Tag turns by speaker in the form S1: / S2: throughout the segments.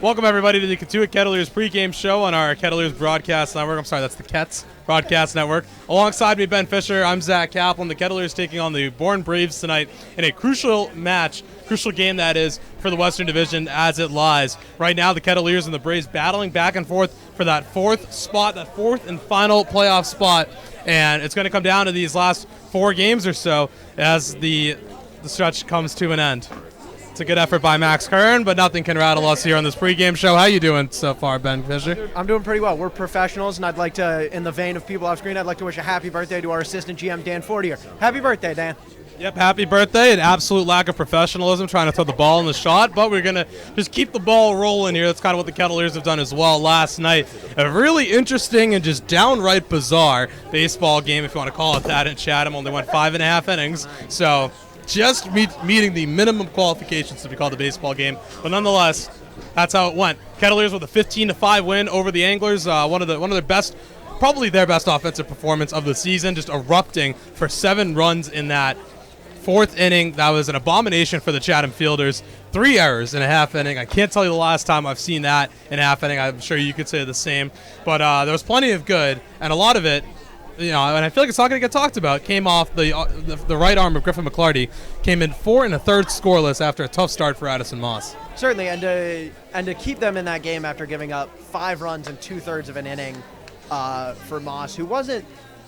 S1: Welcome, everybody, to the Cotuit Kettleers pregame show on our Kettleers Broadcast Network. I'm sorry, that's the Kets Broadcast Network. Alongside me, Ben Fisher, I'm Zach Kaplan. The Kettleers taking on the Bourne Braves tonight in a crucial game that is for the Western Division as it lies. Right now, the Kettleers and the Braves battling back and forth for that fourth and final playoff spot. And it's going to come down to these last 4 games or so as the stretch comes to an end. It's a good effort by Max Kern, but nothing can rattle us here on this pregame show. How you doing so far, Ben Fisher?
S2: I'm doing pretty well. We're professionals, and I'd like to, in the vein of people off screen, I'd like to wish a happy birthday to our assistant GM, Dan Fortier. Happy birthday, Dan.
S1: Yep, happy birthday. An absolute lack of professionalism trying to throw the ball in the shot, but we're going to just keep the ball rolling here. That's kind of what the Kettleers have done as well last night. A really interesting and just downright bizarre baseball game, if you want to call it that, in Chatham. Only went 5.5 innings, so just meeting the minimum qualifications to be called a baseball game. But nonetheless, that's how it went. Kettleers with a 15-5 win over the Anglers. One of their best, probably their best offensive performance of the season, just erupting for 7 runs in that 4th inning. That was an abomination for the Chatham fielders. 3 errors in a half inning. I can't tell you the last time I've seen that in a half inning. I'm sure you could say the same. But there was plenty of good, and a lot of it, and I feel like it's not going to get talked about, came off the right arm of Griffin McClarty, came in 4 1/3 scoreless after a tough start for Addison Moss.
S2: Certainly, and to keep them in that game after giving up 5 runs in 2/3 of an inning for Moss, who wasn't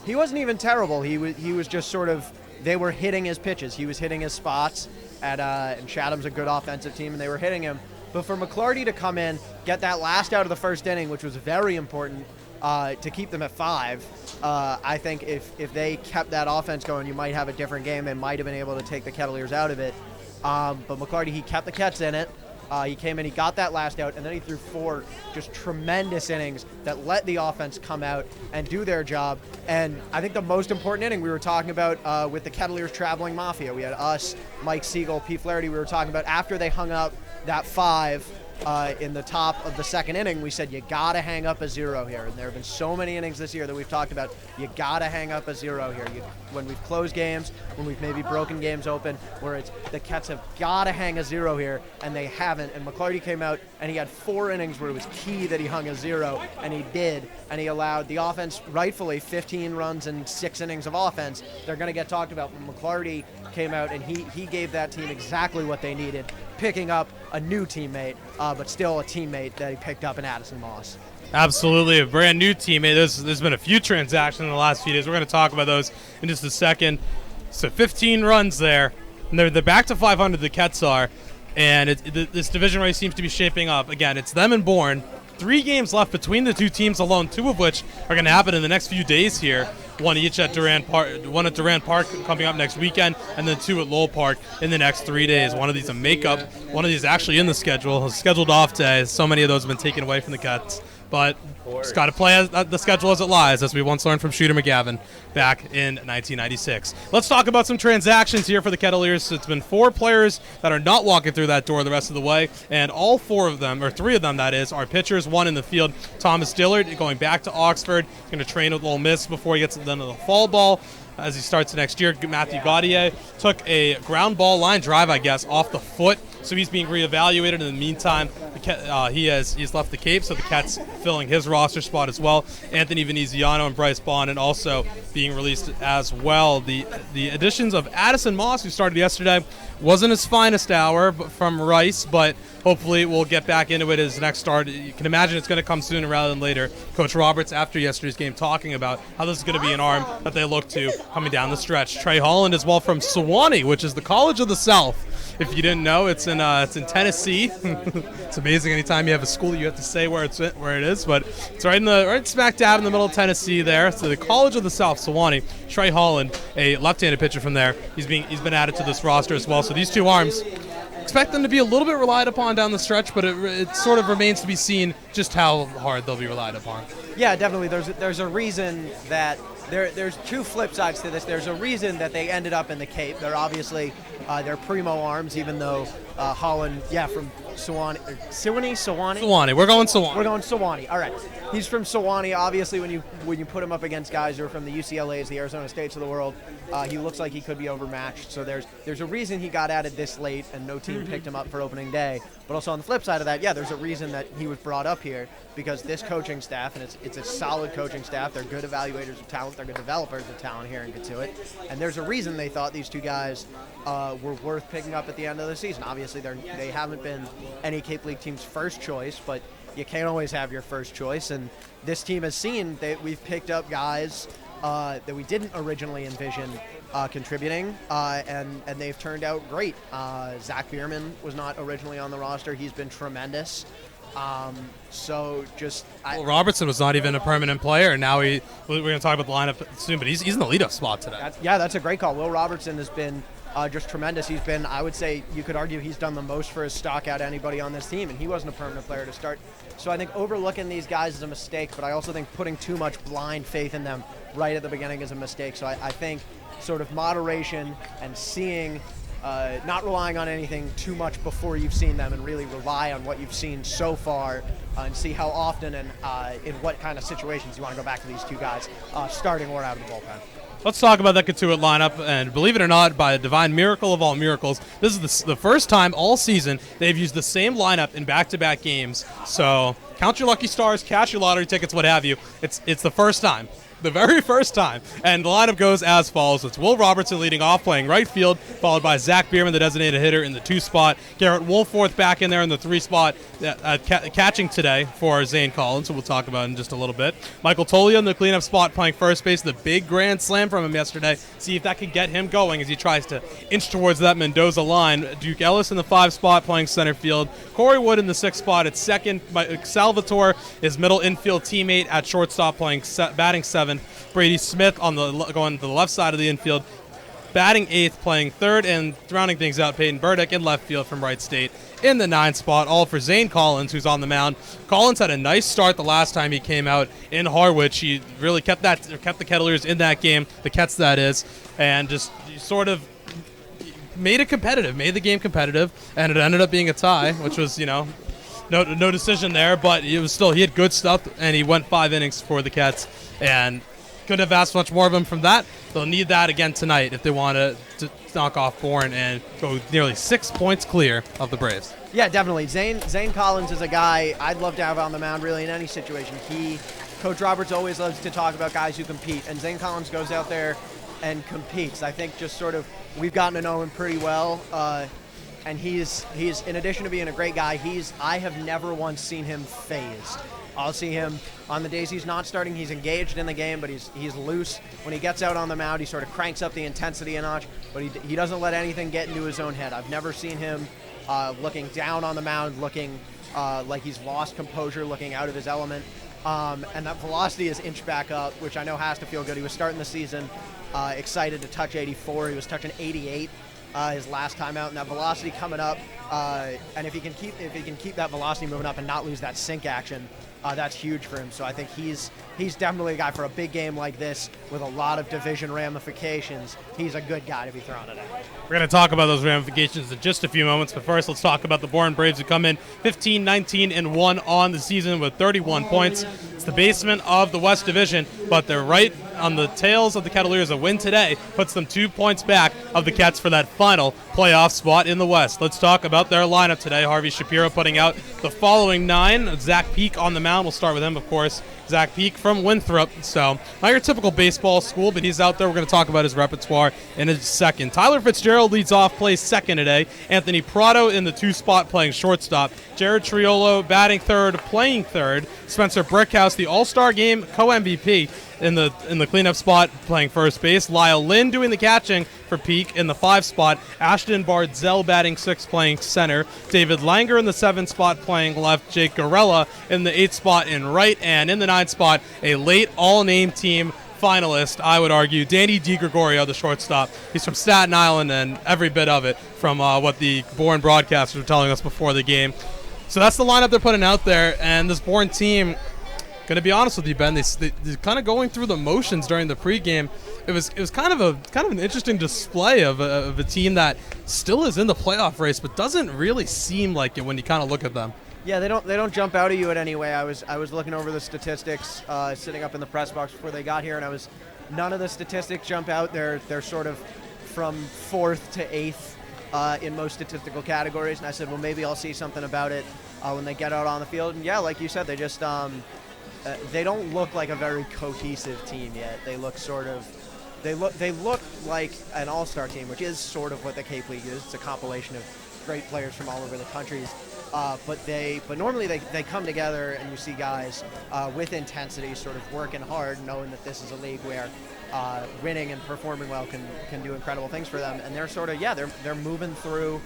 S2: even terrible. He was just sort of, they were hitting his pitches. He was hitting his spots, and Chatham's a good offensive team, and they were hitting him. But for McClarty to come in, get that last out of the first inning, which was very important to keep them at 5, I think if they kept that offense going, you might have a different game. They might have been able to take the Kettleers out of it. But McClarty, he kept the Kets in it. He came in, he got that last out, and then he threw 4 just tremendous innings that let the offense come out and do their job. And I think the most important inning we were talking about with the Kettleers traveling mafia. We had us, Mike Siegel, Pete Flaherty. We were talking about after they hung up that 5 in the top of the 2nd inning, we said you gotta hang up a 0 here. And there have been so many innings this year that we've talked about, you gotta hang up a 0 here. When we've closed games, when we've maybe broken games open, where it's the Cats have gotta hang a 0 here, and they haven't. And McClarty came out and he had 4 innings where it was key that he hung a 0, and he did. And he allowed the offense, rightfully, 15 runs and 6 innings of offense. They're gonna get talked about. When McClarty came out and he gave that team exactly what they needed, picking up a new teammate, but still a teammate that he picked up in Addison Moss.
S1: Absolutely, a brand new teammate. There's been a few transactions in the last few days. We're going to talk about those in just a second. So 15 runs there, and they're back to 500, the Kets are, and this division race seems to be shaping up. Again, it's them and Bourne. 3 games left between the 2 teams alone, 2 of which are going to happen in the next few days here. One each at Durant Park, one at Durant Park coming up next weekend, and then 2 at Lowell Park in the next 3 days. One of these a makeup, one of these actually in the schedule, a scheduled off day. So many of those have been taken away from the Cats. But just got to play the schedule as it lies, as we once learned from Shooter McGavin back in 1996. Let's talk about some transactions here for the Kettleers. It's been 4 players that are not walking through that door the rest of the way, and all 4 of them, or 3 of them that is, are pitchers. 1 in the field, Thomas Dillard, going back to Oxford. He's going to train with Ole Miss before he gets into the fall ball. As he starts next year, Matthew Gaudier took a ground ball line drive, I guess, off the foot. So he's being reevaluated. In the meantime, he's left the Cape, so the Cats filling his roster spot as well. Anthony Veneziano and Bryce Bond, and also being released as well. The additions of Addison Moss, who started yesterday, wasn't his finest hour from Rice, but hopefully we'll get back into it his next start. You can imagine it's going to come sooner rather than later. Coach Roberts, after yesterday's game, talking about how this is going to be an arm that they look to coming down the stretch. Trey Holland as well from Sewanee, which is the College of the South. If you didn't know, it's in Tennessee. It's amazing anytime you have a school that you have to say where it is, but it's right smack dab in the middle of Tennessee there. So the College of the South, Sewanee. Trey Holland, a left-handed pitcher from there, he's been added to this roster as well. So these 2 arms, expect them to be a little bit relied upon down the stretch, but it sort of remains to be seen just how hard they'll be relied upon.
S2: Yeah, definitely. There's a reason that there's 2 flip sides to this. There's a reason that they ended up in the Cape. They're obviously they're primo arms, even though Holland,
S1: Sewanee. We're going Sewanee.
S2: We're going Sewanee. All right. He's from Sewanee. Obviously, when you put him up against guys who are from the UCLAs, the Arizona States of the world, he looks like he could be overmatched. So there's a reason he got added this late and no team picked him up for opening day. But also on the flip side of that, yeah, there's a reason that he was brought up here, because this coaching staff, and it's a solid coaching staff. They're good evaluators of talent. They're good developers of talent here in Cotuit. And there's a reason they thought these two guys were worth picking up at the end of the season. Obviously, they haven't been any Cape League team's first choice, but you can't always have your first choice. And this team has seen that we've picked up guys that we didn't originally envision contributing, and they've turned out great. Zach Bierman was not originally on the roster. He's been tremendous.
S1: Will Robertson was not even a permanent player, and now we're going to talk about the lineup soon, but he's in the leadoff spot today.
S2: That's a great call. Will Robertson has been just tremendous. He's been, I would say, you could argue he's done the most for his stock out of anybody on this team, and he wasn't a permanent player to start. So I think overlooking these guys is a mistake, but I also think putting too much blind faith in them right at the beginning is a mistake. So I think sort of moderation and seeing, not relying on anything too much before you've seen them, and really rely on what you've seen so far and see how often and in what kind of situations you want to go back to these two guys, starting or out of the bullpen.
S1: Let's talk about that Cotuit lineup, and believe it or not, by a divine miracle of all miracles, this is the first time all season they've used the same lineup in back-to-back games. So count your lucky stars, cash your lottery tickets, what have you. It's the first time. The very first time. And the lineup goes as follows. It's Will Robertson leading off, playing right field, followed by Zach Bierman, the designated hitter, in the 2 spot. Garrett Woolforth back in there in the 3 spot, catching today for Zane Collins, who we'll talk about in just a little bit. Michael Tolia in the cleanup spot, playing first base. The big grand slam from him yesterday. See if that can get him going as he tries to inch towards that Mendoza line. Duke Ellis in the 5 spot, playing center field. Corey Wood in the 6 spot at second. Salvatore, his middle infield teammate, at shortstop, batting 7th. Brady Smith going to the left side of the infield, batting 8th, playing 3rd, and rounding things out, Peyton Burdick in left field from Wright State in the 9 spot, all for Zane Collins, who's on the mound. Collins had a nice start the last time he came out in Harwich. He really kept the Kettleers in that game, the Ketts that is, and just sort of made the game competitive, and it ended up being a tie, which was, no decision there, but it was still, he had good stuff, and he went 5 innings for the Ketts, and couldn't have asked much more of him from that. They'll need that again tonight if they want to knock off Bourne and go nearly 6 points clear of the Braves.
S2: Yeah, definitely. Zane Collins is a guy I'd love to have on the mound really in any situation. Coach Roberts always loves to talk about guys who compete, and Zane Collins goes out there and competes. I think just sort of we've gotten to know him pretty well. And he's in addition to being a great guy, I have never once seen him phased. I'll see him on the days he's not starting. He's engaged in the game, but he's loose. When he gets out on the mound, he sort of cranks up the intensity a notch, but he doesn't let anything get into his own head. I've never seen him looking down on the mound, looking like he's lost composure, looking out of his element. And that velocity has inched back up, which I know has to feel good. He was starting the season excited to touch 84. He was touching 88. His last time out, and that velocity coming up, and if he can keep that velocity moving up and not lose that sink action, that's huge for him. So I think he's definitely a guy for a big game like this with a lot of division ramifications. He's a good guy to be thrown today.
S1: We're going to talk about those ramifications in just a few moments, but first let's talk about the Bourne Braves, who come in 15-19-1 on the season with 31 points. It's the basement of the West Division, but they're right on the tails of the Kettleers. A win today puts them 2 points back of the Ketts for that final playoff spot in the West. Let's talk about their lineup today. Harvey Shapiro putting out the following 9. Zach Peak on the mound. We'll start with him, of course. Zach Peak from Winthrop. So not your typical baseball school, but he's out there. We're going to talk about his repertoire in a second. Tyler Fitzgerald leads off, plays second today. Anthony Prado in the 2 spot, playing shortstop. Jared Triolo batting 3rd, playing 3rd. Spencer Brickhouse, the All-Star Game co-MVP, in the cleanup spot, playing first base. Lyle Lynn doing the catching for Peak in the 5 spot. Ashton Bardzell batting 6th, playing center. David Langer in the 7 spot, playing left. Jake Gorella in the 8 spot in right. And in the 9 spot, a late all-name team finalist, I would argue, Danny DiGregorio, the shortstop. He's from Staten Island, and every bit of it from what the Bourne broadcasters were telling us before the game. So that's the lineup they're putting out there, and this Bourne team, Going to be honest with you, Ben, they're kind of going through the motions during the pregame. It was kind of an interesting display of a team that still is in the playoff race, but doesn't really seem like it when you kind of look at them.
S2: Yeah, they don't jump out at you in any way. I was looking over the statistics, sitting up in the press box before they got here, and none of the statistics jump out. They're sort of from 4th to 8th in most statistical categories, and I said, well, maybe I'll see something about it when they get out on the field. And yeah, like you said, they just they don't look like a very cohesive team yet. They look they look like an all-star team, which is sort of what the Cape League is. It's a compilation of great players from all over the countries. But normally they come together and you see guys with intensity, sort of working hard, knowing that this is a league where winning and performing well can do incredible things for them. And they're sort of they're moving through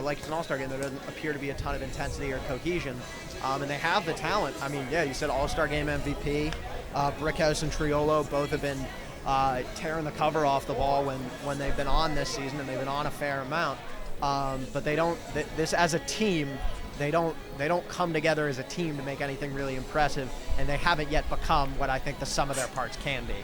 S2: like it's an all-star game. There doesn't appear to be a ton of intensity or cohesion, and they have the talent. I mean, yeah, you said all-star game MVP, Brickhouse and Triolo both have been tearing the cover off the ball when they've been on this season, and they've been on a fair amount. But they don't. This as a team. They don't come together as a team to make anything really impressive, and they haven't yet become what I think the sum of their parts can be.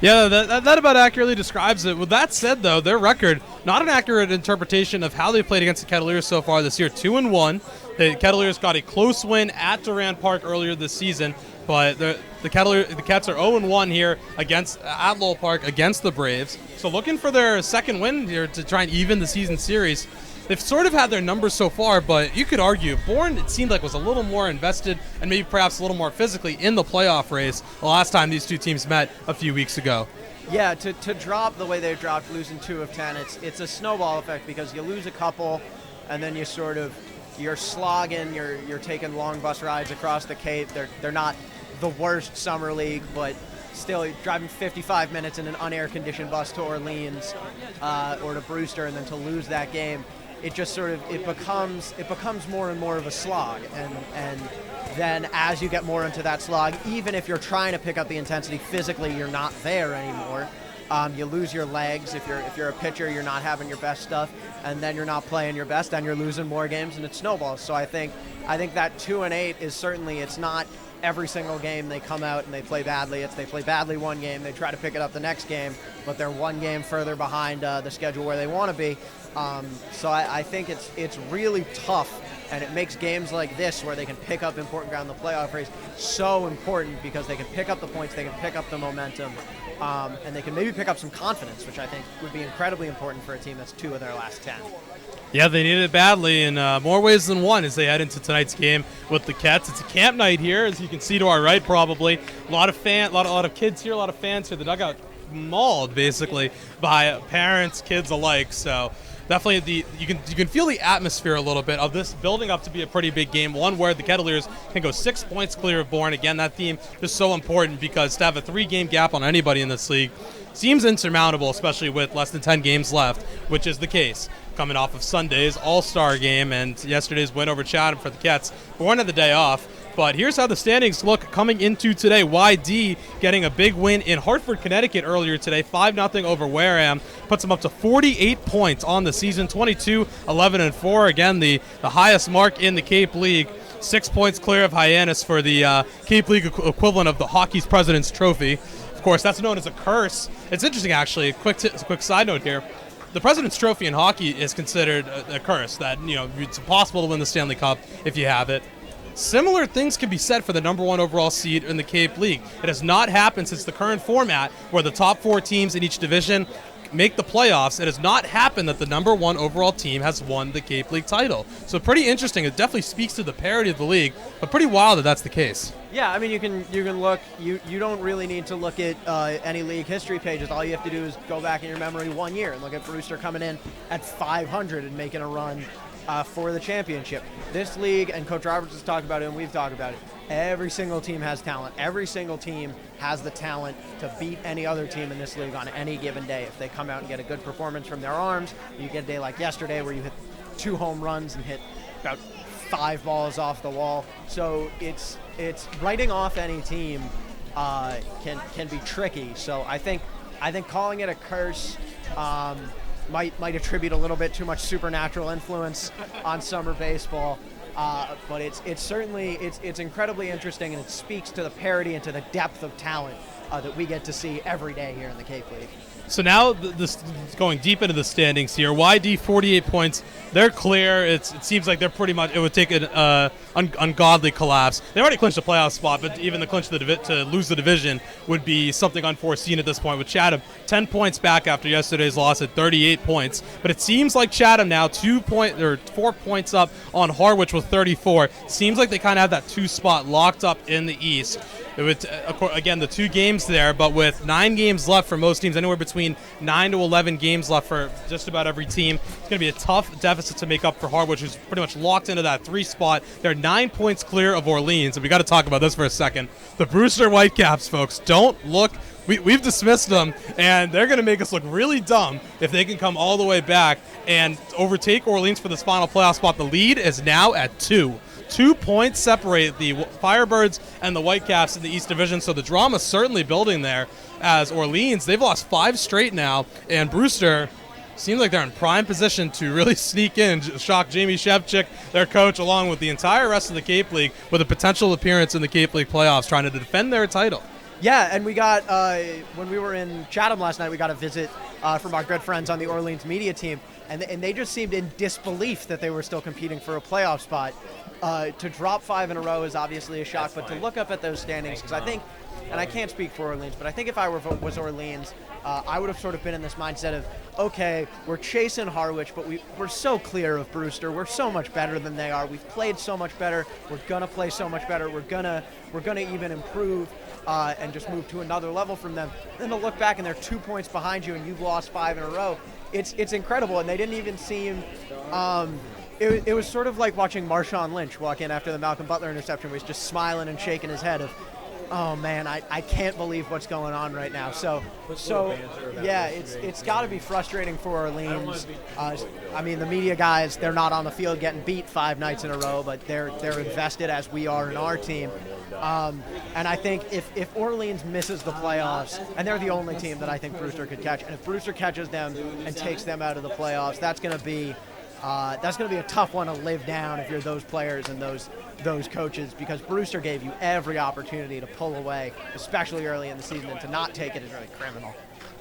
S1: Yeah, that about accurately describes it. With that said, though, their record, not an accurate interpretation of how they played against the Kettleers so far this year. 2-1. The Kettleers got a close win at Durant Park earlier this season, but the Cats are 0-1 here at Lowell Park against the Braves. So looking for their second win here to try and even the season series. They've sort of had their numbers so far, but you could argue Bourne, it seemed like, was a little more invested and maybe perhaps a little more physically in the playoff race the last time these two teams met a few weeks ago.
S2: Yeah, to drop the way they've dropped, losing 2 of 10, it's a snowball effect because you lose a couple and then you're slogging, you're taking long bus rides across the Cape. They're not the worst summer league, but still driving 55 minutes in an unair-conditioned bus to Orleans or to Brewster, and then to lose that game. It just it becomes more and more of a slog, and then as you get more into that slog, even if you're trying to pick up the intensity physically, you're not there anymore. You lose your legs. If you're a pitcher, you're not having your best stuff, and then you're not playing your best, and you're losing more games, and it snowballs. So I think that 2-8 is certainly, it's not every single game they come out and they play badly. They play badly one game, they try to pick it up the next game, but they're one game further behind the schedule where they want to be. So I think it's really tough, and it makes games like this where they can pick up important ground in the playoff race so important, because they can pick up the points, they can pick up the momentum, and they can maybe pick up some confidence, which I think would be incredibly important for a team that's 2 of their last 10.
S1: Yeah, they need it badly in more ways than one as they head into tonight's game with the Cats. It's a camp night here, as you can see to our right, probably. A lot of kids here, a lot of fans here. The dugout mauled basically by parents, kids alike. So definitely you can feel the atmosphere a little bit of this building up to be a pretty big game. One where the Kettleers can go 6 points clear of Bourne. Again, that theme is so important because to have a 3-game gap on anybody in this league seems insurmountable, especially with less than 10 games left, which is the case. Coming off of Sunday's All-Star game and yesterday's win over Chatham for the Cats. Bourne had the day off. But here's how the standings look coming into today. YD getting a big win in Hartford, Connecticut earlier today, 5-0 over Wareham. Puts them up to 48 points on the season, 22-11-4. Again, the highest mark in the Cape League. 6 points clear of Hyannis for the Cape League equivalent of the hockey's President's Trophy. Of course, that's known as a curse. It's interesting, actually. A quick side note here. The President's Trophy in hockey is considered a curse that, it's impossible to win the Stanley Cup if you have it. Similar things can be said for the number 1 overall seed in the Cape League. It has not happened since the current format where the top 4 teams in each division make the playoffs. It has not happened that the number 1 overall team has won the Cape League title. So pretty interesting. It definitely speaks to the parity of the league, but pretty wild that that's the case.
S2: Yeah, I mean, you can look. You don't really need to look at any league history pages. All you have to do is go back in your memory 1 year and look at Brewster coming in at 500 and making a run for the championship. This league, and Coach Roberts has talked about it and we've talked about it, every single team has talent. Every single team has the talent to beat any other team in this league on any given day. If they come out and get a good performance from their arms, you get a day like yesterday where you hit 2 home runs and hit about 5 balls off the wall. So it's writing off any team can be tricky. So I think calling it a curse might attribute a little bit too much supernatural influence on summer baseball. But it's certainly it's incredibly interesting, and it speaks to the parity and to the depth of talent that we get to see every day here in the Cape League.
S1: So now this going deep into the standings here. YD 48 points. They're clear. It seems like they're pretty much. It would take an ungodly collapse. They already clinched a playoff spot, but even to lose the division would be something unforeseen at this point. With Chatham 10 points back after yesterday's loss at 38 points, but it seems like Chatham now 4 points up on Harwich with 34. Seems like they kind of have that 2 spot locked up in the East. It would, again, the 2 games there, but with 9 games left for most teams, anywhere between 9 to 11 games left for just about every team. It's going to be a tough deficit to make up for Harwich, who's pretty much locked into that 3 spot. They're 9 points clear of Orleans, and we got to talk about this for a second. The Brewster Whitecaps, folks, don't look. We've dismissed them, and they're going to make us look really dumb if they can come all the way back and overtake Orleans for this final playoff spot. The lead is now at 2. 2 points separate the Firebirds and the Whitecaps in the East Division, so the drama's certainly building there as Orleans, they've lost 5 straight now, and Brewster seems like they're in prime position to really sneak in and shock Jamie Shevchik, their coach, along with the entire rest of the Cape League, with a potential appearance in the Cape League playoffs, trying to defend their title.
S2: Yeah, and we got, when we were in Chatham last night, we got a visit from our good friends on the Orleans media team, and they just seemed in disbelief that they were still competing for a playoff spot. To drop 5 in a row is obviously a shock, but to look up at those standings, because I think, and I can't speak for Orleans, but I think if I was Orleans, I would have sort of been in this mindset of, okay, we're chasing Harwich, but we're so clear of Brewster. We're so much better than they are. We've played so much better. We're gonna play so much better. We're gonna even improve and just move to another level from them. Then to look back and they're 2 points behind you and you've lost 5 in a row, it's incredible. And they didn't even seem. It was sort of like watching Marshawn Lynch walk in after the Malcolm Butler interception, where he's just smiling and shaking his head of, oh man, I can't believe what's going on right now. So yeah, it's got to be frustrating for Orleans. I mean, the media guys, they're not on the field getting beat 5 nights in a row, but they're invested as we are in our team. And I think if Orleans misses the playoffs, and they're the only team that I think Brewster could catch, and if Brewster catches them and takes them out of the playoffs, that's going to be a tough one to live down if you're those players and those coaches, because Brewster gave you every opportunity to pull away, especially early in the season, and to not take it is really criminal.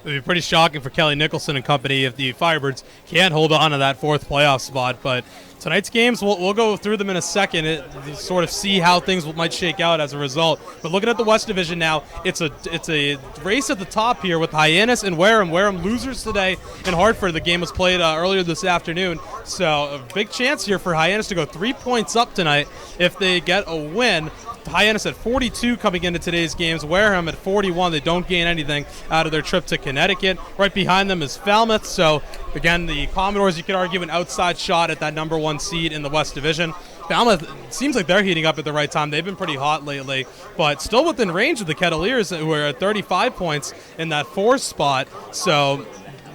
S1: It would be pretty shocking for Kelly Nicholson and company if the Firebirds can't hold on to that 4th playoff spot. But tonight's games, we'll go through them in a second to sort of see how things might shake out as a result. But looking at the West Division now, it's a race at the top here with Hyannis and Wareham. Wareham losers today in Hartford. The game was played earlier this afternoon. So a big chance here for Hyannis to go 3 points up tonight if they get a win. Hyannis at 42 coming into today's games. Wareham at 41. They don't gain anything out of their trip to Connecticut. Right behind them is Falmouth. So, again, the Commodores, you could argue, an outside shot at that number 1 seed in the West Division. Falmouth seems like they're heating up at the right time. They've been pretty hot lately, but still within range of the Kettleers, who are at 35 points in that 4th spot. So,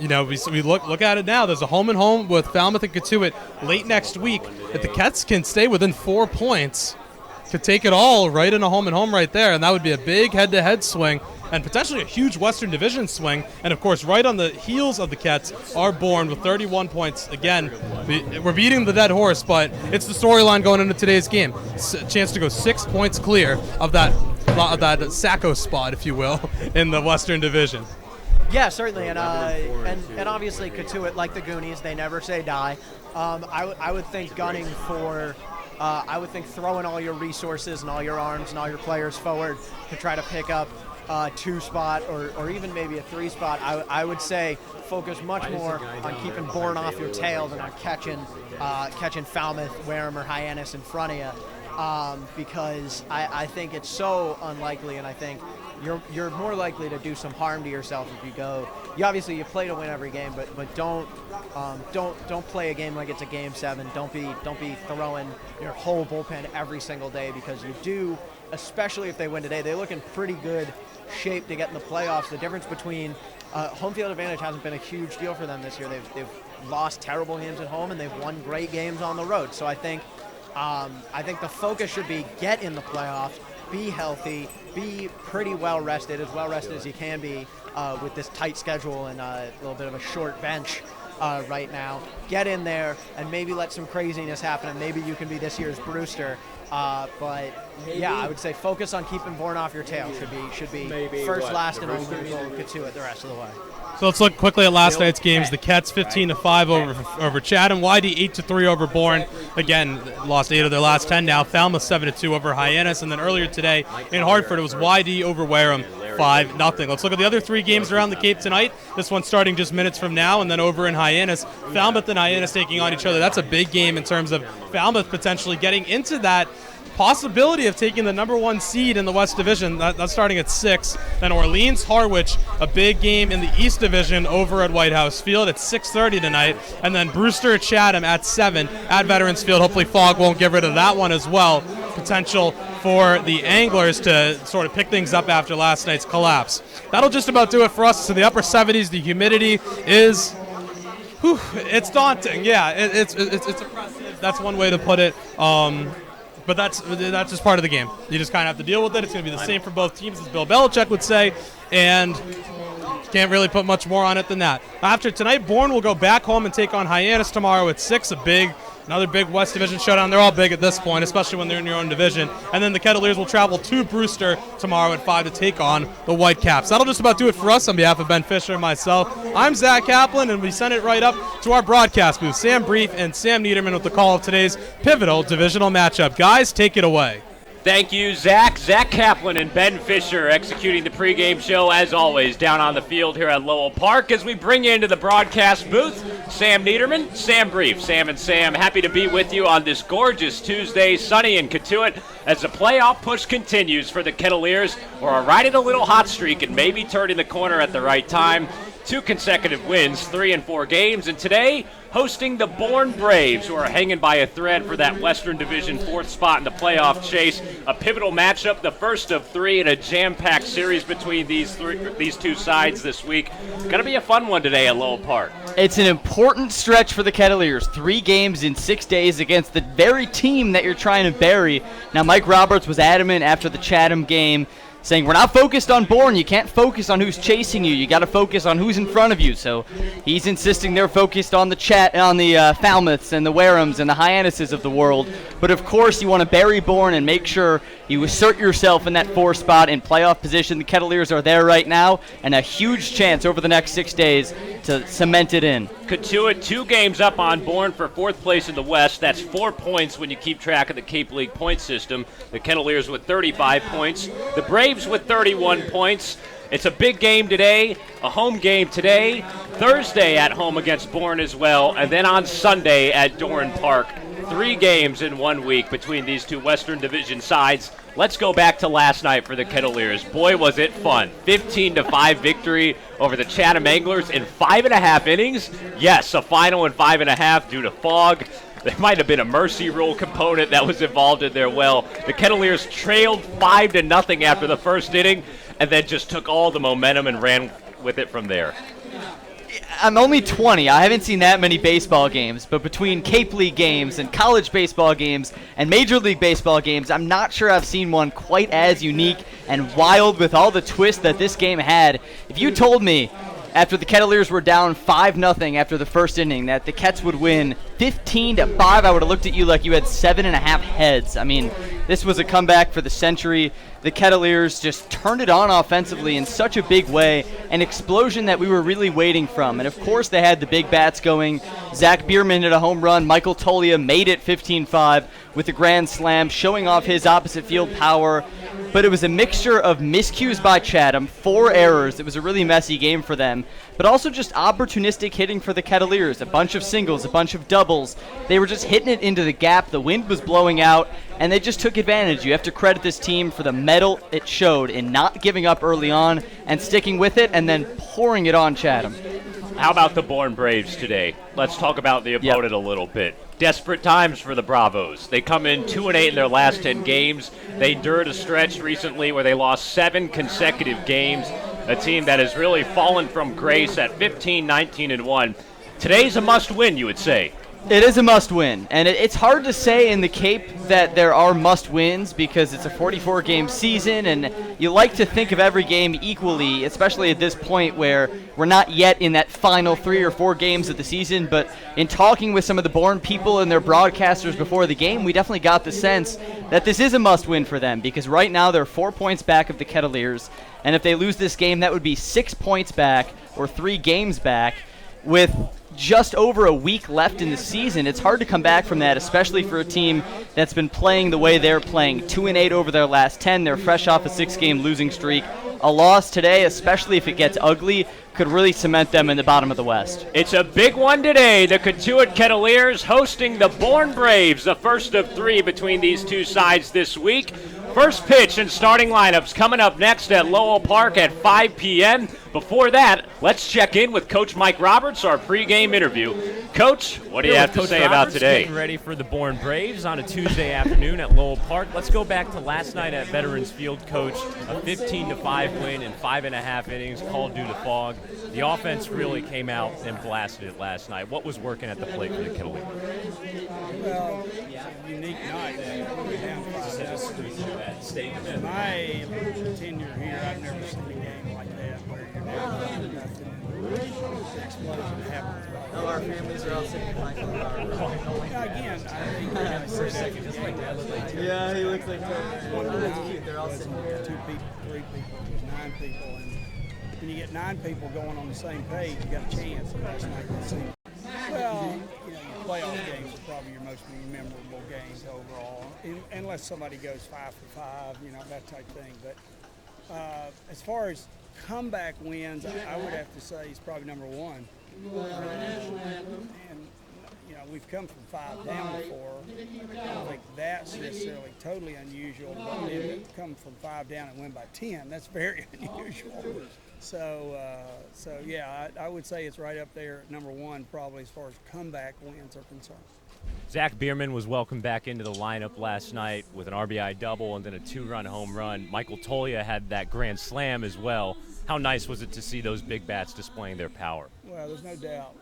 S1: you know, we look at it now. There's a home and home with Falmouth and Cotuit late next week. If the Kets can stay within 4 points, could take it all right in a home and home right there, and that would be a big head-to-head swing and potentially a huge Western Division swing. And of course, right on the heels of the Kets are Bourne with 31 points. Again, we're beating the dead horse, but it's the storyline going into today's game. It's a chance to go 6 points clear of that Sacco spot, if you will, in the Western Division.
S2: Yeah, certainly, and obviously Cotuit, like the Goonies, they never say die. I would think gunning for. I would think throwing all your resources and all your arms and all your players forward to try to pick up a 2 spot or even maybe a 3 spot. I would say focus much more on keeping Bourne off your tail than on catching Falmouth, Wareham, or Hyannis in front of you, because I think it's so unlikely, and I think you're more likely to do some harm to yourself if you go. You play to win every game, but don't play a game like it's a game 7. Don't be throwing your whole bullpen every single day, because you do, especially if they win today. They look in pretty good shape to get in the playoffs. The difference between home field advantage hasn't been a huge deal for them this year. They've lost terrible games at home and they've won great games on the road. So I think the focus should be get in the playoffs, be healthy, be pretty well rested as you can be with this tight schedule and a little bit of a short bench. right now. Get in there and maybe let some craziness happen, and maybe you can be this year's Brewster. But yeah, I would say focus on keeping Bourne off your tail. Should be first, last, and only goal of Cotuit the rest of the way.
S1: So let's look quickly at last night's games. The Kets 15-5 over Chatham. YD 8-3 over Bourne. Again, lost 8 of their last 10 now. Falmouth 7-2 over Hyannis. And then earlier today in Hartford, it was YD over Wareham 5-0. Let's look at the other 3 games around the Cape tonight. This one starting just minutes from now, and then over in Hyannis. Falmouth and Hyannis taking on each other. That's a big game in terms of Falmouth potentially getting into that possibility of taking the number 1 seed in the West Division. That's starting at 6. Then Orleans Harwich, a big game in the East Division over at White House Field at 6:30 tonight. And then Brewster Chatham at 7 at Veterans Field. Hopefully Fogg won't get rid of that one as well. Potential for the Anglers to sort of pick things up after last night's collapse. That'll just about do it for us. So the upper 70s, the humidity is, it's daunting. Yeah, it's impressive. That's one way to put it. But that's just part of the game. You just kind of have to deal with it. It's going to be the same for both teams, as Bill Belichick would say, and can't really put much more on it than that. After tonight, Bourne will go back home and take on Hyannis tomorrow at 6, another big West Division showdown. They're all big at this point, especially when they're in your own division. And then the Kettleers will travel to Brewster tomorrow at 5 to take on the Whitecaps. That'll just about do it for us. On behalf of Ben Fisher and myself, I'm Zach Kaplan, and we send it right up to our broadcast booth. Sam Brief and Sam Niederman with the call of today's pivotal divisional matchup. Guys, take it away.
S3: Thank you, Zach. Zach Kaplan and Ben Fisher executing the pregame show, as always, down on the field here at Lowell Park. As we bring you into the broadcast booth, Sam Niederman, Sam Brief. Sam and Sam, happy to be with you on this gorgeous Tuesday, sunny in Cotuit, as the playoff push continues for the Kettleers, who are riding a little hot streak and maybe turning the corner at the right time. 2 consecutive wins, 3 in 4 games, and today hosting the Bourne Braves, who are hanging by a thread for that Western Division 4th spot in the playoff chase. A pivotal matchup, the first of 3 in a jam-packed series between these 2 sides this week. Going to be a fun one today at Lowell Park.
S4: It's an important stretch for the Kettleers. 3 games in 6 days against the very team that you're trying to bury. Now, Mike Roberts was adamant after the Chatham game, saying we're not focused on Bourne. You can't focus on who's chasing you. You got to focus on who's in front of you. So he's insisting they're focused on the Falmouths and the Warehams and the Hyannises of the world. But of course, you want to bury Bourne and make sure you assert yourself in that 4 spot in playoff position. The Kettleers are there right now, and a huge chance over the next 6 days to cement it in.
S3: Cotuit 2 games up on Bourne for 4th place in the West. That's 4 points when you keep track of the Cape League point system. The Kettleers with 35 points. The Braves with 31 points. It's a big game today, a home game today, Thursday at home against Bourne as well, and then on Sunday at Dorn Park. 3 games in 1 week between these 2 Western Division sides. Let's go back to last night for the Kettleers. Boy, was it fun. 15-5 victory over the Chatham Anglers in 5.5 innings. Yes, a final in 5.5 due to fog. There might have been a mercy rule component that was involved in there. Well, the Kettleers trailed 5-0 after the first inning, and then just took all the momentum and ran with it from there.
S4: I'm only 20. I haven't seen that many baseball games, but between Cape League games and college baseball games and Major League Baseball games, I'm not sure I've seen one quite as unique and wild with all the twists that this game had. If you told me after the Kettleers were down 5-0 after the first inning that the Kets would win 15-5, I would have looked at you like you had 7.5 heads. I mean, this was a comeback for the century. The Kettleers just turned it on offensively in such a big way, an explosion that we were really waiting from. And of course they had the big bats going. Zach Bierman hit a home run. Michael Tolia made it 15-5 with a grand slam, showing off his opposite field power. But it was a mixture of miscues by Chatham, 4 errors. It was a really messy game for them. But also just opportunistic hitting for the Kettleers. A bunch of singles, a bunch of doubles. They were just hitting it into the gap. The wind was blowing out, and they just took advantage. You have to credit this team for the mettle it showed in not giving up early on and sticking with it and then pouring it on Chatham.
S3: How about the Bourne Braves today? Let's talk about the opponent a little bit. Desperate times for the Bravos. They come in 2-8 in their last 10 games. They endured a stretch recently where they lost 7 consecutive games. A team that has really fallen from grace at 15-19-1. Today's a must-win, you would say.
S4: It is a must-win, and it's hard to say in the Cape that there are must-wins because it's a 44-game season, and you like to think of every game equally, especially at this point where we're not yet in that final 3 or 4 games of the season. But in talking with some of the Bourne people and their broadcasters before the game, we definitely got the sense that this is a must-win for them because right now they're 4 points back of the Kettleers, and if they lose this game, that would be 6 points back or 3 games back with just over a week left in the season. It's hard to come back from that, especially for a team that's been playing the way they're playing. 2-8 over their last 10. They're fresh off a 6-game losing streak. A loss today, especially if it gets ugly, could really cement them in the bottom of the West.
S3: It's a big one today. The Cotuit Kettleers hosting the Bourne Braves, the first of 3 between these two sides this week. First pitch and starting lineups coming up next at Lowell Park at 5 p.m. Before that, let's check in with Coach Mike Roberts, our pregame interview. Coach, what do you have to say about today?
S5: Getting ready for the Bourne Braves on a Tuesday afternoon at Lowell Park. Let's go back to last night at Veterans Field, Coach. A 15-5 win in 5.5 innings called due to fog. The offense really came out and blasted it last night. What was working at the plate for the Kettleers?
S6: Well, it's a unique night. We're down 5-0. In my tenure here, I've never seen a game like that where you're down 5-0 and the explosion happens.
S4: Oh, our families are all sitting behind the bar.
S6: Again, I think you're going to see that just like that.
S4: Yeah, he looks like
S6: That's cute. They're all sitting together. 2 people, 3 people, there's 9 people. And when you get 9 people going on the same page, you got a chance. And last night we see. Well, your playoff games are probably your most memorable games overall, unless somebody goes 5 for 5, that type thing. But as far as comeback wins, I would have to say it's probably number 1. And we've come from 5 down before. I don't think that's necessarily totally unusual, but to come from 5 down and win by 10, that's very unusual. So yeah, I would say it's right up there at number 1 probably as far as comeback wins are concerned.
S5: Zach Bierman was welcomed back into the lineup last night with an RBI double and then a 2-run home run. Michael Tolia had that grand slam as well. How nice was it to see those big bats displaying their power?
S6: Well, there's no doubt,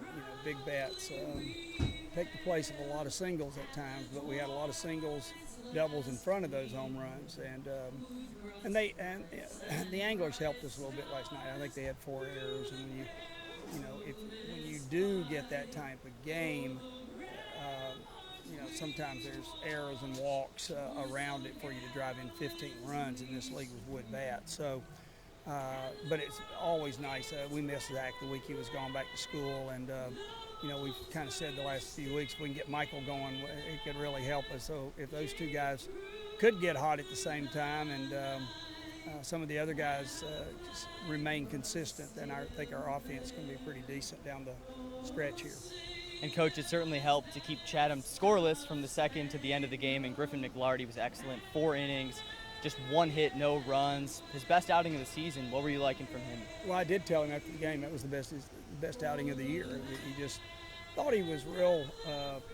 S6: big bats take the place of a lot of singles at times, but we had a lot of singles, doubles in front of those home runs, and the anglers helped us a little bit last night. I think they had 4 errors, and when you do get that type of game, sometimes there's errors and walks around it for you to drive in 15 runs in this league with wood bats. So, but it's always nice. We missed Zach the week he was gone back to school, and we've kind of said the last few weeks if we can get Michael going, it could really help us. So if those 2 guys could get hot at the same time, and some of the other guys just remain consistent, then I think our offense can be pretty decent down the stretch here.
S4: And, Coach, it certainly helped to keep Chatham scoreless from the second to the end of the game, and Griffin McLarty was excellent. 4 innings, just 1 hit, no runs. His best outing of the season. What were you liking from him?
S6: Well, I did tell him after the game that was the best outing of the year. He just thought he was real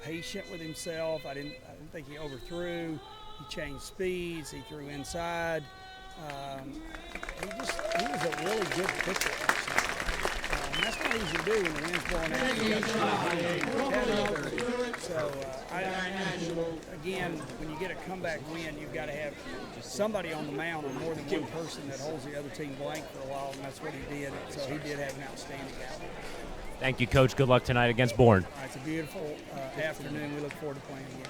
S6: patient with himself. I didn't think he overthrew. He changed speeds. He threw inside. He was a really good pitcher. And that's not easy to do when the wind's blowing out. So, again, when you get a comeback win, you've got to have somebody on the mound or more than one person that holds the other team blank for a while, and that's what he did. So he did have an outstanding outing.
S5: Thank you, Coach. Good luck tonight against Bourne.
S6: It's a beautiful afternoon. We look forward to playing again.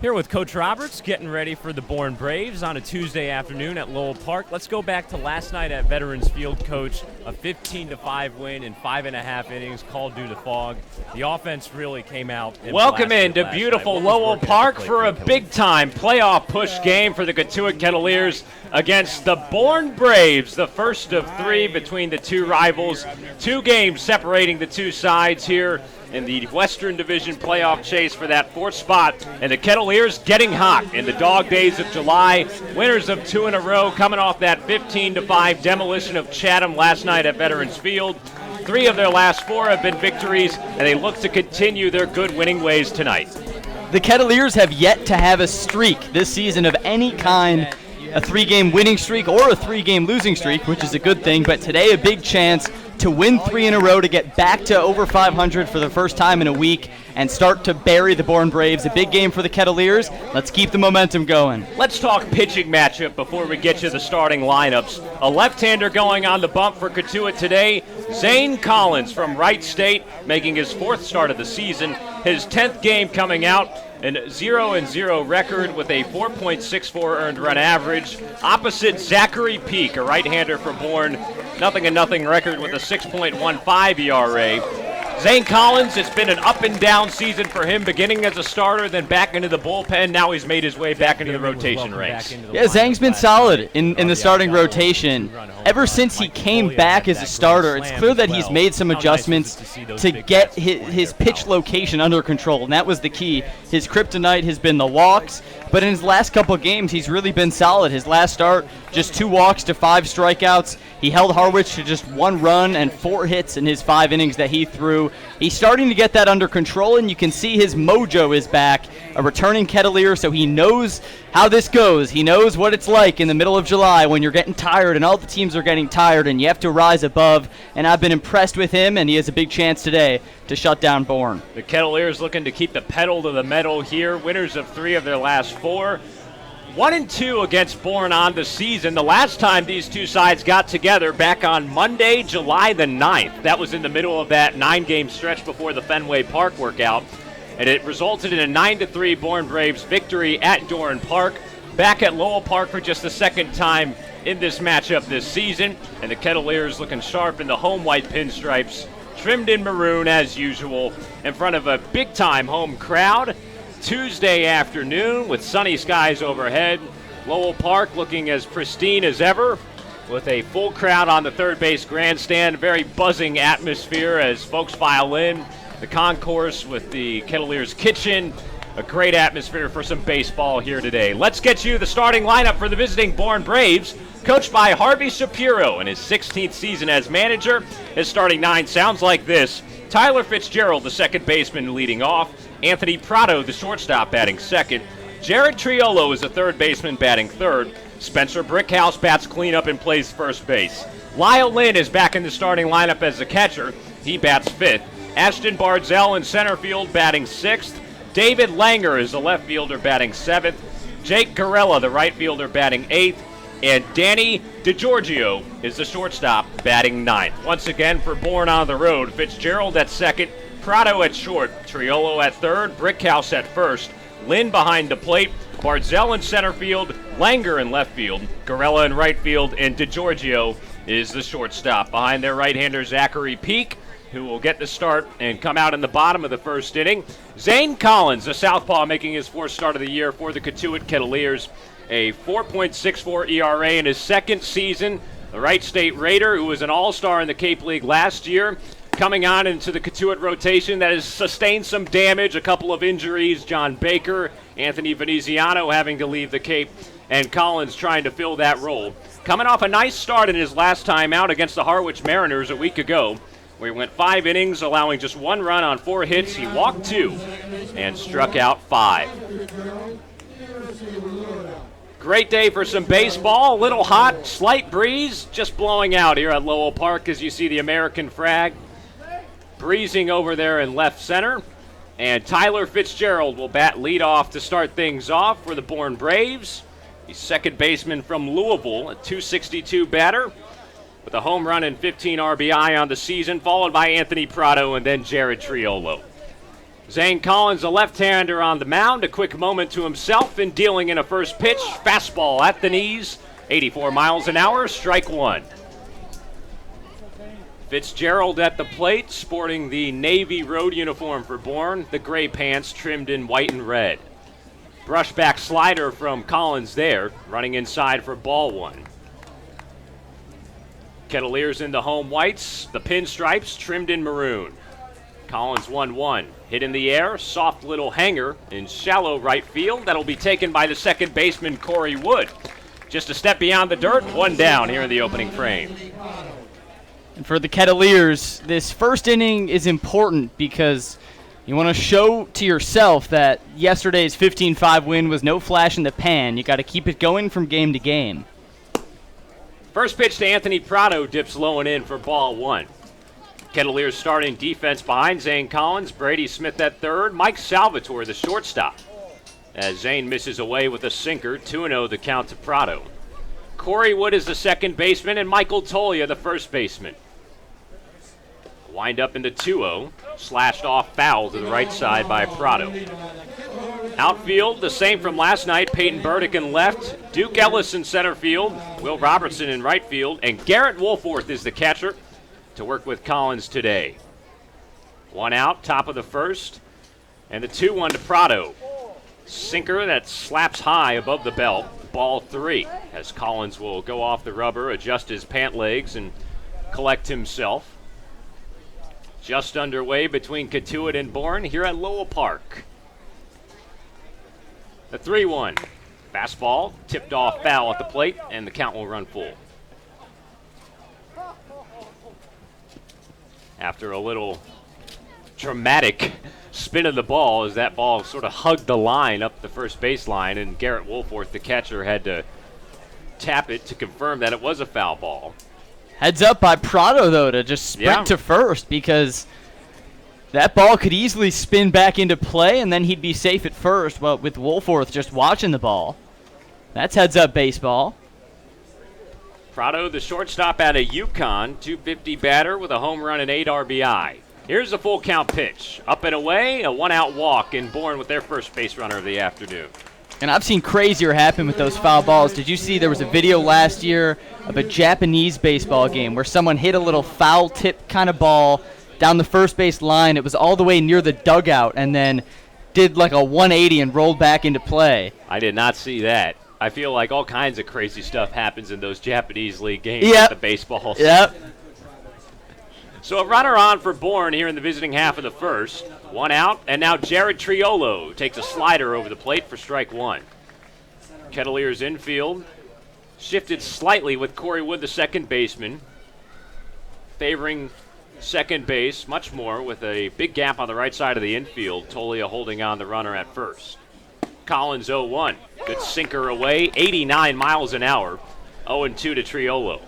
S5: Here with Coach Roberts, getting ready for the Bourne Braves on a Tuesday afternoon at Lowell Park. Let's go back to last night at Veterans Field, Coach. A 15-5 win in 5.5 innings called due to fog. The offense really came out.
S3: Welcome into beautiful Lowell Park for a big-time playoff push game for the Cotuit Kettleers against the Bourne Braves, the first of 3 between the 2 rivals. 2 games separating the 2 sides here in the Western Division playoff chase for that 4th spot. And the Kettleers getting hot in the dog days of July. Winners of 2 in a row, coming off that 15-5 demolition of Chatham last night at Veterans Field. 3 of their last 4 have been victories, and they look to continue their good winning ways tonight.
S4: The Kettleers have yet to have a streak this season of any kind, a 3-game winning streak or a 3-game losing streak, which is a good thing, but today a big chance to win 3 in a row, to get back to over 500 for the first time in a week, and start to bury the Bourne Braves. A big game for the Kettleers. Let's keep the momentum going.
S3: Let's talk pitching matchup before we get to the starting lineups. A left-hander going on the bump for Cotuit today. Zane Collins from Wright State, making his 4th start of the season. His 10th game coming out. An 0-0 record with a 4.64 earned run average. Opposite Zachary Peak, a right-hander from Bourne. 0-0 record with a 6.15 ERA. Zane Collins, it's been an up-and-down season for him, beginning as a starter, then back into the bullpen. Now he's made his way back into the rotation ranks.
S4: Yeah, Zang's been solid in the starting rotation. Ever since he came back as a starter, it's clear that he's made some adjustments to get his pitch location under control, and that was the key. His kryptonite has been the walks, but in his last couple games, he's really been solid. His last start, just 2 walks to 5 strikeouts. He held Harwich to just 1 run and 4 hits in his 5 innings that he threw. He's starting to get that under control, and you can see his mojo is back. A returning Kettleer, so he knows how this goes. He knows what it's like in the middle of July when you're getting tired and all the teams are getting tired and you have to rise above. And I've been impressed with him, and he has a big chance today to shut down Bourne.
S3: The Kettleers looking to keep the pedal to the metal here. Winners of 3 of their last 4. 1-2 against Bourne on the season. The last time these two sides got together back on Monday, July the 9th. That was in the middle of that 9-game stretch before the Fenway Park workout. And it resulted in a 9-3 Bourne Braves victory at Doran Park. Back at Lowell Park for just the 2nd time in this matchup this season. And the Kettleers looking sharp in the home white pinstripes, trimmed in maroon as usual, in front of a big-time home crowd. Tuesday afternoon with sunny skies overhead. Lowell Park looking as pristine as ever with a full crowd on the third base grandstand. Very buzzing atmosphere as folks file in. The concourse with the Kettleers kitchen. A great atmosphere for some baseball here today. Let's get you the starting lineup for the visiting Bourne Braves. Coached by Harvey Shapiro in his 16th season as manager. His starting 9 sounds like this. Tyler Fitzgerald, the second baseman, leading off. Anthony Prado, the shortstop, batting second. Jared Triolo is the third baseman, batting third. Spencer Brickhouse bats cleanup and plays first base. Lyle Lynn is back in the starting lineup as the catcher. He bats fifth. Ashton Barzell in center field, batting sixth. David Langer is the left fielder, batting seventh. Jake Garella, the right fielder, batting eighth. And Danny DiGiorgio is the shortstop, batting ninth. Once again for Bourne on the road, Fitzgerald at second, Prado at short, Triolo at third, Brickhouse at first, Lynn behind the plate, Barzell in center field, Langer in left field, Garella in right field, and DiGiorgio is the shortstop. Behind their right-hander, Zachary Peak, who will get the start and come out in the bottom of the first inning. Zane Collins, the southpaw, making his fourth start of the year for the Cotuit Kettleers. A 4.64 ERA in his second season. The Wright State Raider, who was an all-star in the Cape League last year, coming on into the Cotuit rotation that has sustained some damage, a couple of injuries. John Baker, Anthony Veneziano having to leave the Cape, and Collins trying to fill that role. Coming off a nice start in his last time out against the Harwich Mariners a week ago, where he went 5 innings, allowing just 1 run on 4 hits. He walked 2 and struck out 5. Great day for some baseball. A little hot, slight breeze just blowing out here at Lowell Park as you see the American flag breezing over there in left center. And Tyler Fitzgerald will bat leadoff to start things off for the Bourne Braves. He's second baseman from Louisville, a .262 batter with a home run and 15 RBI on the season, followed by Anthony Prado and then Jared Triolo. Zane Collins, a left-hander on the mound, a quick moment to himself in dealing in a first pitch. Fastball at the knees, 84 miles an hour, strike one. Fitzgerald at the plate, sporting the Navy road uniform for Bourne, the gray pants trimmed in white and red. Brushback slider from Collins there, running inside for ball one. Kettleers in the home whites, the pinstripes trimmed in maroon. Collins 1-1. Hit in the air, soft little hanger in shallow right field. That'll be taken by the second baseman, Corey Wood. Just a step beyond the dirt, 1 down here in the opening frame.
S4: And for the Kettleers, this first inning is important because you want to show to yourself that yesterday's 15-5 win was no flash in the pan. You got to keep it going from game to game.
S3: First pitch to Anthony Prado dips low and in for ball one. Kettleers starting defense behind Zane Collins, Brady Smith at third, Mike Salvatore the shortstop. As Zane misses away with a sinker, 2-0 the count to Prado. Corey Wood is the second baseman, and Michael Tolia the first baseman. Wind up into 2-0, slashed off foul to the right side by Prado. Outfield, the same from last night. Peyton Burdick in left, Duke Ellis in center field, Will Robertson in right field, and Garrett Wolforth is the catcher to work with Collins today. One out, top of the first, and the 2-1 to Prado. Sinker that slaps high above the belt. Ball 3, as Collins will go off the rubber, adjust his pant legs, and collect himself. Just underway between Cotuit and Bourne here at Lowell Park. The 3-1. Fastball, tipped off foul at the plate, and the count will run full. After a little dramatic spin of the ball, as that ball sort of hugged the line up the first baseline, and Garrett Wolforth, the catcher, had to tap it to confirm that it was a foul ball.
S4: Heads up by Prado, though, to just sprint to first, because that ball could easily spin back into play, and then he'd be safe at first. Well, with Wolforth just watching the ball. That's heads-up baseball.
S3: Prado, the shortstop out of UConn, 250 batter with a home run and 8 RBI. Here's a full count pitch. Up and away, a one-out walk, and Bourne with their first base runner of the afternoon.
S4: And I've seen crazier happen with those foul balls. Did you see there was a video last year of a Japanese baseball game where someone hit a little foul tip kind of ball down the first base line? It was all the way near the dugout and then did like a 180 and rolled back into play.
S3: I did not see that. I feel like all kinds of crazy stuff happens in those Japanese league games
S4: Yep.
S3: with the baseballs.
S4: Yep.
S3: So a runner on for Bourne here in the visiting half of the first. One out, and now Jared Triolo takes a slider over the plate for strike one. Kettleers infield. Shifted slightly with Corey Wood, the second baseman. Favoring second base much more with a big gap on the right side of the infield. Tolia holding on the runner at first. Collins 0-1. Good sinker away, 89 miles an hour. 0-2 to Triolo.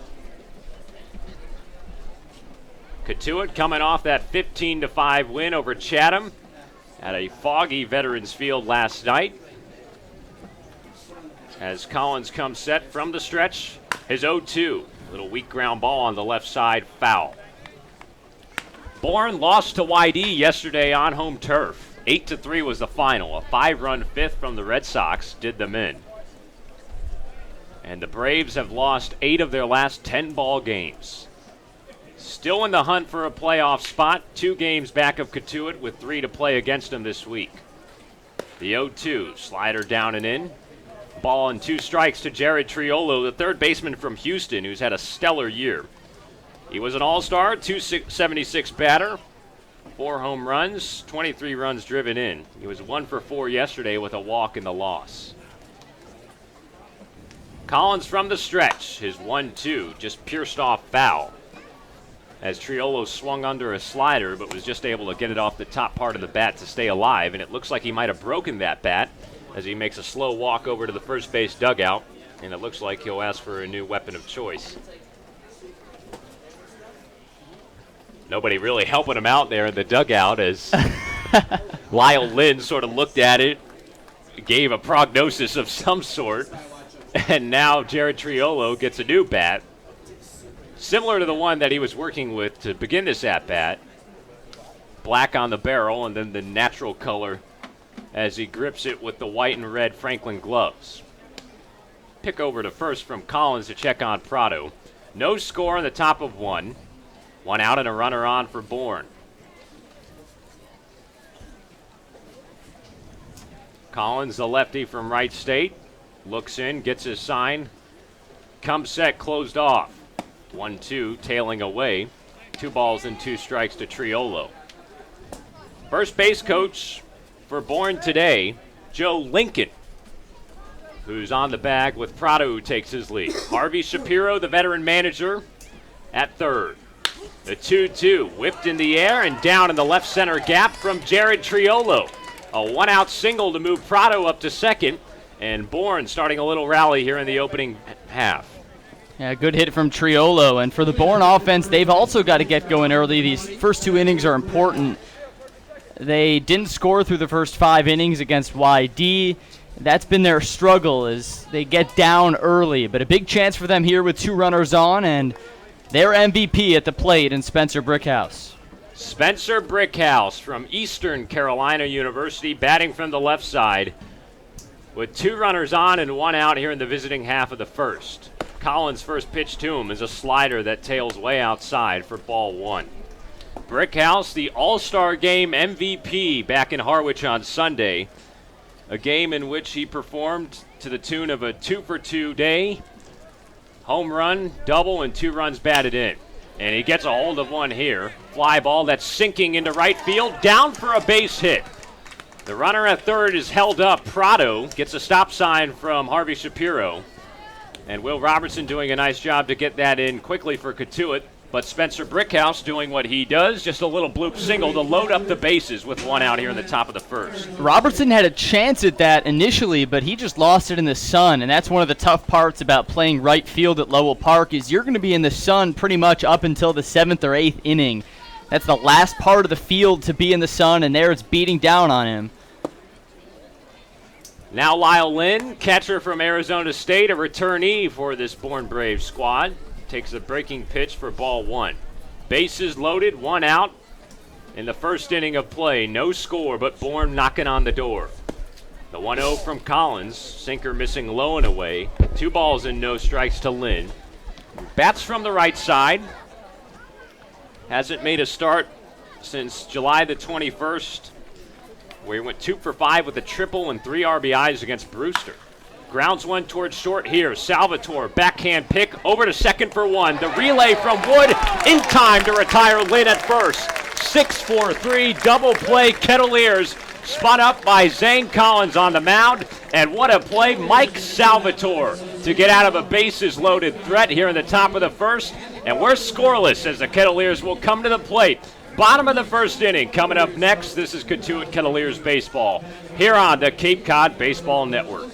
S3: Cotuit coming off that 15-5 win over Chatham at a foggy Veterans Field last night. As Collins comes set from the stretch, his 0-2. Little weak ground ball on the left side, foul. Bourne lost to YD yesterday on home turf. 8-3 was the final. A 5-run fifth from the Red Sox did them in. And the Braves have lost 8 of their last 10 ball games. Still in the hunt for a playoff spot. 2 games back of Cotuit with 3 to play against them this week. The 0-2, slider down and in. Ball and 2 strikes to Jared Triolo, the third baseman from Houston, who's had a stellar year. He was an all-star, 276 batter, 4 home runs, 23 runs driven in. He was 1 for 4 yesterday with a walk in the loss. Collins from the stretch, his 1-2 just pierced off foul, as Triolo swung under a slider but was just able to get it off the top part of the bat to stay alive, and it looks like he might have broken that bat as he makes a slow walk over to the first base dugout, and it looks like he'll ask for a new weapon of choice. Nobody really helping him out there in the dugout as Lyle Lynn sort of looked at it, gave a prognosis of some sort, and now Jared Triolo gets a new bat, similar to the one that he was working with to begin this at-bat. Black on the barrel and then the natural color as he grips it with the white and red Franklin gloves. Pick over to first from Collins to check on Prado. No score on the top of 1. 1 out and a runner on for Bourne. Collins, the lefty from Wright State, looks in, gets his sign, comes set, closed off. 1-2, tailing away. 2 balls and 2 strikes to Triolo. First base coach for Bourne today, Joe Lincoln, who's on the bag with Prado, who takes his lead. Harvey Shapiro, the veteran manager, at third. The 2-2 whipped in the air and down in the left center gap from Jared Triolo. A 1-out single to move Prado up to second, and Bourne starting a little rally here in the opening half.
S4: Yeah, good hit from Triolo. And for the Bourne offense, they've also got to get going early. These first 2 innings are important. They didn't score through the first 5 innings against YD. That's been their struggle, as they get down early. But a big chance for them here with 2 runners on, and their MVP at the plate in Spencer Brickhouse.
S3: Spencer Brickhouse from Eastern Carolina University, batting from the left side with 2 runners on and 1 out here in the visiting half of the first. Collins' first pitch to him is a slider that tails way outside for ball 1. Brickhouse, the All-Star Game MVP back in Harwich on Sunday, a game in which he performed to the tune of a 2-for-2 day, home run, double, and 2 runs batted in. And he gets a hold of one here. Fly ball that's sinking into right field, down for a base hit. The runner at third is held up. Prado gets a stop sign from Harvey Shapiro. And Will Robertson doing a nice job to get that in quickly for Cotuit. But Spencer Brickhouse doing what he does, just a little bloop single to load up the bases with 1 out here in the top of the first.
S4: Robertson had a chance at that initially, but he just lost it in the sun, and that's one of the tough parts about playing right field at Lowell Park is you're going to be in the sun pretty much up until the 7th or 8th inning. That's the last part of the field to be in the sun, and there it's beating down on him.
S3: Now Lyle Lynn, catcher from Arizona State, a returnee for this Bourne Braves squad. Takes a breaking pitch for ball 1. Bases loaded, 1 out in the first inning of play. No score, but Bourne knocking on the door. The 1-0 from Collins. Sinker missing low and away. 2 balls and no strikes to Lynn. Bats from the right side. Hasn't made a start since July the 21st, where he went 2 for 5 with a triple and 3 RBIs against Brewster. Grounds 1 towards short here. Salvatore, backhand pick, over to second for 1. The relay from Wood in time to retire Lynn at first. 6-4-3 double play. Kettleers spun up by Zane Collins on the mound. And what a play, Mike Salvatore to get out of a bases loaded threat here in the top of the first. And we're scoreless as the Kettleers will come to the plate. Bottom of the first inning coming up next. This is Cotuit Kettleers baseball here on the Cape Cod Baseball Network.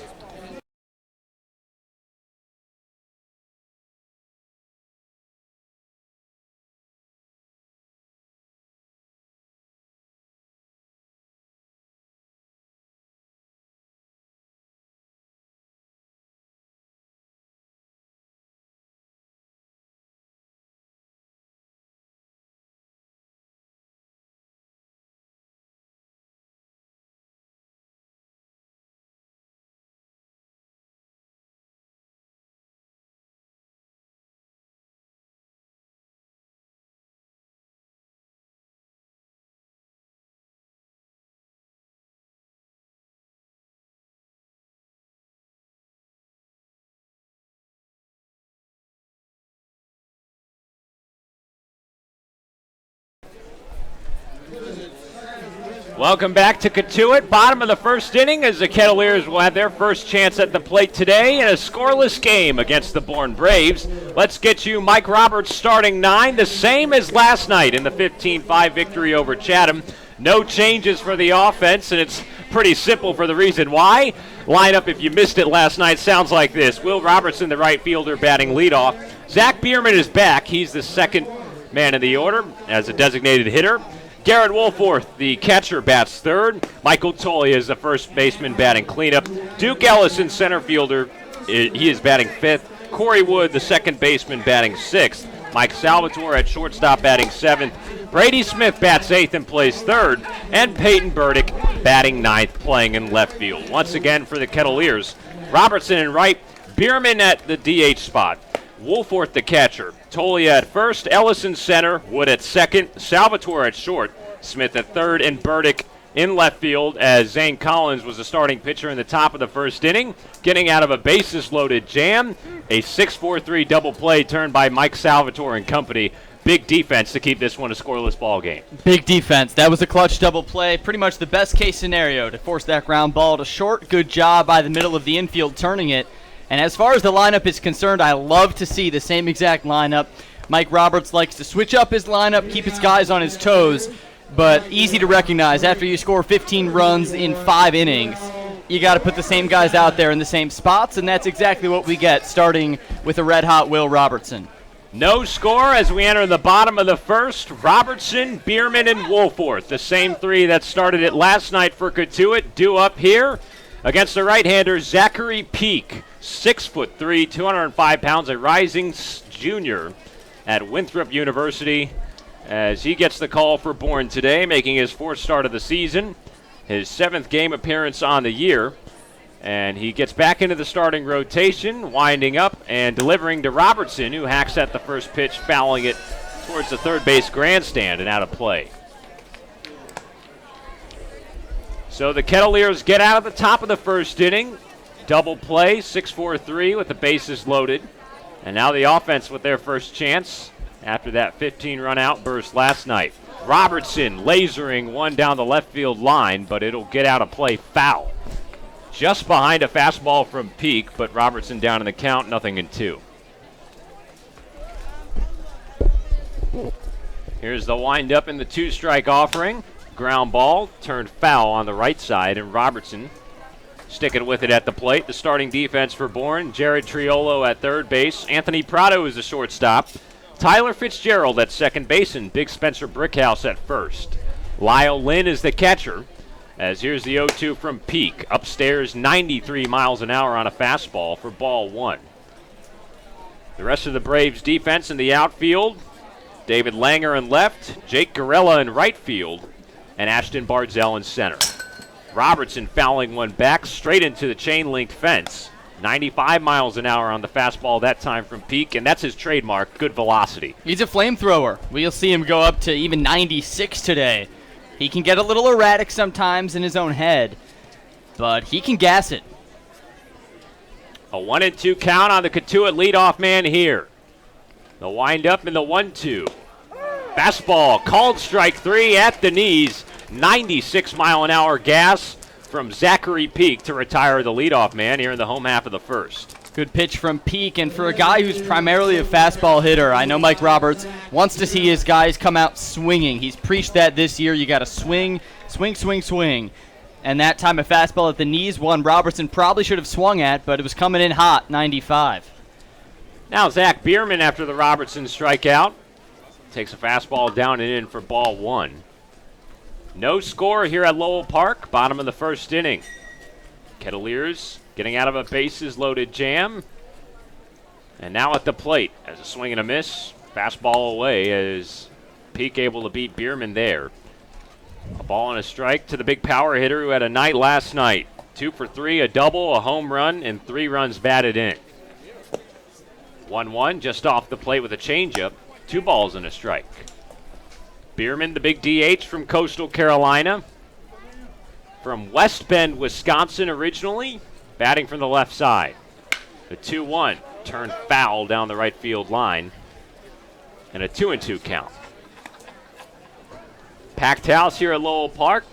S3: Welcome back to Cotuit. Bottom of the first inning as the Kettleers will have their first chance at the plate today in a scoreless game against the Bourne Braves. Let's get you Mike Roberts starting 9, the same as last night in the 15-5 victory over Chatham. No changes for the offense, and it's pretty simple for the reason why. Lineup, if you missed it last night, sounds like this. Will Robertson, the right fielder, batting leadoff. Zach Bierman is back. He's the second man in the order as a designated hitter. Garrett Wolforth, the catcher, bats third. Michael Tolley is the first baseman batting cleanup. Duke Ellison, center fielder, he is batting fifth. Corey Wood, the second baseman, batting sixth. Mike Salvatore at shortstop batting seventh. Brady Smith bats eighth and plays third. And Peyton Burdick batting ninth, playing in left field. Once again for the Kettleers, Robertson in right, Bierman at the DH spot. Wolforth the catcher, Tolley at first, Ellison center, Wood at second, Salvatore at short, Smith at third, and Burdick in left field as Zane Collins was the starting pitcher in the top of the first inning, getting out of a bases-loaded jam. A 6-4-3 double play turned by Mike Salvatore and company. Big defense to keep this one a scoreless ball game.
S4: Big defense. That was a clutch double play. Pretty much the best case scenario to force that ground ball to short. Good job by the middle of the infield turning it. And as far as the lineup is concerned, I love to see the same exact lineup. Mike Roberts likes to switch up his lineup, keep his guys on his toes, but easy to recognize after you score 15 runs in 5 innings, you got to put the same guys out there in the same spots, and that's exactly what we get, starting with a red-hot Will Robertson.
S3: No score as we enter the bottom of the first. Robertson, Bierman, and Woolforth, the same three that started it last night for Cotuit, due up here against the right-hander Zachary Peak, 6'3", 205 pounds, a rising junior at Winthrop University, as he gets the call for Bourne today, making his 4th start of the season, his 7th game appearance on the year. And he gets back into the starting rotation, winding up and delivering to Robertson, who hacks at the first pitch, fouling it towards the third base grandstand and out of play. So the Kettleers get out of the top of the first inning. Double play, 6-4-3 with the bases loaded. And now the offense with their first chance after that 15-run outburst last night. Robertson lasering one down the left field line, but it'll get out of play foul. Just behind a fastball from Peak, but Robertson down in the count, 0-2. Here's the windup in the 2-strike offering. Ground ball turned foul on the right side, and Robertson sticking with it at the plate. The starting defense for Bourne, Jared Triolo at third base. Anthony Prado is the shortstop. Tyler Fitzgerald at second base, and Big Spencer Brickhouse at first. Lyle Lynn is the catcher. As here's the 0-2 from Peak. Upstairs, 93 miles an hour on a fastball for ball 1. The rest of the Braves defense in the outfield. David Langer in left, Jake Garella in right field, and Ashton Bardzell in center. Robertson fouling one back straight into the chain-link fence. 95 miles an hour on the fastball that time from Peak, and that's his trademark, good velocity.
S4: He's a flamethrower. We'll see him go up to even 96 today. He can get a little erratic sometimes in his own head, but he can gas it.
S3: A 1-2 count on the Cotuit leadoff man here. The windup in the 1-2. Fastball called strike 3 at the knees. 96 mile an hour gas from Zachary Peak to retire the leadoff man here in the home half of the first.
S4: Good pitch from Peak, and for a guy who's primarily a fastball hitter, I know Mike Roberts wants to see his guys come out swinging. He's preached that this year. You got to swing, swing, swing, swing. And that time a fastball at the knees, one Robertson probably should have swung at, but it was coming in hot, 95.
S3: Now Zach Bierman, after the Robertson strikeout, takes a fastball down and in for ball 1. No score here at Lowell Park, bottom of the first inning. Kettleers getting out of a bases-loaded jam. And now at the plate, as a swing and a miss, fastball away as Peak able to beat Bierman there. A ball and a strike to the big power hitter who had a night last night. 2 for 3, a double, a home run, and 3 runs batted in. 1-1 just off the plate with a changeup. 2 balls and a strike. Bierman, the big DH from Coastal Carolina. From West Bend, Wisconsin originally, batting from the left side. The 2-1 turned foul down the right field line. And a 2-2 count. Packed house here at Lowell Park.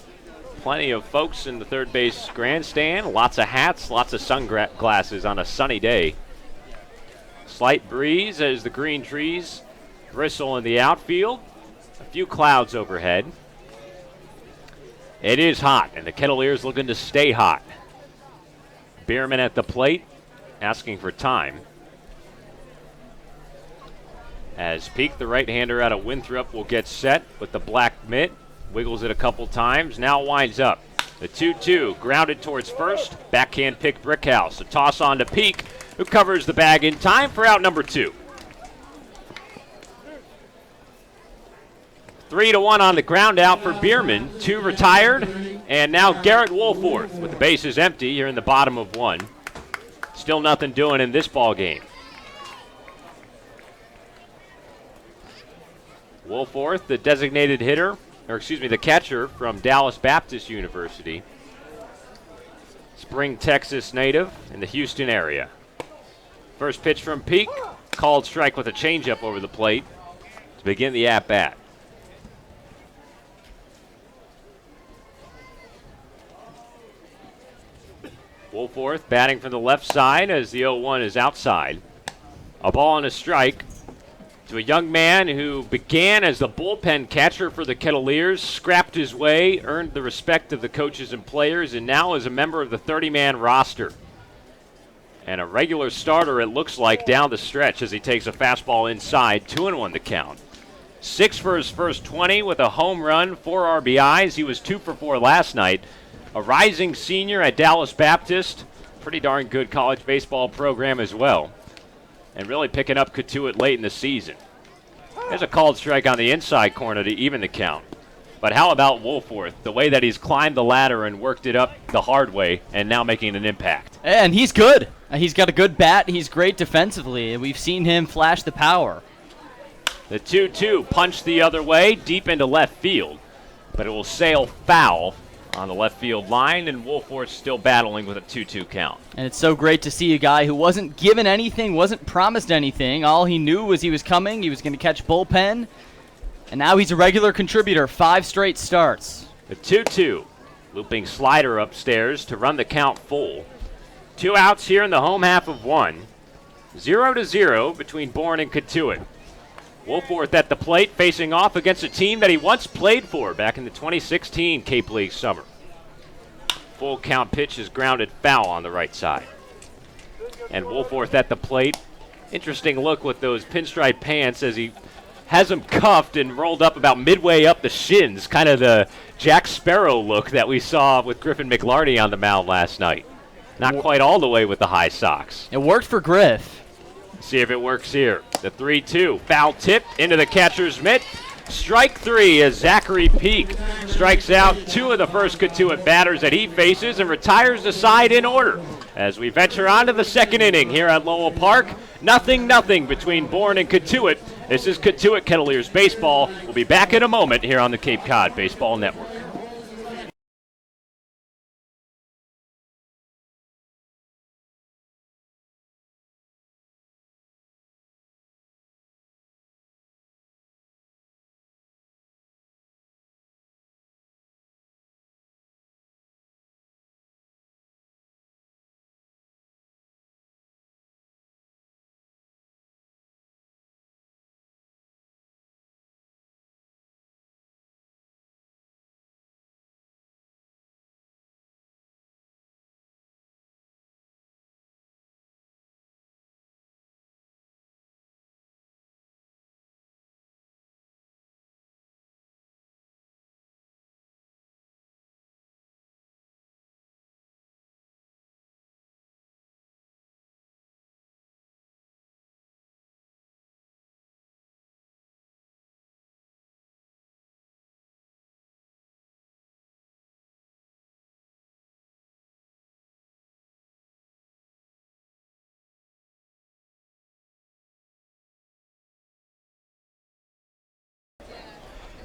S3: Plenty of folks in the third base grandstand. Lots of hats, lots of sunglasses on a sunny day. Slight breeze as the green trees bristle in the outfield. A few clouds overhead. It is hot, and the Kettleers looking to stay hot. Bierman at the plate, asking for time. As Peak, the right-hander out of Winthrop, will get set with the black mitt. Wiggles it a couple times, now winds up. The 2-2, grounded towards first. Backhand pick Brickhouse. A toss on to Peak, who covers the bag in time for out number 2. 3-1 on the ground out for Bierman. 2 retired, and now Garrett Woolforth with the bases empty here in the bottom of 1. Still nothing doing in this ball game. Woolforth, the designated hitter, the catcher from Dallas Baptist University. Spring, Texas native in the Houston area. First pitch from Peak, called strike with a changeup over the plate to begin the at-bat. Woolforth batting from the left side as the 0-1 is outside. A ball and a strike. to a young man who began as the bullpen catcher for the Kettleers, scrapped his way, earned the respect of the coaches and players, and now is a member of the 30-man roster. And a regular starter, it looks like, down the stretch as he takes a fastball inside, 2-1 the count. 6 for his first 20 with a home run, 4 RBIs. He was 2 for 4 last night. A rising senior at Dallas Baptist. Pretty darn good college baseball program as well. And really picking up Cotuit late in the season. There's a called strike on the inside corner to even the count. But how about Woolforth? The way that he's climbed the ladder and worked it up the hard way and now making an impact.
S4: And he's good. He's got a good bat. He's great defensively. We've seen him flash the power.
S3: The 2-2 punched the other way, deep into left field. But it will sail foul on the left field line, and Woolforth still battling with a 2-2 count.
S4: And it's so great to see a guy who wasn't given anything, wasn't promised anything. All he knew was he was coming, he was going to catch bullpen, and now he's a regular contributor, 5 straight starts.
S3: The 2-2, looping slider upstairs to run the count full. 2 outs here in the home half of 1. 0-0 between Bourne and Cotuit. Woolforth at the plate, facing off against a team that he once played for back in the 2016 Cape League summer. Full count pitch is grounded foul on the right side. And Woolforth at the plate. Interesting look with those pinstripe pants as he has them cuffed and rolled up about midway up the shins. Kind of the Jack Sparrow look that we saw with Griffin McLarty on the mound last night. Not quite all the way with the high socks.
S4: It worked for Griff.
S3: See if it works here. The 3-2. Foul tip into the catcher's mitt. Strike 3 as Zachary Peak strikes out 2 of the first Cotuit batters that he faces and retires the side in order. As we venture on to the second inning here at Lowell Park, 0-0 between Bourne and Cotuit. This is Cotuit Kettleers baseball. We'll be back in a moment here on the Cape Cod Baseball Network.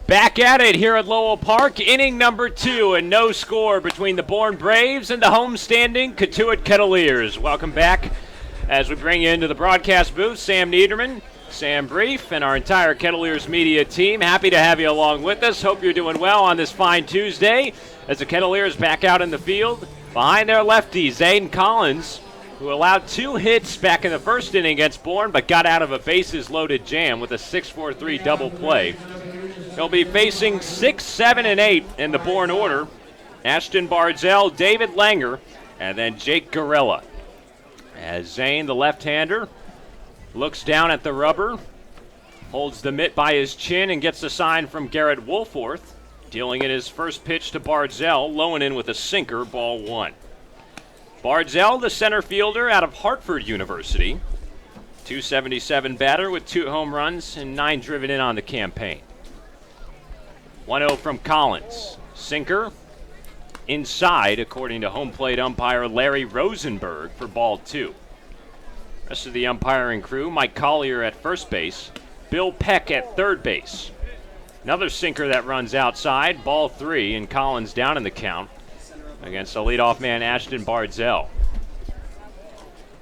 S3: Back at it here at Lowell Park, inning number 2, and no score between the Bourne Braves and the homestanding Cotuit Kettleers. Welcome back as we bring you into the broadcast booth, Sam Niederman, Sam Brief, and our entire Kettleers media team. Happy to have you along with us. Hope you're doing well on this fine Tuesday as the Kettleers back out in the field behind their lefty, Zane Collins, who allowed 2 hits back in the first inning against Bourne, but got out of a bases-loaded jam with a 6-4-3 double play. He'll be facing 6, 7, and 8 in the Bourne order. Ashton Barzell, David Langer, and then Jake Gorilla. As Zane, the left-hander, looks down at the rubber, holds the mitt by his chin, and gets a sign from Garrett Woolforth, dealing in his first pitch to Barzell, low and in with a sinker, ball 1. Barzell, the center fielder out of Hartford University, 277 batter with 2 home runs and 9 driven in on the campaign. 1-0 from Collins. Sinker inside, according to home plate umpire Larry Rosenberg for ball 2. Rest of the umpiring crew, Mike Collier at first base, Bill Peck at third base. Another sinker that runs outside, ball 3, and Collins down in the count against the leadoff man Ashton Barzell.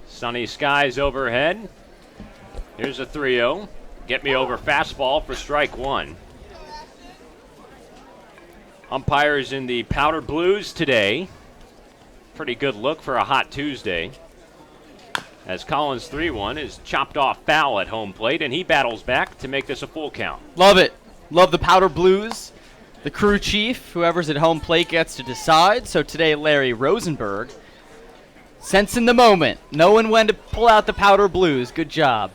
S3: Sunny skies overhead. Here's a 3-0. Get me over fastball for strike 1. Umpires in the powder blues today. Pretty good look for a hot Tuesday. as Collins' 3-1 is chopped off foul at home plate, and he battles back to make this a full count.
S4: Love it. Love the Powder Blues. The crew chief, whoever's at home plate, gets to decide. So today, Larry Rosenberg, sensing the moment, knowing when to pull out the Powder Blues. Good job.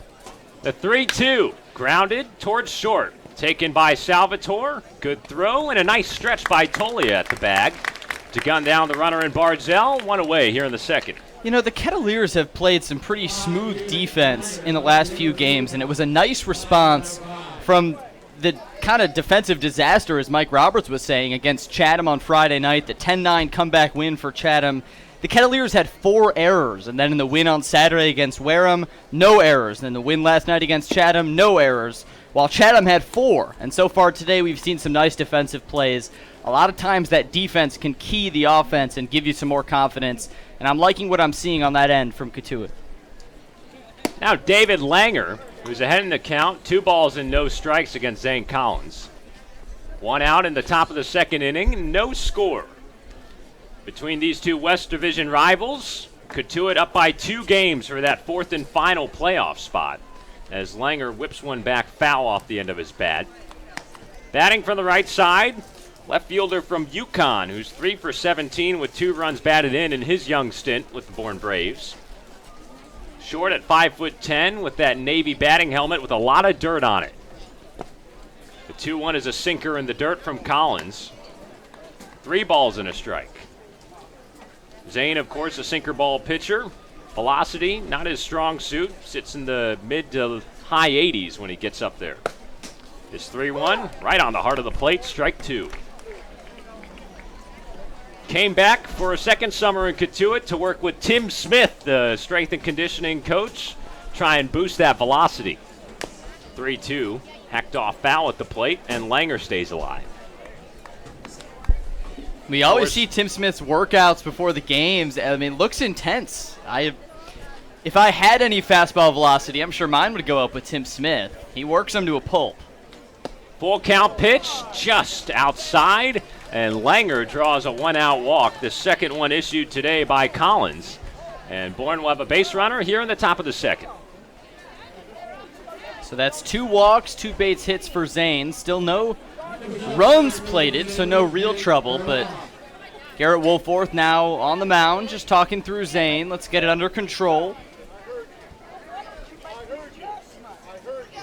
S3: The 3-2, grounded towards short. Taken by Salvatore. Good throw and a nice stretch by Tolia at the bag to gun down the runner in Barzell. One away here in the second.
S4: You know, the Kettleers have played some pretty smooth defense in the last few games, and it was a nice response from the kind of defensive disaster, as Mike Roberts was saying, against Chatham on Friday night. The 10-9 comeback win for Chatham. The Kettleers had 4 errors, and then in the win on Saturday against Wareham, no errors. And then the win last night against Chatham, no errors, while Chatham had 4. And so far today, we've seen some nice defensive plays. A lot of times that defense can key the offense and give you some more confidence, and I'm liking what I'm seeing on that end from Cotuit.
S3: Now David Langer, who's ahead in the count, 2 balls and no strikes against Zane Collins. 1 out in the top of the second inning, no score. Between these two West Division rivals, Cotuit up by 2 games for that 4th and final playoff spot, as Langer whips one back foul off the end of his bat. Batting from the right side, left fielder from UConn, who's 3 for 17 with 2 runs batted in his young stint with the Bourne Braves. Short at 5'10" with that Navy batting helmet with a lot of dirt on it. The 2-1 is a sinker in the dirt from Collins. 3 balls and a strike. Zane, of course, a sinker ball pitcher. Velocity, not his strong suit. Sits in the mid to high 80s when he gets up there. This 3-1, right on the heart of the plate, strike 2. Came back for a second summer in Cotuit to work with Tim Smith, the strength and conditioning coach, try and boost that velocity. 3-2, hacked off foul at the plate, and Langer stays alive.
S4: We always see Tim Smith's workouts before the games. I mean, looks intense. If I had any fastball velocity, I'm sure mine would go up with Tim Smith. He works them to a pulp.
S3: Full count pitch, just outside, and Langer draws a 1-out walk, the second one issued today by Collins. And Bourne will have a base runner here in the top of the second.
S4: So that's 2 walks, 2 base hits for Zane. Still no runs plated, so no real trouble, but Garrett Wolforth now on the mound, just talking through Zane. Let's get it under control.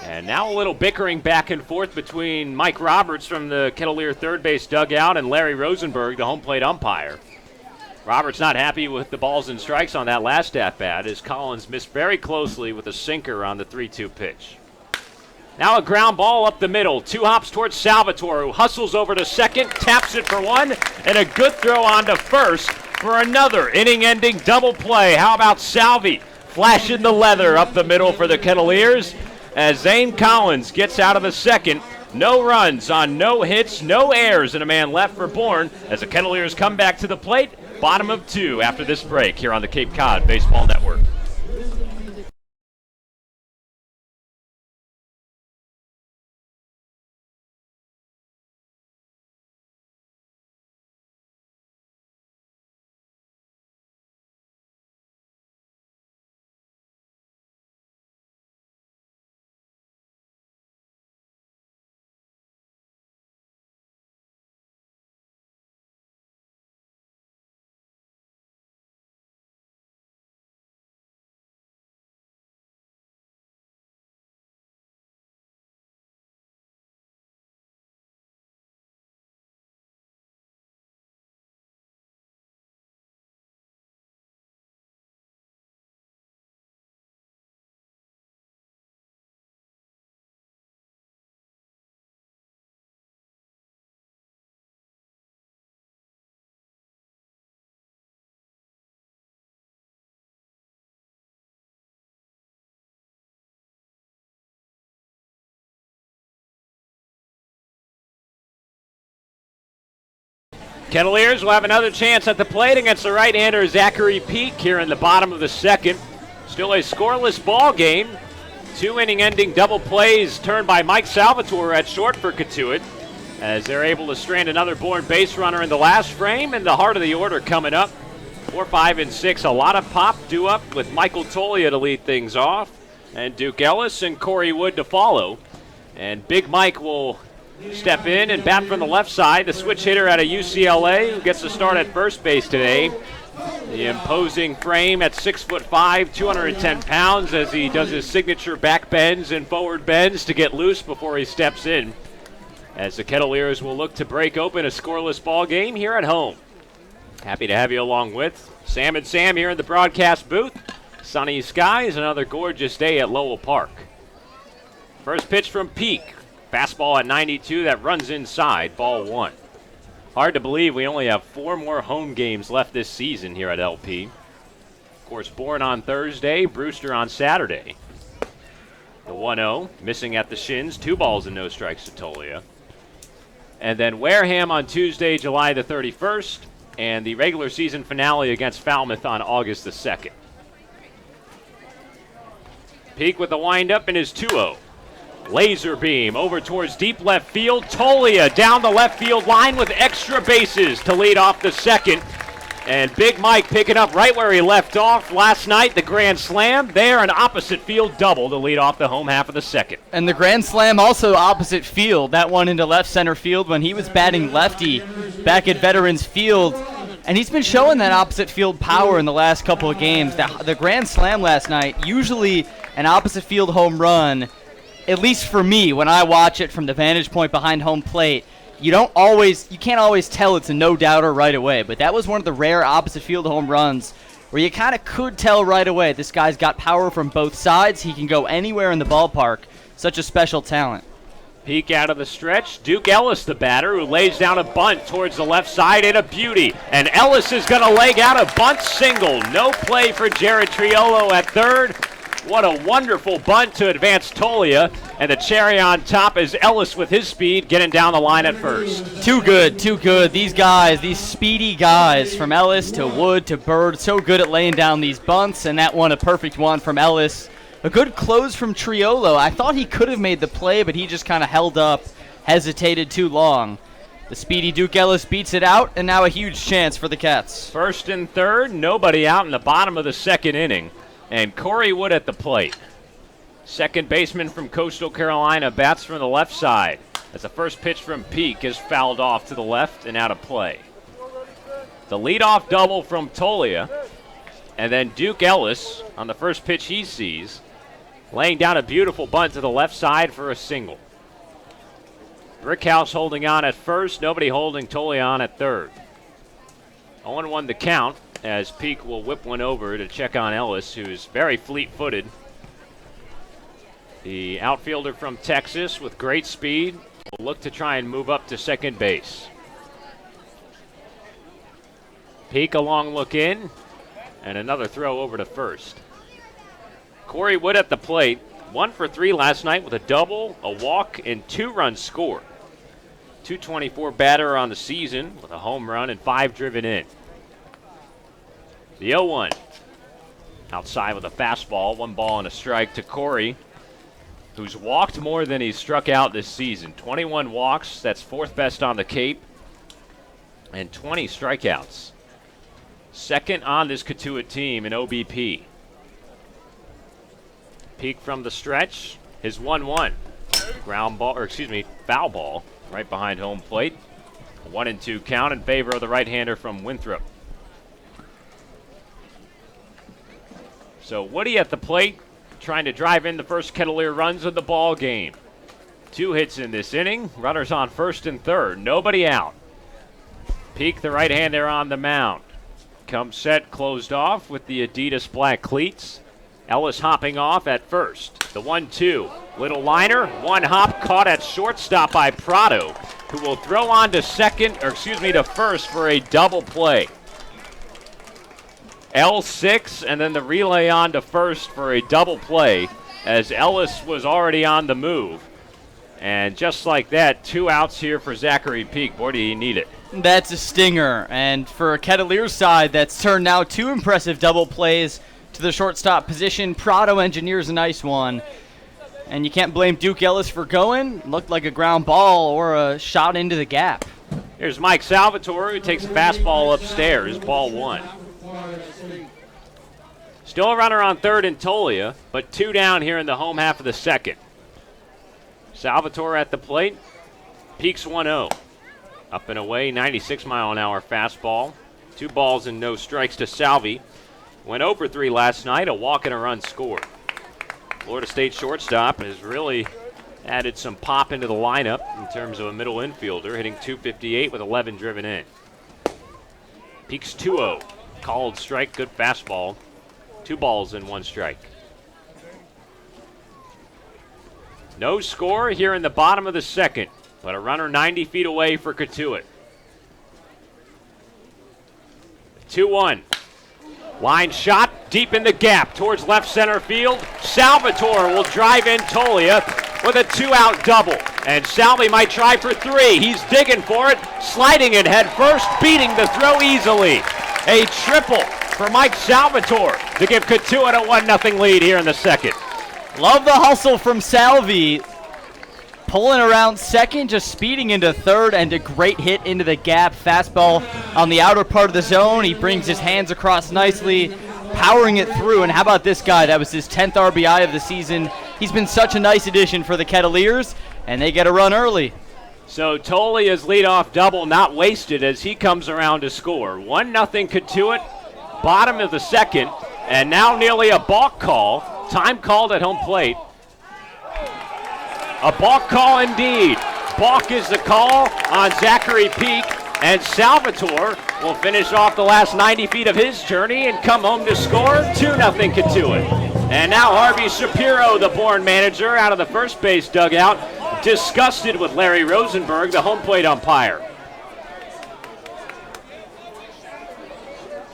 S3: And now a little bickering back and forth between Mike Roberts from the Kettleer third base dugout and Larry Rosenberg, the home plate umpire. Roberts not happy with the balls and strikes on that last at-bat as Collins missed very closely with a sinker on the 3-2 pitch. Now a ground ball up the middle. 2 hops towards Salvatore, who hustles over to second, taps it for 1, and a good throw on to first for another inning-ending double play. How about Salvi flashing the leather up the middle for the Kettleers as Zane Collins gets out of the second. No runs on no hits, no errors, and a man left for Bourne as the Kettleers come back to the plate. Bottom of 2 after this break here on the Cape Cod Baseball Network. Kettleers will have another chance at the plate against the right-hander Zachary Peak here in the bottom of the second. Still a scoreless ball game. 2 inning-ending double plays turned by Mike Salvatore at short for Cotuit as they're able to strand another Bourne base runner in the last frame, and the heart of the order coming up 4, 5, and 6. A lot of pop due up with Michael Tolia to lead things off, and Duke Ellis and Corey Wood to follow. And Big Mike will step in and bat from the left side, the switch hitter out of UCLA, who gets a start at first base today. The imposing frame at 6'5", 210 pounds, as he does his signature back bends and forward bends to get loose before he steps in. As the Kettleers will look to break open a scoreless ball game here at home. Happy to have you along with Sam and Sam here in the broadcast booth. Sunny skies, another gorgeous day at Lowell Park. First pitch from Peak. Fastball at 92 that runs inside, ball 1. Hard to believe we only have 4 more home games left this season here at LP. Of course, Bourne on Thursday, Brewster on Saturday. The 1-0, missing at the shins, 2 balls and no strikes to Tolia. And then Wareham on Tuesday, July the 31st, and the regular season finale against Falmouth on August the 2nd. Peak with the windup in his 2-0. Laser beam over towards deep left field. Tolia down the left field line with extra bases to lead off the second. And Big Mike picking up right where he left off last night, the grand slam. There, an opposite field double to lead off the home half of the second.
S4: And the grand slam also opposite field. That one into left center field when he was batting lefty back at Veterans Field. And he's been showing that opposite field power in the last couple of games. The grand slam last night, usually an opposite field home run, at least for me, when I watch it from the vantage point behind home plate, you can't always tell it's a no-doubter right away. But that was one of the rare opposite field home runs where you kind of could tell right away this guy's got power from both sides. He can go anywhere in the ballpark. Such a special talent.
S3: Peak out of the stretch. Duke Ellis, the batter, who lays down a bunt towards the left side, and a beauty. And Ellis is going to leg out a bunt single. No play for Jared Triolo at third. What a wonderful bunt to advance Tolia. And the cherry on top is Ellis with his speed getting down the line at first.
S4: Too good, too good. These guys, these speedy guys, from Ellis to Wood to Bird, so good at laying down these bunts. And that one, a perfect one from Ellis. A good close from Triolo. I thought he could have made the play, but he just kind of held up, hesitated too long. The speedy Duke Ellis beats it out, and now a huge chance for the Cats.
S3: First and third, nobody out in the bottom of the second inning. And Corey Wood at the plate. Second baseman from Coastal Carolina bats from the left side as the first pitch from Peak is fouled off to the left and out of play. The leadoff double from Tolia, and then Duke Ellis on the first pitch he sees, laying down a beautiful bunt to the left side for a single. Brickhouse holding on at first, nobody holding Tolia on at third. 0-1 the count, as Peak will whip one over to check on Ellis, who's very fleet-footed. The outfielder from Texas with great speed will look to try and move up to second base. Peak a long look in, and another throw over to first. Corey Wood at the plate, 1 for 3 last night with a double, a walk, and 2 runs scored. .224 batter on the season with a home run and 5 driven in. The 0-1. Outside with a fastball, 1 ball and a strike to Corey, who's walked more than he's struck out this season. 21 walks, that's 4th best on the Cape, and 20 strikeouts. Second on this Cotuit team in OBP. Peak from the stretch, his 1-1. Foul ball right behind home plate. A 1-2 count in favor of the right-hander from Winthrop. So Woody at the plate, trying to drive in the first Kettleer runs of the ball game. 2 hits in this inning. Runners on first and third. Nobody out. Peak, the right-hander, on the mound. Comes set, closed off with the Adidas black cleats. Ellis hopping off at first. The 1-2. Little liner. 1 hop caught at shortstop by Prado, who will throw on to to first for a double play. L6, and then the relay on to first for a double play, as Ellis was already on the move. And just like that, 2 outs here for Zachary Peak. Boy, do you need it.
S4: That's a stinger. And for a Kettleers side, that's turned now 2 impressive double plays to the shortstop position. Prado engineers a nice one. And you can't blame Duke Ellis for going. Looked like a ground ball or a shot into the gap.
S3: Here's Mike Salvatore, who takes a fastball upstairs, ball 1. Still a runner on third in Tolia, but 2 down here in the home half of the second. Salvatore at the plate. Peaks 1-0. Up and away, 96-mile-an-hour fastball. 2 balls and no strikes to Salvi. Went over 3 last night, a walk and a run scored. Florida State shortstop has really added some pop into the lineup in terms of a middle infielder, hitting .258 with 11 driven in. Peaks 2-0. Called strike, good fastball. 2 balls and 1 strike. No score here in the bottom of the second, but a runner 90 feet away for Cotuit. 2-1. Line shot deep in the gap towards left center field. Salvatore will drive in Tolia with a 2-out double. And Salvi might try for 3. He's digging for it, sliding it head first, beating the throw easily. A triple for Mike Salvatore to give Cotuit a 1-0 lead here in the second.
S4: Love the hustle from Salvi. Pulling around second, just speeding into third, and a great hit into the gap. Fastball on the outer part of the zone. He brings his hands across nicely, powering it through. And how about this guy? That was his 10th RBI of the season. He's been such a nice addition for the Kettleers, and they get a run early.
S3: So Tolia's leadoff double not wasted as he comes around to score. 1-0 Cotuit, bottom of the second, and now nearly a balk call. Time called at home plate. A balk call indeed. Balk is the call on Zachary Peak, and Salvatore will finish off the last 90 feet of his journey and come home to score. 2-0 Cotuit. And now Harvey Shapiro, the Bourne manager, out of the first base dugout, disgusted with Larry Rosenberg, the home plate umpire.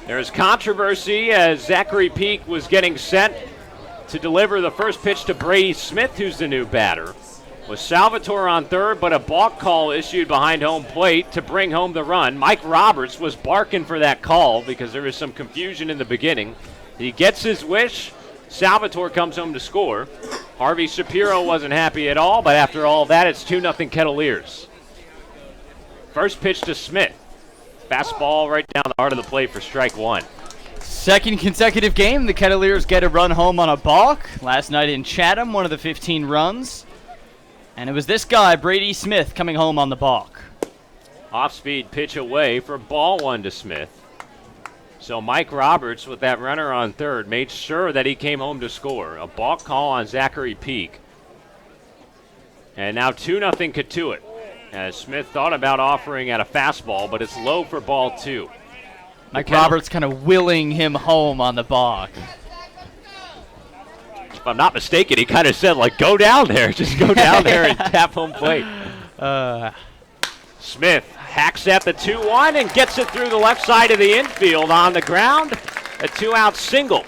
S3: There's controversy as Zachary Peak was getting set to deliver the first pitch to Brady Smith, who's the new batter. With Salvatore on third, but a balk call issued behind home plate to bring home the run. Mike Roberts was barking for that call because there was some confusion in the beginning. He gets his wish. Salvatore comes home to score. Harvey Shapiro wasn't happy at all, but after all that, it's 2-0 Kettleers. First pitch to Smith. Fastball right down the heart of the plate for strike 1.
S4: Second consecutive game, the Kettleers get a run home on a balk. Last night in Chatham, one of the 15 runs. And it was this guy, Brady Smith, coming home on the balk.
S3: Off-speed pitch away for ball 1 to Smith. So Mike Roberts, with that runner on third, made sure that he came home to score. A balk call on Zachary Peak. And now 2-0 Cotuit, as Smith thought about offering at a fastball, but it's low for ball 2.
S4: Mike Roberts kind of willing him home on the balk.
S3: If I'm not mistaken, he kind of said, like, go down there. Just go down there and tap home plate. Smith hacks at the 2-1 and gets it through the left side of the infield on the ground. A 2-out single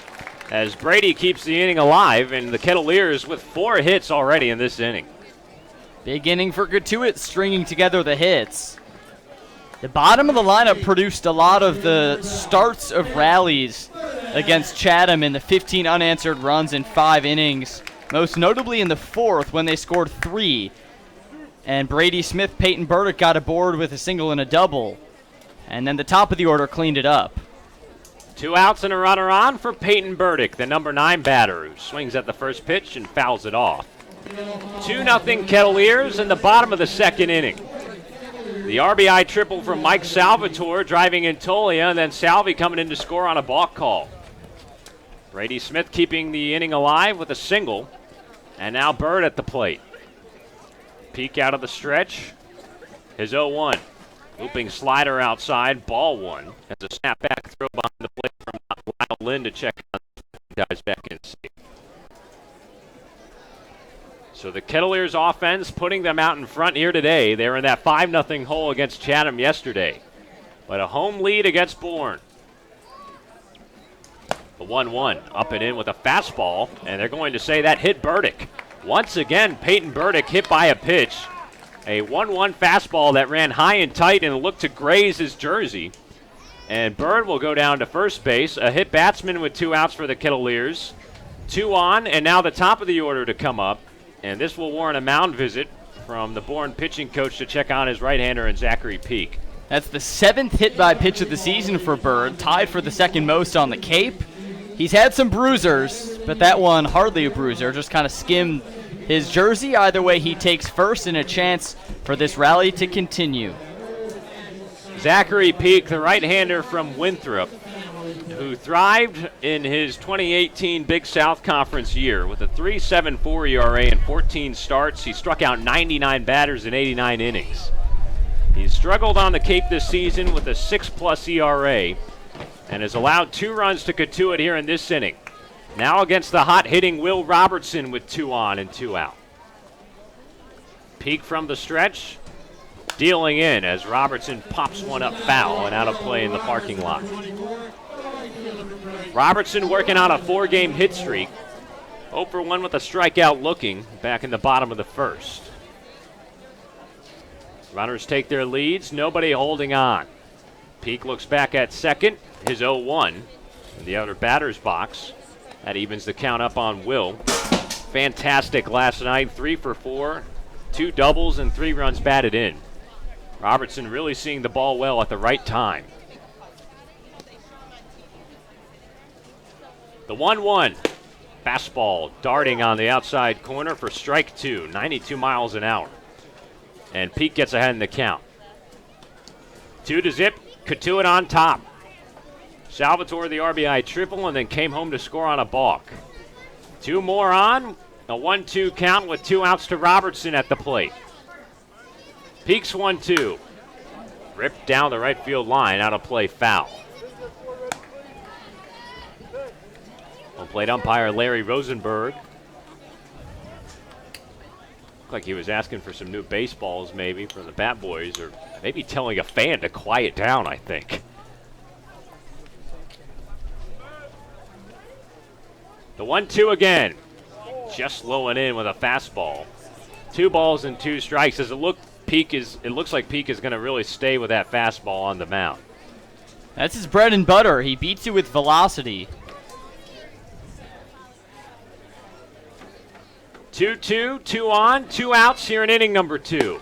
S3: as Brady keeps the inning alive, and the Kettleers with 4 hits already in this inning.
S4: Big inning for Cotuit, stringing together the hits. The bottom of the lineup produced a lot of the starts of rallies against Chatham in the 15 unanswered runs in 5 innings, most notably in the 4th when they scored 3. And Brady Smith, Peyton Burdick got aboard with a single and a double. And then the top of the order cleaned it up.
S3: 2 outs and a runner on for Peyton Burdick, the number 9 batter, who swings at the first pitch and fouls it off. 2-0 Kettleers in the bottom of the second inning. The RBI triple from Mike Salvatore driving in Tolia, and then Salvi coming in to score on a balk call. Brady Smith keeping the inning alive with a single, and now Bird at the plate. Peak out of the stretch. His 0-1. Looping slider outside, ball 1. As a snapback throw behind the plate from Lyle Lynn to check on guys back in safe. So the Kettleers offense putting them out in front here today. They were in that 5-0 hole against Chatham yesterday. But a home lead against Bourne. The 1-1 up and in with a fastball, and they're going to say that hit Burdick. Once again, Peyton Burdick hit by a pitch. A 1-1 fastball that ran high and tight and looked to graze his jersey. And Bird will go down to first base. A hit batsman with 2 outs for the Kettleers. 2 on, and now the top of the order to come up. And this will warrant a mound visit from the Bourne pitching coach to check on his right-hander and Zachary Peak.
S4: That's the 7th hit by pitch of the season for Bird, tied for the second most on the Cape. He's had some bruisers, but that one hardly a bruiser, just kind of skimmed his jersey. Either way, he takes first and a chance for this rally to continue.
S3: Zachary Peak, the right-hander from Winthrop, who thrived in his 2018 Big South Conference year with a 3.74 ERA and 14 starts. He struck out 99 batters in 89 innings. He's struggled on the Cape this season with a 6+ ERA and has allowed 2 runs to Cotuit here in this inning. Now against the hot-hitting Will Robertson with 2 on and 2 out. Peak from the stretch, dealing in as Robertson pops one up foul and out of play in the parking lot. Robertson working on a 4-game hit streak. 0 for 1 with a strikeout looking back in the bottom of the first. Runners take their leads, nobody holding on. Peak looks back at second, his 0-1 in the outer batter's box. That evens the count up on Will. Fantastic last night, 3 for 4, 2 doubles and 3 runs batted in. Robertson really seeing the ball well at the right time. The 1-1. Fastball darting on the outside corner for strike 2, 92 miles an hour. And Peak gets ahead in the count. 2-0, Cotuit on top. Salvatore the RBI triple and then came home to score on a balk. 2 more on, a 1-2 count with 2 outs to Robertson at the plate. Peak's 1-2. Ripped down the right field line, out of play, foul. Home plate umpire Larry Rosenberg. Looked like he was asking for some new baseballs maybe from the Bat Boys, or maybe telling a fan to quiet down, I think. The 1-2 again. Just low and in with a fastball. 2 balls and 2 strikes. It looks like Peak is going to really stay with that fastball on the mound.
S4: That's his bread and butter. He beats you with velocity.
S3: 2-2, 2 on, 2 outs here in inning number 2.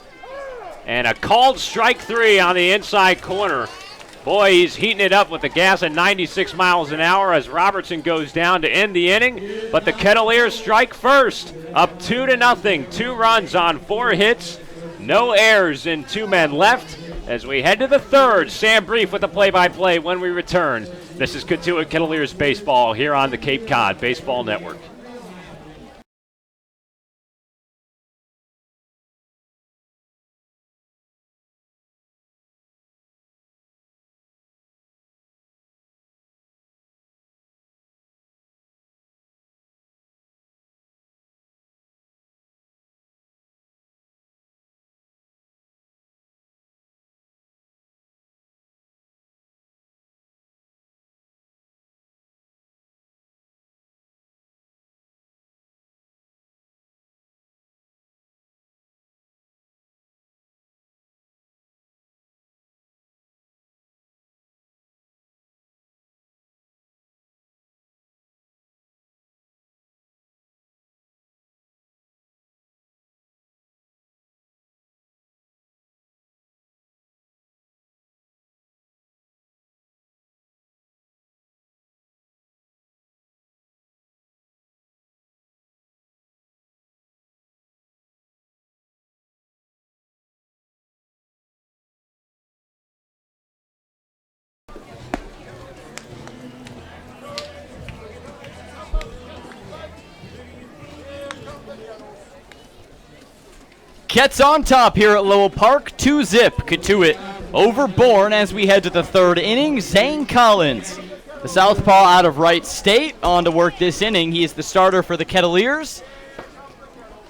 S3: And a called strike 3 on the inside corner. Boy, he's heating it up with the gas at 96 miles an hour as Robertson goes down to end the inning. But the Kettleers strike first, up 2-0. 2 runs on 4 hits, no errors, and 2 men left. As we head to the third, Sam Brief with the play-by-play when we return. This is Cotuit Kettleers baseball here on the Cape Cod Baseball Network.
S4: Ket's on top here at Lowell Park. 2-0 Cotuit over Bourne as we head to the third inning. Zane Collins, the southpaw out of Wright State, on to work this inning. He is the starter for the Kettleers.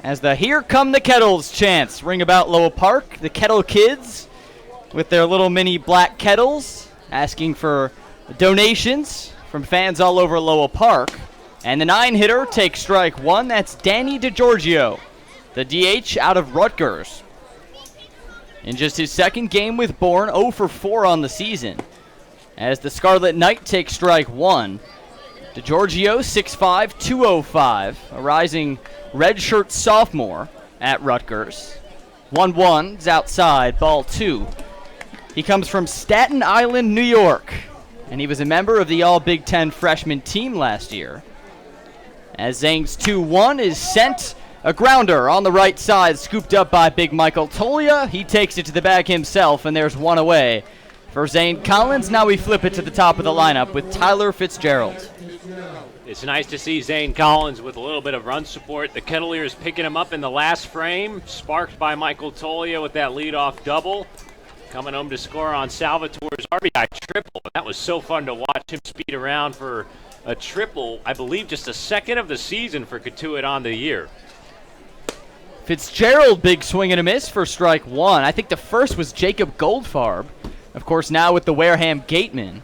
S4: As the Here Come the Kettles chants ring about Lowell Park, the Kettle Kids with their little mini black kettles asking for donations from fans all over Lowell Park. And the 9-hitter takes strike 1. That's Danny DiGiorgio, the DH out of Rutgers. In just his second game with Bourne, 0 for 4 on the season. As the Scarlet Knight takes strike 1. DiGiorgio, 6'5", 205, a rising redshirt sophomore at Rutgers. 1-1 is outside, ball 2. He comes from Staten Island, New York, and he was a member of the All-Big Ten freshman team last year. As Zane's 2-1 is sent, a grounder on the right side, scooped up by big Michael Tolia. He takes it to the bag himself, and there's one away for Zane Collins. Now we flip it to the top of the lineup with Tyler Fitzgerald.
S3: It's nice to see Zane Collins with a little bit of run support. The Kettleers picking him up in the last frame, sparked by Michael Tolia with that leadoff double. Coming home to score on Salvatore's RBI triple. That was so fun to watch him speed around for a triple, I believe just the second of the season for Cotuit on the year.
S4: Fitzgerald, big swing and a miss for strike one. I think the first was Jacob Goldfarb. Of course, now with the Wareham Gateman.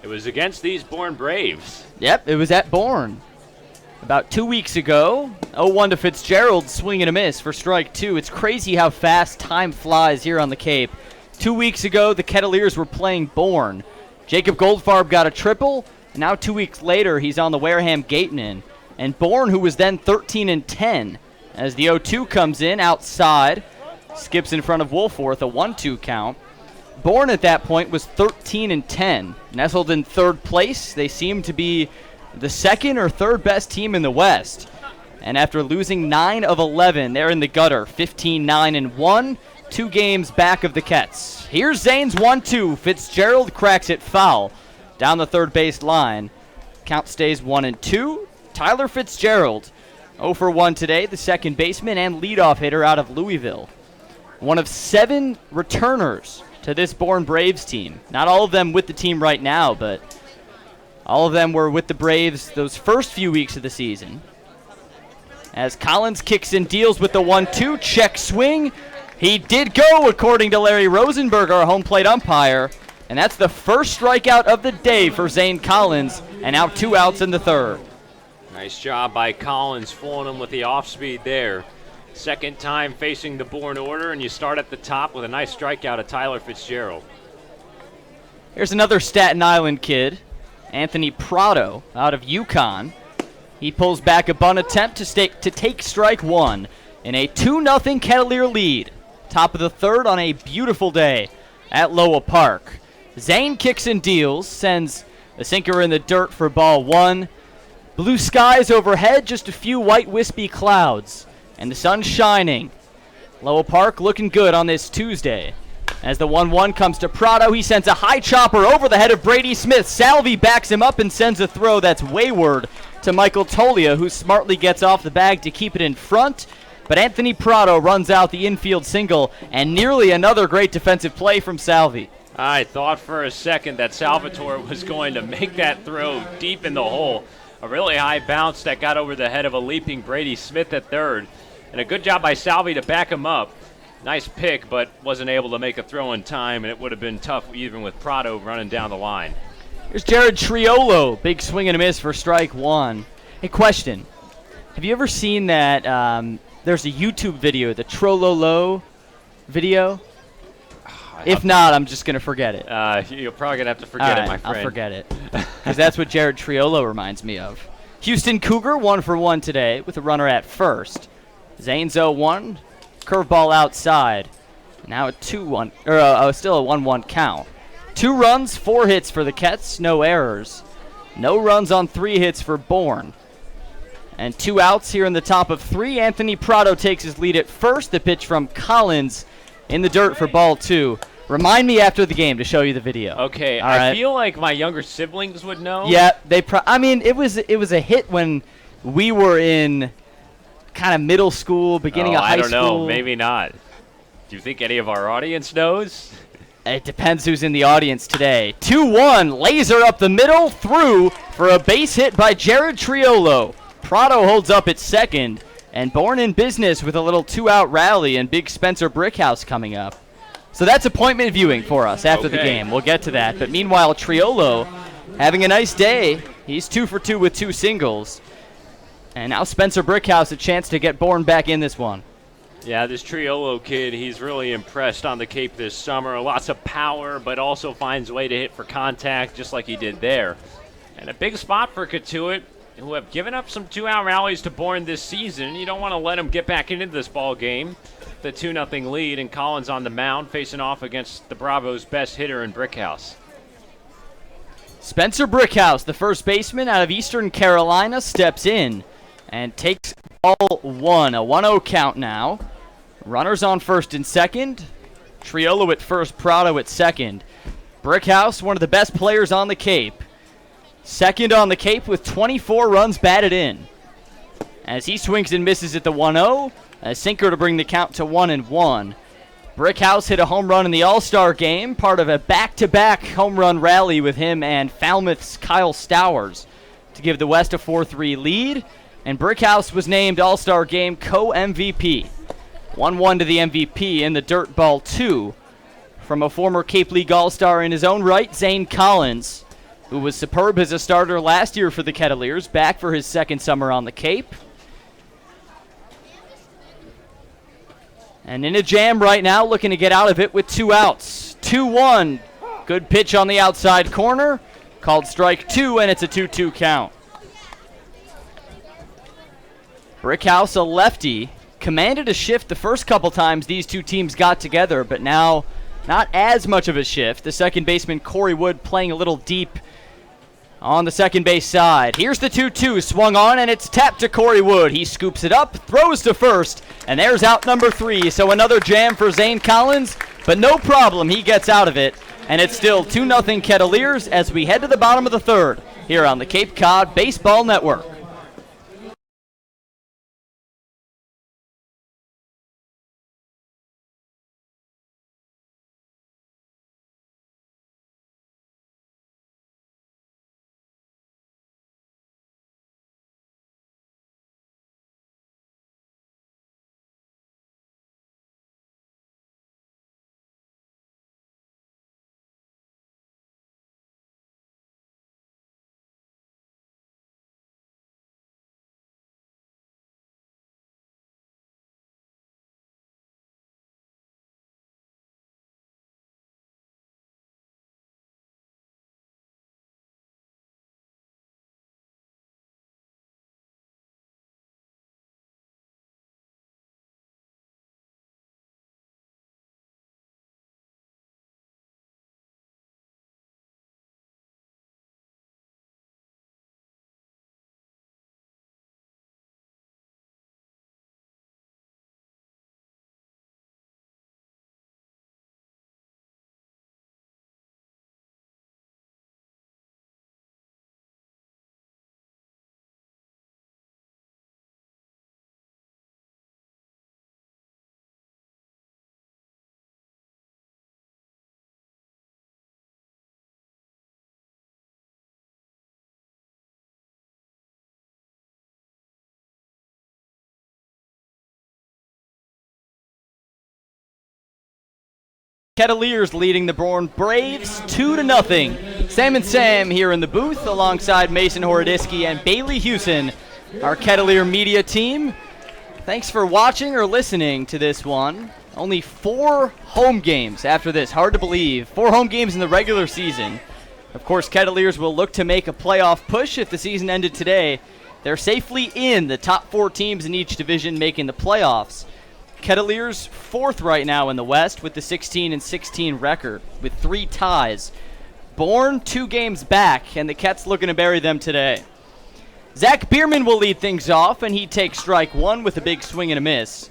S3: It was against these Bourne Braves.
S4: Yep, it was at Bourne. About 2 weeks ago, 0-1 to Fitzgerald, swing and a miss for strike two. It's crazy how fast time flies here on the Cape. 2 weeks ago, the Kettleers were playing Bourne. Jacob Goldfarb got a triple, and now 2 weeks later, he's on the Wareham Gateman. And Bourne, who was then 13-10, as the 0-2 comes in outside, skips in front of Woolforth, a 1-2 count. Bourne at that point was 13-10, nestled in third place. They seem to be the second or third best team in the West. And after losing 9 of 11, they're in the gutter, 15-9-1, 2 games back of the Kets. Here's Zane's 1-2. Fitzgerald cracks it foul down the third base line. Count stays 1-2. Tyler Fitzgerald, 0 for 1 today, the second baseman and leadoff hitter out of Louisville. One of 7 returners to this Bourne Braves team. Not all of them with the team right now, but all of them were with the Braves those first few weeks of the season. As Collins kicks and deals with the 1-2, check swing. He did go, according to Larry Rosenberg, our home plate umpire. And that's the first strikeout of the day for Zane Collins, and now 2 outs in the third.
S3: Nice job by Collins, fooling him with the off-speed there. Second time facing the Bourne order, and you start at the top with a nice strikeout of Tyler Fitzgerald.
S4: Here's another Staten Island kid, Anthony Prado, out of Yukon. He pulls back a bunt attempt to take strike one in a 2-0 Kettleer lead. Top of the third on a beautiful day at Lowell Park. Zane kicks and deals, sends a sinker in the dirt for ball one. Blue skies overhead, just a few white wispy clouds, and the sun shining. Lowell Park looking good on this Tuesday. As the 1-1 comes to Prado, he sends a high chopper over the head of Brady Smith. Salvi backs him up and sends a throw that's wayward to Michael Tolia, who smartly gets off the bag to keep it in front. But Anthony Prado runs out the infield single, and nearly another great defensive play from Salvi.
S3: I thought for a second that Salvatore was going to make that throw deep in the hole. A really high bounce that got over the head of a leaping Brady Smith at third. And a good job by Salvi to back him up. Nice pick, but wasn't able to make a throw in time, and it would have been tough even with Prado running down the line.
S4: Here's Jared Triolo, big swing and a miss for strike one. Hey, question. Have you ever seen that, there's a YouTube video, the Trololo video? If not, I'm just going to forget it.
S3: You're probably going to have to forget it, my friend.
S4: I'll forget it, because that's what Jared Triolo reminds me of. Houston Cougar, 1 for 1 today with a runner at first. Zane's 0-1, curveball outside. Now a 2-1, or still a 1-1 count. 2 runs, 4 hits for the Kets, no errors. No runs on 3 hits for Bourne. And 2 outs here in the top of 3. Anthony Prado takes his lead at first. The pitch from Collins in the dirt for ball 2. Remind me after the game to show you the video.
S3: Okay,
S4: all right?
S3: I feel like my younger siblings would know.
S4: Yeah, I mean, it was a hit when we were in kind of middle school, beginning of high school.
S3: I don't know, maybe not. Do you think any of our audience knows?
S4: It depends who's in the audience today. 2-1, laser up the middle, through for a base hit by Jared Triolo. Prado holds up at second, and Bourne in business with a little 2-out rally and big Spencer Brickhouse coming up. So that's appointment viewing for us after the game. We'll get to that. But meanwhile, Triolo having a nice day. He's 2 for 2 with 2 singles. And now Spencer Brickhouse a chance to get Bourne back in this one.
S3: Yeah, this Triolo kid, he's really impressed on the Cape this summer. Lots of power, but also finds a way to hit for contact just like he did there. And a big spot for Cotuit. who have given up some 2-out rallies to Bourne this season. You don't want to let them get back into this ball game. The 2-0 lead, and Collins on the mound facing off against the Bravos' best hitter in Brickhouse.
S4: Spencer Brickhouse, the first baseman out of Eastern Carolina, steps in and takes ball one. A 1-0 count now. Runners on first and second. Triolo at first, Prado at second. Brickhouse, one of the best players on the Cape. Second on the Cape with 24 runs batted in. As he swings and misses at the 1-0, a sinker to bring the count to 1-1. Brickhouse hit a home run in the All-Star game, part of a back-to-back home run rally with him and Falmouth's Kyle Stowers to give the West a 4-3 lead, and Brickhouse was named All-Star game co-MVP. 1-1 to the MVP in the dirt ball 2 from a former Cape League All-Star in his own right, Zane Collins, who was superb as a starter last year for the Kettleers, back for his second summer on the Cape. And in a jam right now, looking to get out of it with 2 outs. 2-1. Good pitch on the outside corner. Called strike 2, and it's a 2-2 count. Brickhouse, a lefty, commanded a shift the first couple times these two teams got together, but now not as much of a shift. The second baseman, Corey Wood, playing a little deep on the second base side. Here's the 2-2, swung on, and it's tapped to Corey Wood. He scoops it up, throws to first, and there's out number 3. So another jam for Zane Collins, but no problem, he gets out of it. And it's still 2-0 Kettleers as we head to the bottom of the third here on the Cape Cod Baseball Network. Kettleers leading the Bourne Braves 2-0. Sam and Sam here in the booth alongside Mason Horodisky and Bailey Hewson, our Kettleer media team. Thanks for watching or listening to this one. Only 4 home games after this. Hard to believe. 4 home games in the regular season. Of course, Kettleers will look to make a playoff push if the season ended today. They're safely in the top 4 teams in each division making the playoffs. Kettleers 4th right now in the West with the 16-16 record with 3 ties. Bourne 2 games back, and the Kets looking to bury them today. Zach Bierman will lead things off, and he takes strike 1 with a big swing and a miss.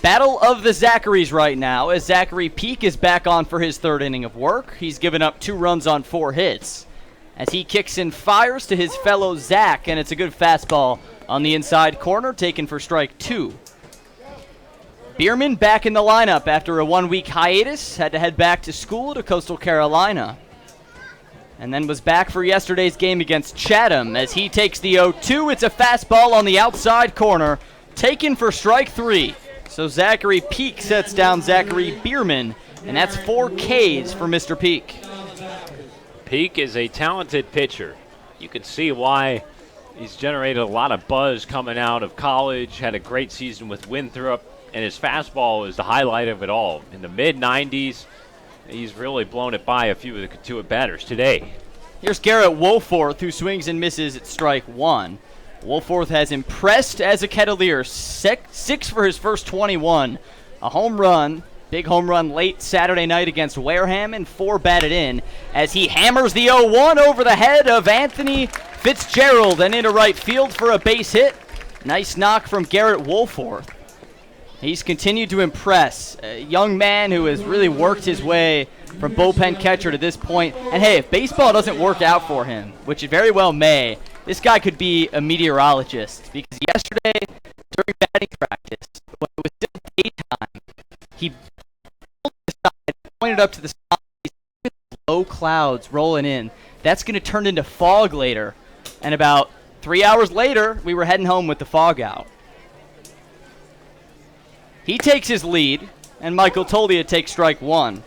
S4: Battle of the Zacharies right now as Zachary Peak is back on for his 3rd inning of work. He's given up 2 runs on 4 hits. As he kicks and fires to his fellow Zach, and it's a good fastball on the inside corner taken for strike 2. Bierman back in the lineup after a 1-week hiatus, had to head back to school to Coastal Carolina. And then was back for yesterday's game against Chatham as he takes the 0-2. It's a fastball on the outside corner, taken for strike 3. So Zachary Peak sets down Zachary Bierman, and that's 4 Ks for Mr. Peak.
S3: Peak is a talented pitcher. You can see why he's generated a lot of buzz coming out of college, had a great season with Winthrop, and his fastball is the highlight of it all. In the mid-90s, he's really blown it by a few of the Cotuit batters today.
S4: Here's Garrett Woolforth, who swings and misses at strike one. Woolforth has impressed as a Kettleer, 6 for his first 21. A home run, big home run late Saturday night against Wareham, and 4 batted in as he hammers the 0-1 over the head of Anthony Fitzgerald and into right field for a base hit. Nice knock from Garrett Woolforth. He's continued to impress. A young man who has really worked his way from bullpen catcher to this point. And hey, if baseball doesn't work out for him, which it very well may, this guy could be a meteorologist. Because yesterday, during batting practice, when it was still daytime, he pointed up to the sky, low clouds rolling in. That's going to turn into fog later. And about 3 hours later, we were heading home with the fog out. He takes his lead, and Michael Tolia takes strike one.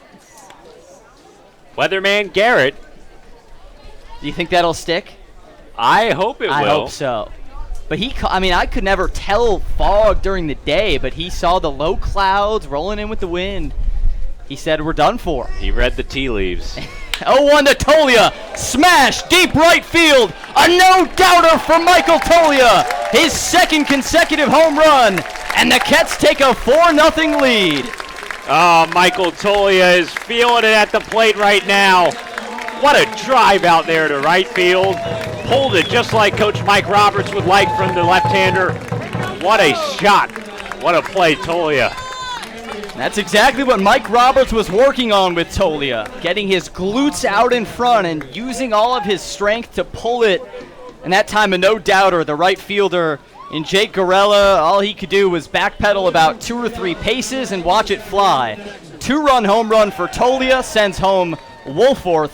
S3: Weatherman Garrett.
S4: Do you think that'll stick?
S3: I hope it will.
S4: I hope so. But I could never tell fog during the day, but he saw the low clouds rolling in with the wind. He said, we're done for.
S3: He read the tea leaves.
S4: 0-1 to Tolia. Smash, deep right field. A no-doubter for Michael Tolia. His second consecutive home run. And the Kets take a 4-0 lead.
S3: Oh, Michael Tolia is feeling it at the plate right now. What a drive out there to right field. Pulled it just like Coach Mike Roberts would like from the left-hander. What a shot. What a play, Tolia.
S4: That's exactly what Mike Roberts was working on with Tolia. Getting his glutes out in front and using all of his strength to pull it. And that time, a no-doubter, the right fielder in Jake Gorella, all he could do was backpedal about 2 or 3 paces and watch it fly. 2-run home run for Tolia sends home Woolforth.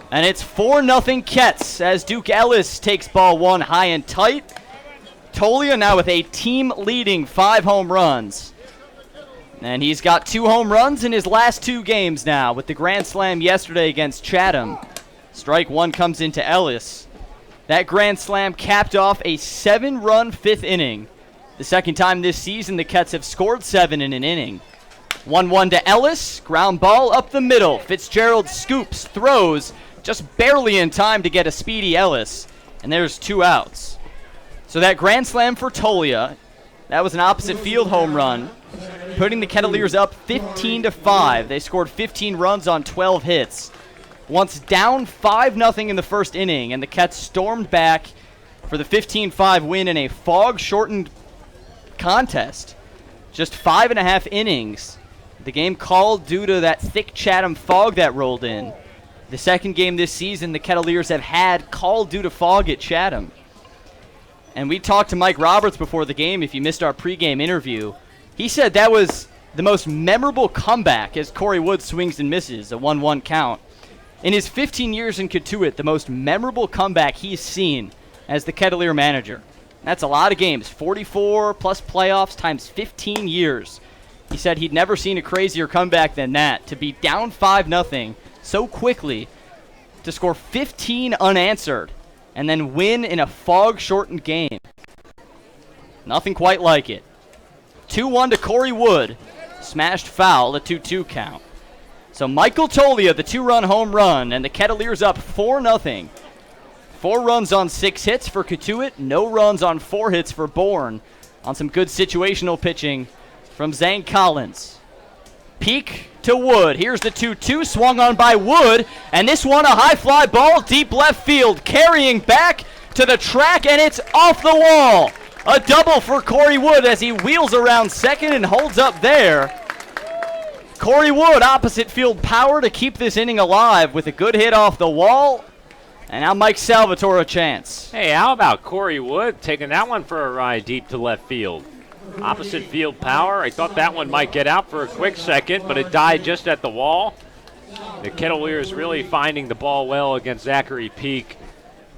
S4: And it's 4-0 Kets as Duke Ellis takes ball 1 high and tight. Tolia now with a team-leading 5 home runs. And he's got 2 home runs in his last 2 games now with the grand slam yesterday against Chatham. Strike 1 comes into Ellis. That grand slam capped off a 7-run 5th inning. The second time this season the Kets have scored 7 in an inning. 1-1 to Ellis. Ground ball up the middle. Fitzgerald scoops, throws, just barely in time to get a speedy Ellis. And there's 2 outs. So that grand slam for Tolia, that was an opposite field home run, putting the Kettleers up 15-5. They scored 15 runs on 12 hits. Once down 5-0 in the first inning, and the Kets stormed back for the 15-5 win in a fog-shortened contest. Just 5.5 innings. The game called due to that thick Chatham fog that rolled in. The second game this season the Kettleers have had called due to fog at Chatham. And we talked to Mike Roberts before the game, if you missed our pregame interview. He said that was the most memorable comeback as Corey Wood swings and misses, a 1-1 count. In his 15 years in Cotuit, the most memorable comeback he's seen as the Kettleer manager. That's a lot of games, 44 plus playoffs times 15 years. He said he'd never seen a crazier comeback than that, to be down 5-0 so quickly, to score 15 unanswered, and then win in a fog-shortened game. Nothing quite like it. 2-1 to Corey Wood. Smashed foul, a 2-2 count. So Michael Tolia, the 2-run home run, and the Kettleers up 4-0. 4 runs on 6 hits for Cotuit, no runs on 4 hits for Bourne, on some good situational pitching from Zane Collins. Peak to Wood. Here's the 2-2, swung on by Wood, and this one a high fly ball, deep left field, carrying back to the track, and it's off the wall. A double for Corey Wood as he wheels around second and holds up there. Corey Wood, opposite field power to keep this inning alive with a good hit off the wall. And now Mike Salvatore a chance.
S3: Hey, how about Corey Wood taking that one for a ride deep to left field? Opposite field power. I thought that one might get out for a quick second, but it died just at the wall. The Kettleers really finding the ball well against Zachary Peak.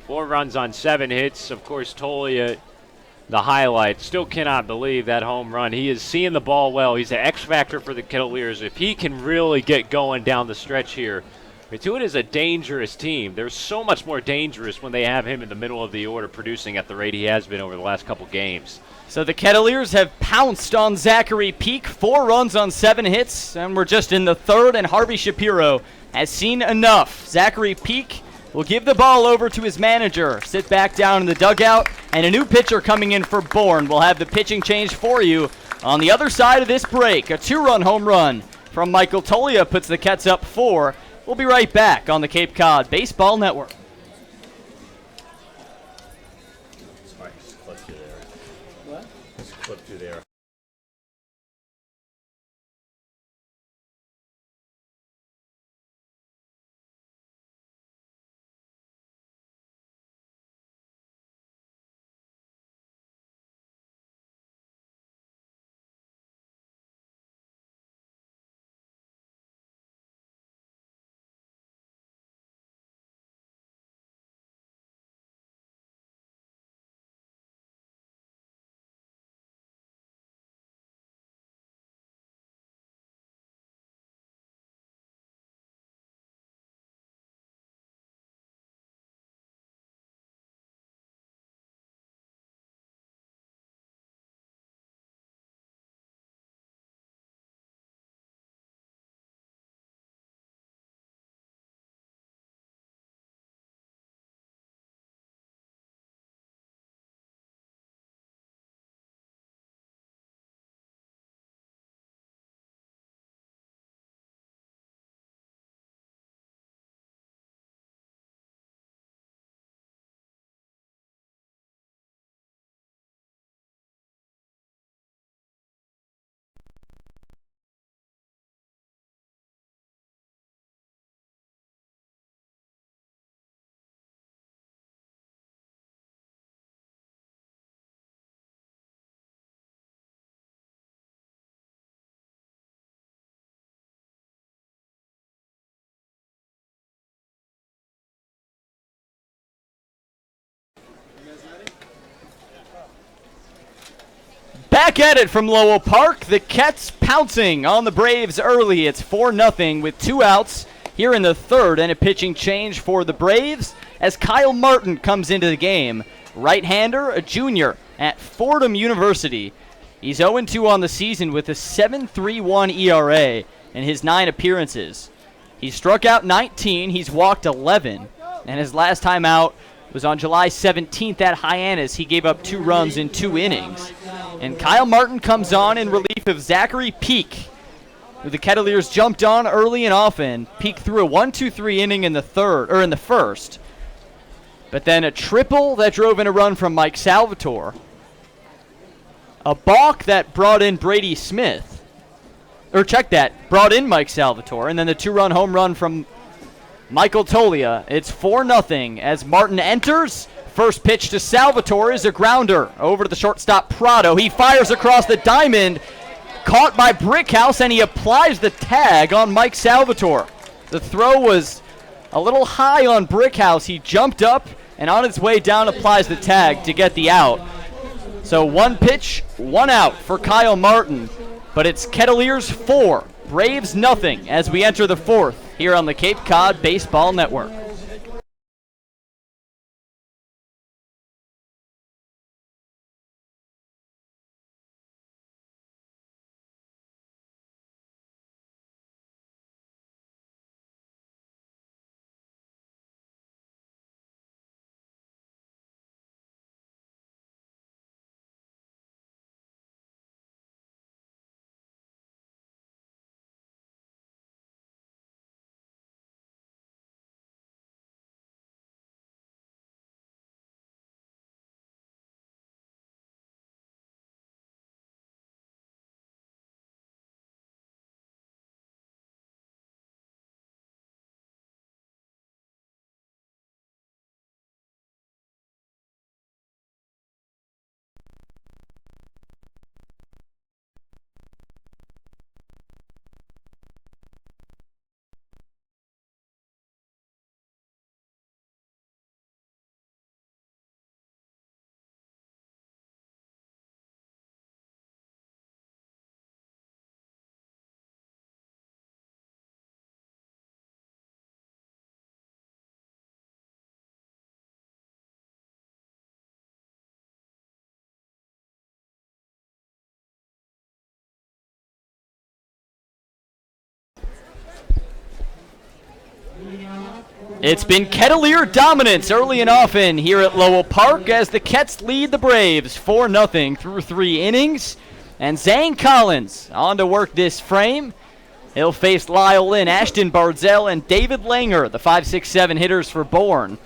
S3: 4 runs on 7 hits. Of course, Tolia, the highlight. Still cannot believe that home run. He is seeing the ball well. He's an X factor for the Kettleers. If he can really get going down the stretch here, Cotuit is a dangerous team. They're so much more dangerous when they have him in the middle of the order producing at the rate he has been over the last couple games.
S4: So the Kettleers have pounced on Zachary Peak, 4 runs on 7 hits, and we're just in the 3rd, and Harvey Shapiro has seen enough. Zachary Peak will give the ball over to his manager. Sit back down in the dugout, and a new pitcher coming in for Bourne will have the pitching change for you. On the other side of this break, a 2-run home run from Michael Tolia puts the Kets up 4. We'll be right back on the Cape Cod Baseball Network.
S7: Clip through there.
S4: Back at it from Lowell Park. The Kets pouncing on the Braves early. It's 4-0 with 2 outs here in the third, and a pitching change for the Braves as Kyle Martin comes into the game. Right-hander, a junior at Fordham University. He's 0-2 on the season with a 7.31 ERA in his 9 appearances. He struck out 19, he's walked 11, and his last time out was on July 17th at Hyannis. He gave up 2 runs in 2 innings. And Kyle Martin comes on in relief of Zachary Peak, who the Kettleers jumped on early and often. Peak threw a 1-2-3 inning in the first. But then a triple that drove in a run from Mike Salvatore. A balk that brought in Brady Smith. Brought in Mike Salvatore. And then the 2-run home run from Michael Tolia. It's 4-0 as Martin enters. First pitch to Salvatore is a grounder over to the shortstop Prado. He fires across the diamond, caught by Brickhouse, and he applies the tag on Mike Salvatore. The throw was a little high on Brickhouse. He jumped up and on his way down applies the tag to get the out. So 1 pitch, 1 out for Kyle Martin. But it's Kettleers 4, Braves nothing as we enter the 4th here on the Cape Cod Baseball Network. It's been Kettleer dominance early and often here at Lowell Park as the Kets lead the Braves 4-0 through 3 innings. And Zane Collins on to work this frame. He'll face Lyle Lynn, Ashton Bardzell, and David Langer, the 5-6-7 hitters for Bourne.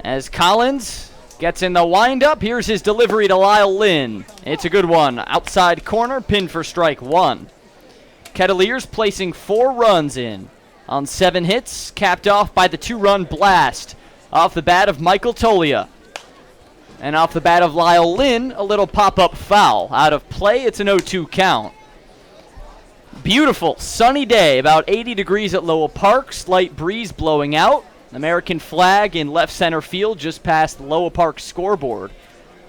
S4: As Collins gets in the windup, here's his delivery to Lyle Lynn. It's a good one. Outside corner, pinned for strike 1. Kettleers placing 4 runs in on 7 hits, capped off by the 2-run blast off the bat of Michael Tolia. And off the bat of Lyle Lynn, a little pop-up foul. Out of play, it's an 0-2 count. Beautiful sunny day, about 80 degrees at Lowell Park, slight breeze blowing out. American flag in left center field just past the Lowell Park scoreboard,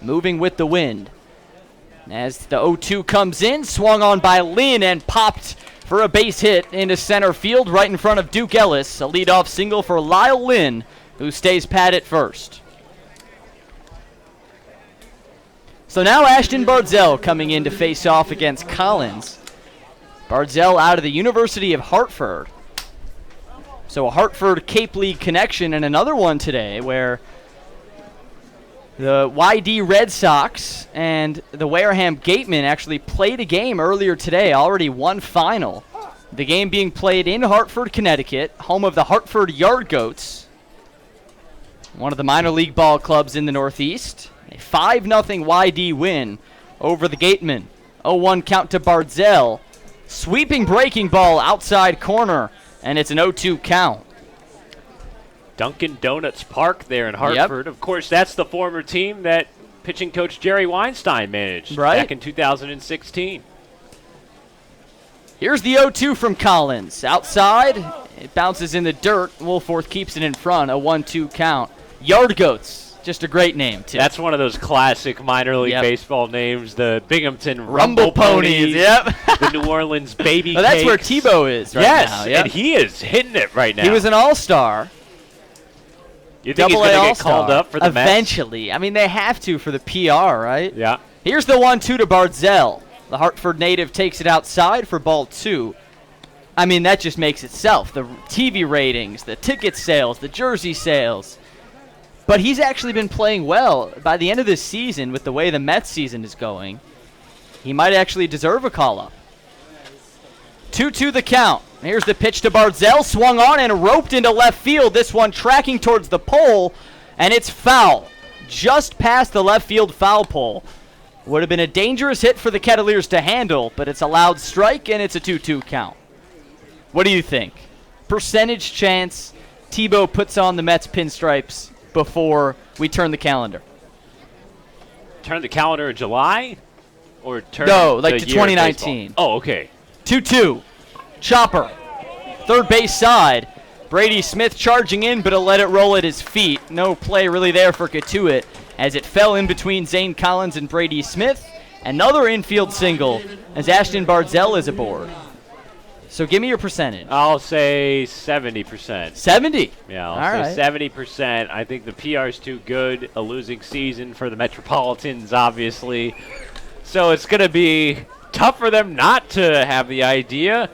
S4: moving with the wind. As the 0-2 comes in, swung on by Lynn and popped for a base hit into center field right in front of Duke Ellis. A leadoff single for Lyle Lynn, who stays pat at first. So now Ashton Bardzell coming in to face off against Collins. Bardzell out of the University of Hartford. So a Hartford Cape League connection, and another one today where the YD Red Sox and the Wareham Gatemen actually played a game earlier today, already one final. The game being played in Hartford, Connecticut, home of the Hartford Yard Goats, one of the minor league ball clubs in the Northeast. A 5-0 YD win over the Gatemen. 0-1 count to Bardzell. Sweeping breaking ball outside corner, and it's an 0-2 count.
S3: Dunkin' Donuts Park there in Hartford. Of course, that's the former team that pitching coach Jerry Weinstein managed back in 2016.
S4: Here's the 0-2 from Collins. Outside, it bounces in the dirt. Woolforth keeps it in front, a 1-2 count. Yard Goats, just a great name, too.
S3: That's one of those classic minor league baseball names, the Binghamton
S4: Rumble Ponies.
S3: The New Orleans Baby
S4: Well, that's
S3: Cakes.
S4: where Tebow is right now.
S3: Yes, and he is hitting it right now.
S4: He was an all-star.
S3: You think he's going to get called up for the Mets?
S4: Eventually. I mean, they have to for the PR, right?
S3: Yeah.
S4: Here's the 1-2 to Bardzell. The Hartford native takes it outside for ball 2. I mean, that just makes itself. The TV ratings, the ticket sales, the jersey sales. But he's actually been playing well. By the end of this season, with the way the Mets season is going, he might actually deserve a call-up. 2-2 the count. Here's the pitch to Bardzell. Swung on and roped into left field. This one tracking towards the pole, and it's foul. Just past the left field foul pole. Would have been a dangerous hit for the Kettleers to handle, but it's a loud strike, and it's a 2-2 count. What do you think? Percentage chance Tebow puts on the Mets pinstripes before we turn the calendar?
S3: Turn the calendar in July? Or turn
S4: No, like
S3: the
S4: to
S3: year
S4: 2019.
S3: Oh, okay.
S4: 2-2. Chopper. Third base side. Brady Smith charging in, but he'll let it roll at his feet. No play really there for Cotuit as it fell in between Zane Collins and Brady Smith. Another infield single as Ashton Bardzell is aboard. So give me your percentage.
S3: I'll say 70%.
S4: 70?
S3: Yeah, I'll say 70%. I think the PR is too good. A losing season for the Metropolitans, obviously. So it's going to be tough for them not to have the idea.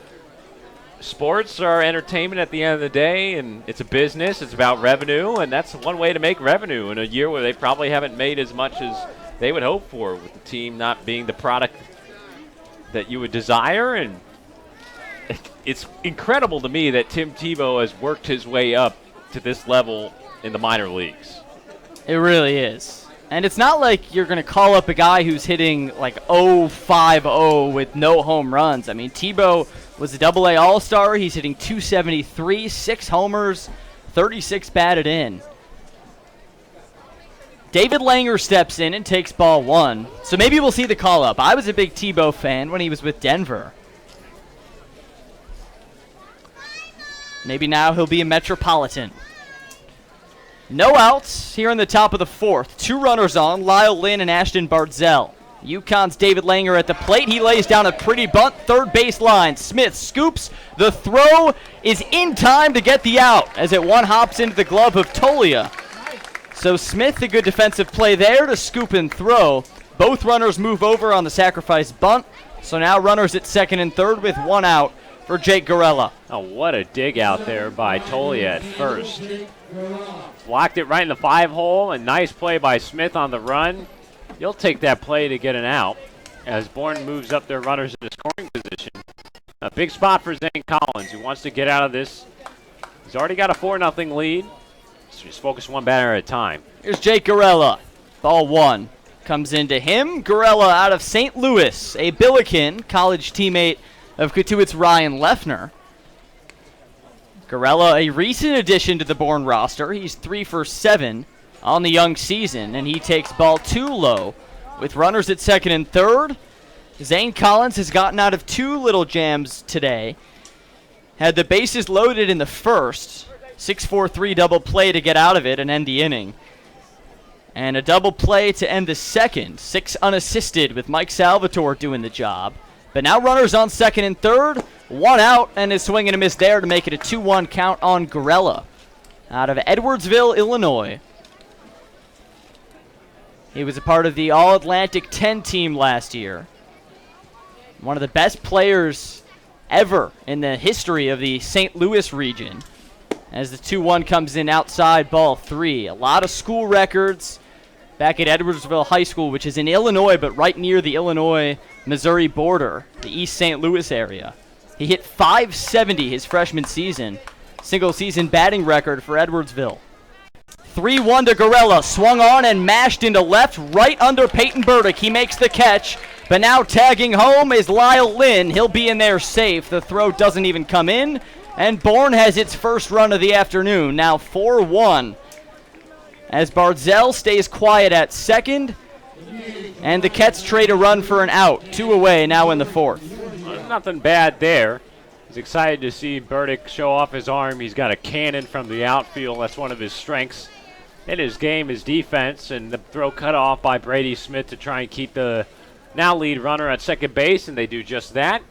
S3: Sports are entertainment at the end of the day, and it's a business. It's about revenue, and that's one way to make revenue in a year where they probably haven't made as much as they would hope for, with the team not being the product that you would desire. And it's incredible to me that Tim Tebow has worked his way up to this level in the minor leagues.
S4: It really is. And it's not like you're going to call up a guy who's hitting like 0-5-0 with no home runs. I mean, Tebow was a AA All-Star. He's hitting .273, 6 homers, 36 batted in. David Langer steps in and takes ball 1. So maybe we'll see the call-up. I was a big Tebow fan when he was with Denver. Maybe now he'll be a Metropolitan. No outs here in the top of the 4th. 2 runners on, Lyle Lynn and Ashton Bardzell. UConn's David Langer at the plate. He lays down a pretty bunt, third base line. Smith scoops. The throw is in time to get the out as it one hops into the glove of Tolia. So Smith, a good defensive play there to scoop and throw. Both runners move over on the sacrifice bunt. So now runners at second and third with 1 out for Jake Gorella.
S3: Oh, what a dig out there by Tolia at first. Blocked it right in the 5-hole, and nice play by Smith on the run. You'll take that play to get an out as Bourne moves up their runners into scoring position. A big spot for Zane Collins, who wants to get out of this. He's already got a 4-0 lead, so just focus one batter at a time.
S4: Here's Jake Gorella. Ball 1 comes into him. Gorella out of St. Louis, a Billiken, college teammate of Cotuit's Ryan Leffner. Gorella, a recent addition to the Bourne roster. He's 3 for 7 on the young season, and he takes ball 2 low with runners at second and third. Zane Collins has gotten out of 2 little jams today. Had the bases loaded in the first. 6-4-3 double play to get out of it and end the inning. And a double play to end the second. 6 unassisted with Mike Salvatore doing the job. But now runners on second and third. 1 out, and a swing and a miss there to make it a 2-1 count on Gorella out of Edwardsville, Illinois. He was a part of the All-Atlantic 10 team last year. One of the best players ever in the history of the St. Louis region. As the 2-1 comes in outside, ball 3. A lot of school records back at Edwardsville High School, which is in Illinois, but right near the Illinois-Missouri border, the East St. Louis area. He hit .570 his freshman season, single-season batting record for Edwardsville. 3-1 to Gorella, swung on and mashed into left, right under Peyton Burdick. He makes the catch, but now tagging home is Lyle Lynn. He'll be in there safe. The throw doesn't even come in, and Bourne has its first run of the afternoon, now 4-1. As Bardzell stays quiet at second, and the Kets trade a run for an out. 2 away now in the fourth.
S3: Nothing bad there. He's excited to see Burdick show off his arm. He's got a cannon from the outfield. That's one of his strengths in his game, his defense, and the throw cut off by Brady Smith to try and keep the now lead runner at second base, and they do just that.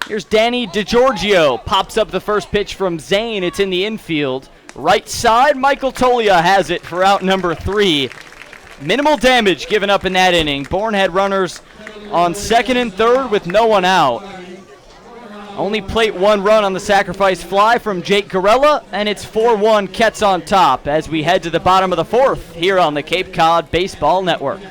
S4: Here's Danny DiGiorgio. Pops up the first pitch from Zane. It's in the infield. Right side, Michael Tolia has it for out number 3. Minimal damage given up in that inning. Bourne had runners on second and third with no one out. Only plate 1 run on the sacrifice fly from Jake Gorella, and it's 4-1 Kets on top as we head to the bottom of the fourth here on the Cape Cod Baseball Network.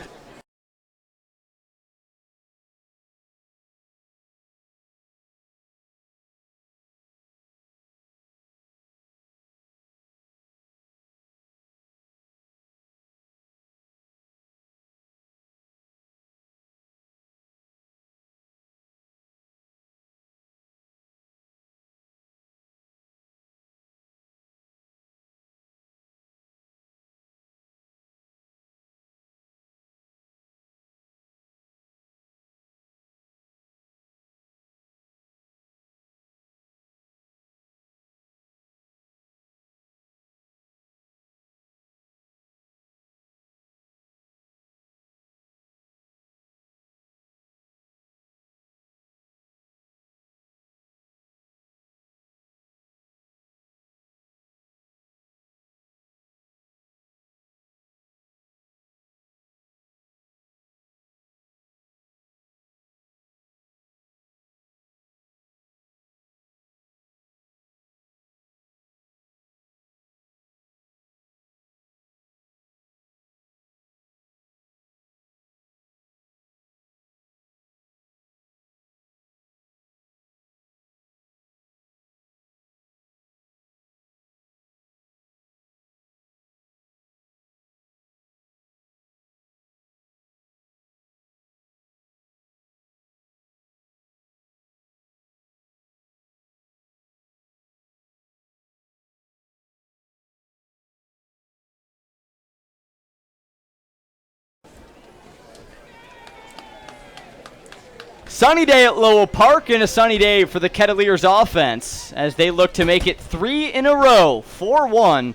S4: Sunny day at Lowell Park and a sunny day for the Kettleers offense as they look to make it 3 in a row, 4-1.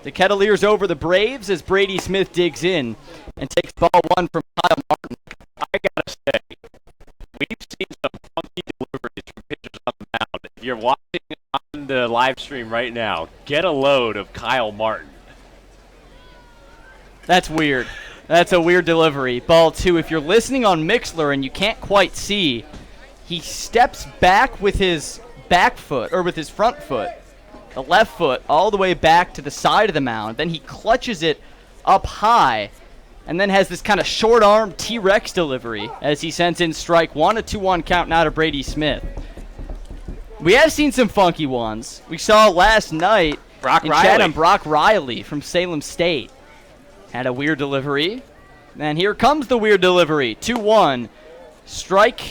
S4: The Kettleers over the Braves as Brady Smith digs in and takes ball 1 from Kyle Martin.
S3: I gotta say, we've seen some funky deliveries from pitchers on the mound. If you're watching on the live stream right now, get a load of Kyle Martin.
S4: That's weird. That's a weird delivery. Ball 2. If you're listening on Mixler and you can't quite see, he steps back with his back foot, or with his front foot, the left foot, all the way back to the side of the mound. Then he clutches it up high, and then has this kind of short arm T-Rex delivery as he sends in strike one, a 2-1 count now to Brady Smith. We have seen some funky ones. We saw last night
S3: Brock
S4: in
S3: Riley.
S4: Chatham, Brock Riley from Salem State had a weird delivery. And here comes the weird delivery. 2-1, strike,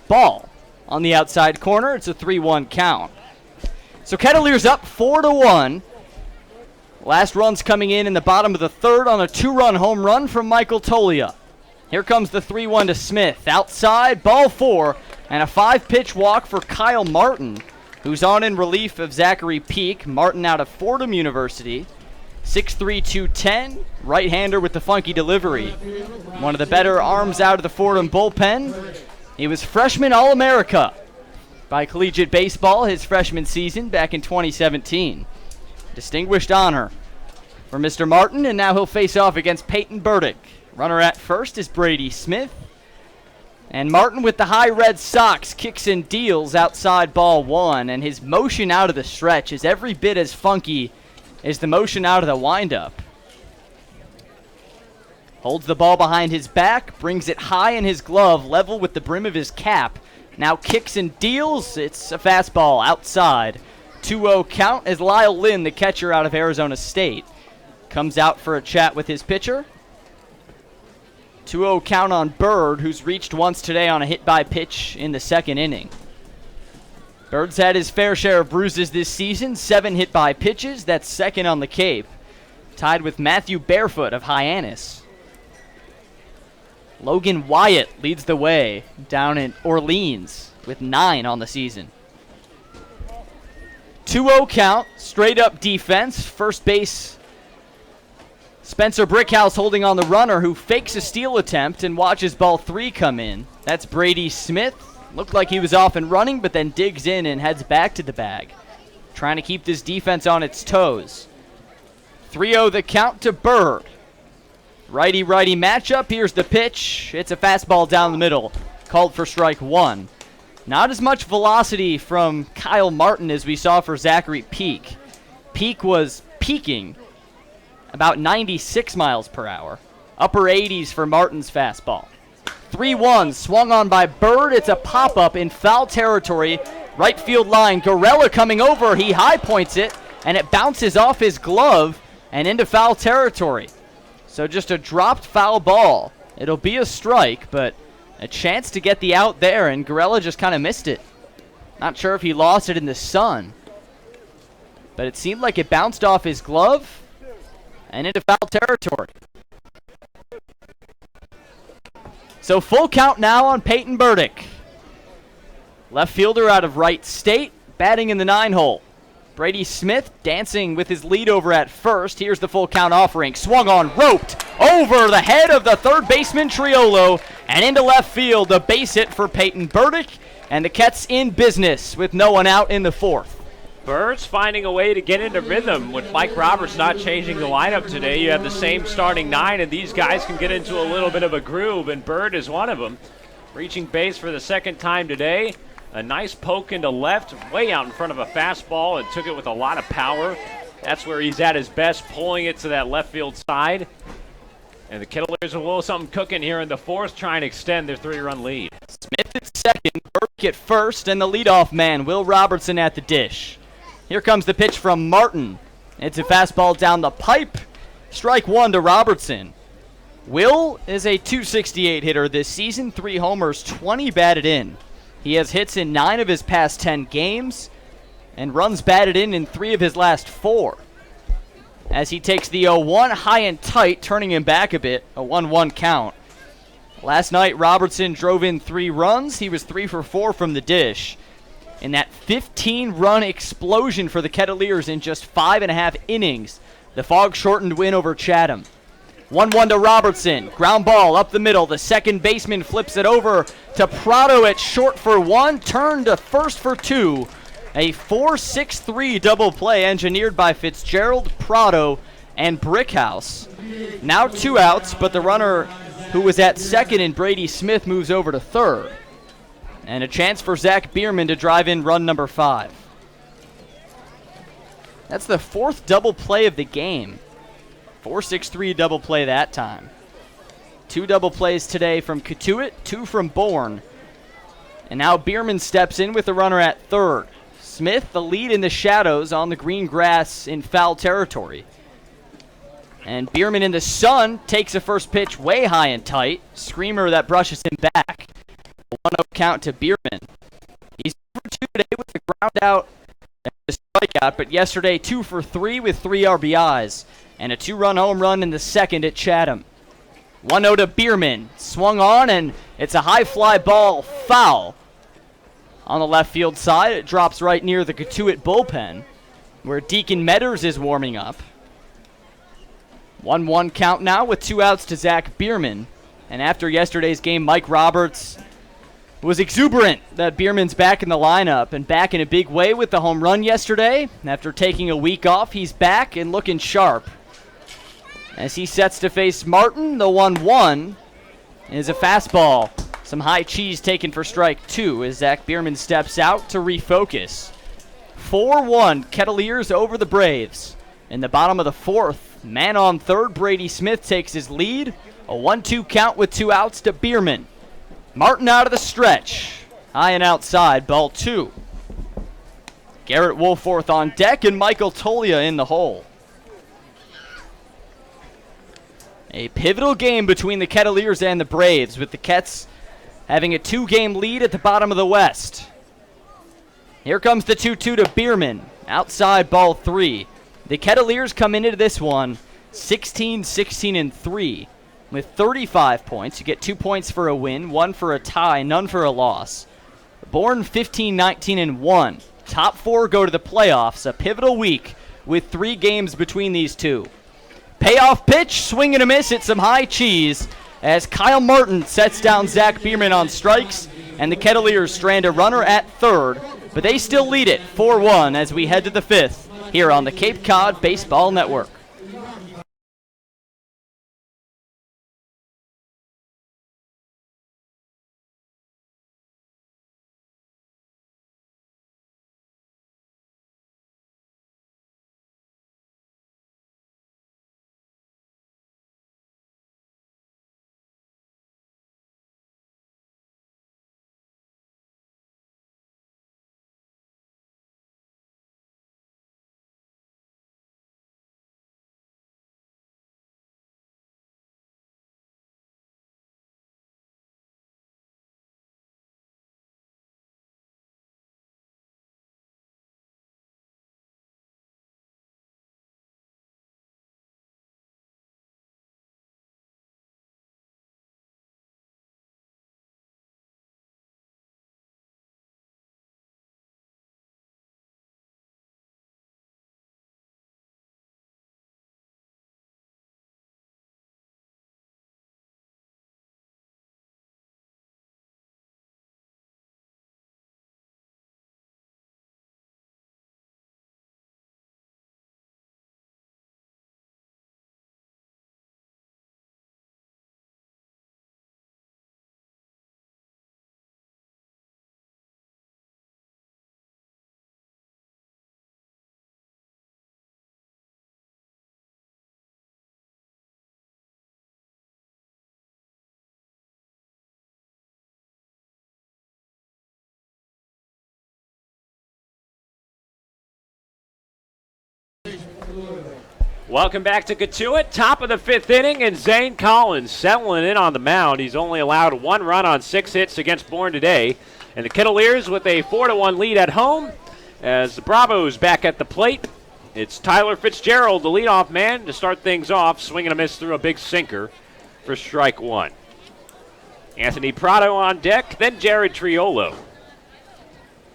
S4: ball on the outside corner. It's a 3-1 count. So Kettleers up 4-1. Last run's coming in the bottom of the third on a 2-run home run from Michael Tolia. Here comes the 3-1 to Smith. Outside, ball 4, and a 5-pitch walk for Kyle Martin, who's on in relief of Zachary Peak. Martin out of Fordham University. 6'3", 210, right-hander with the funky delivery. One of the better arms out of the Fordham bullpen. He was freshman All-America by collegiate baseball his freshman season back in 2017. Distinguished honor for Mr. Martin, and now he'll face off against Peyton Burdick. Runner at first is Brady Smith. And Martin with the high Red Sox kicks and deals outside ball 1, and his motion out of the stretch is every bit as funky as the motion out of the windup. Holds the ball behind his back, brings it high in his glove, level with the brim of his cap. Now kicks and deals. It's a fastball outside. 2-0 count as Lyle Lynn, the catcher out of Arizona State, comes out for a chat with his pitcher. 2-0 count on Bird, who's reached once today on a hit by pitch in the second inning. Bird's had his fair share of bruises this season, 7 hit by pitches. That's second on the Cape, tied with Matthew Barefoot of Hyannis. Logan Wyatt leads the way down in Orleans with 9 on the season. 2-0 count, straight up defense. First base, Spencer Brickhouse holding on the runner, who fakes a steal attempt and watches ball 3 come in. That's Brady Smith. Looked like he was off and running, but then digs in and heads back to the bag, trying to keep this defense on its toes. 3-0 the count to Bird. Righty-righty matchup. Here's the pitch. It's a fastball down the middle, called for strike 1. Not as much velocity from Kyle Martin as we saw for Zachary Peak. Peak was peaking about 96 miles per hour. Upper 80s for Martin's fastball. 3-1, swung on by Bird. It's a pop-up in foul territory. Right field line. Gorella coming over. He high points it, and it bounces off his glove and into foul territory. So just a dropped foul ball. It'll be a strike, but a chance to get the out there, and Gorella just kind of missed it. Not sure if he lost it in the sun, but it seemed like it bounced off his glove and into foul territory. So full count now on Peyton Burdick. Left fielder out of Wright State, batting in the 9-hole. Brady Smith dancing with his lead over at first. Here's the full count offering. Swung on, roped over the head of the third baseman Triolo and into left field. A base hit for Peyton Burdick, and the Kets in business with no one out in the 4th.
S3: Bird's finding a way to get into rhythm. With Mike Roberts not changing the lineup today, you have the same starting 9, and these guys can get into a little bit of a groove, and Bird is one of them. Reaching base for the second time today. A nice poke into left, way out in front of a fastball, and took it with a lot of power. That's where he's at his best, pulling it to that left field side. And the Kettleers a little something cooking here in the 4th, trying to extend their 3-run lead.
S4: Smith at second, Burke at first, and the leadoff man, Will Robertson, at the dish. Here comes the pitch from Martin. It's a fastball down the pipe. Strike 1 to Robertson. Will is a .268 hitter this season, 3 homers, 20 batted in. He has hits in 9 of his past 10 games and runs batted in 3 of his last 4. As he takes the 0-1 high and tight, turning him back a bit, a 1-1 count. Last night, Robertson drove in 3 runs. He was 3 for 4 from the dish. In that 15-run explosion for the Kettleers in just 5.5 innings, the fog-shortened win over Chatham. 1-1 to Robertson. Ground ball up the middle. The second baseman flips it over to Prado at short for 1. Turn to first for 2. A 4-6-3 double play engineered by Fitzgerald, Prado, and Brickhouse. Now 2 outs, but the runner who was at second in Brady Smith moves over to third. And a chance for Zach Bierman to drive in run number 5. That's the 4th double play of the game. 4-6-3 double play that time. 2 double plays today from Cotuit, 2 from Bourne. And now Bierman steps in with the runner at third. Smith, the lead in the shadows on the green grass in foul territory. And Bierman in the sun takes a first pitch way high and tight. Screamer that brushes him back. 1-0 count to Bierman. He's 2 for 2 today with the ground out and the strikeout, but yesterday 2 for 3 with 3 RBIs and a 2-run home run in the second at Chatham. 1-0 to Bierman. Swung on, and it's a high fly ball, foul. On the left field side, it drops right near the Cotuit bullpen, where Deacon Metters is warming up. 1-1 count now with 2 outs to Zach Bierman. And after yesterday's game, Mike Roberts was exuberant that Bierman's back in the lineup and back in a big way with the home run yesterday. After taking a week off, he's back and looking sharp. As he sets to face Martin, the 1-1 is a fastball. Some high cheese taken for strike 2 as Zach Bierman steps out to refocus. 4-1, Kettleers over the Braves. In the bottom of the 4th, man on third, Brady Smith takes his lead. A 1-2 count with 2 outs to Bierman. Martin out of the stretch. High and outside, ball 2. Garrett Woolforth on deck and Michael Tolia in the hole. A pivotal game between the Kettleers and the Braves, with the Kets having a 2-game lead at the bottom of the West. Here comes the 2-2 to Bierman. Outside, ball 3. The Kettleers come into this one 16-16-3 with 35 points. You get 2 points for a win, 1 for a tie, none for a loss. Bourne 15-19-1. Top 4 go to the playoffs. A pivotal week with 3 games between these two. Payoff pitch, swing and a miss at some high cheese as Kyle Martin sets down Zach Bierman on strikes, and the Kettleers strand a runner at third, but they still lead it 4-1 as we head to the 5th here on the Cape Cod Baseball Network.
S3: Welcome back to Cotuit. Top of the 5th inning, and Zane Collins settling in on the mound. He's only allowed 1 run on 6 hits against Bourne today. And the Kettleers with a 4-1 lead at home as the Bravos back at the plate. It's Tyler Fitzgerald, the leadoff man, to start things off, swinging a miss through a big sinker for strike 1. Anthony Prado on deck, then Jared Triolo.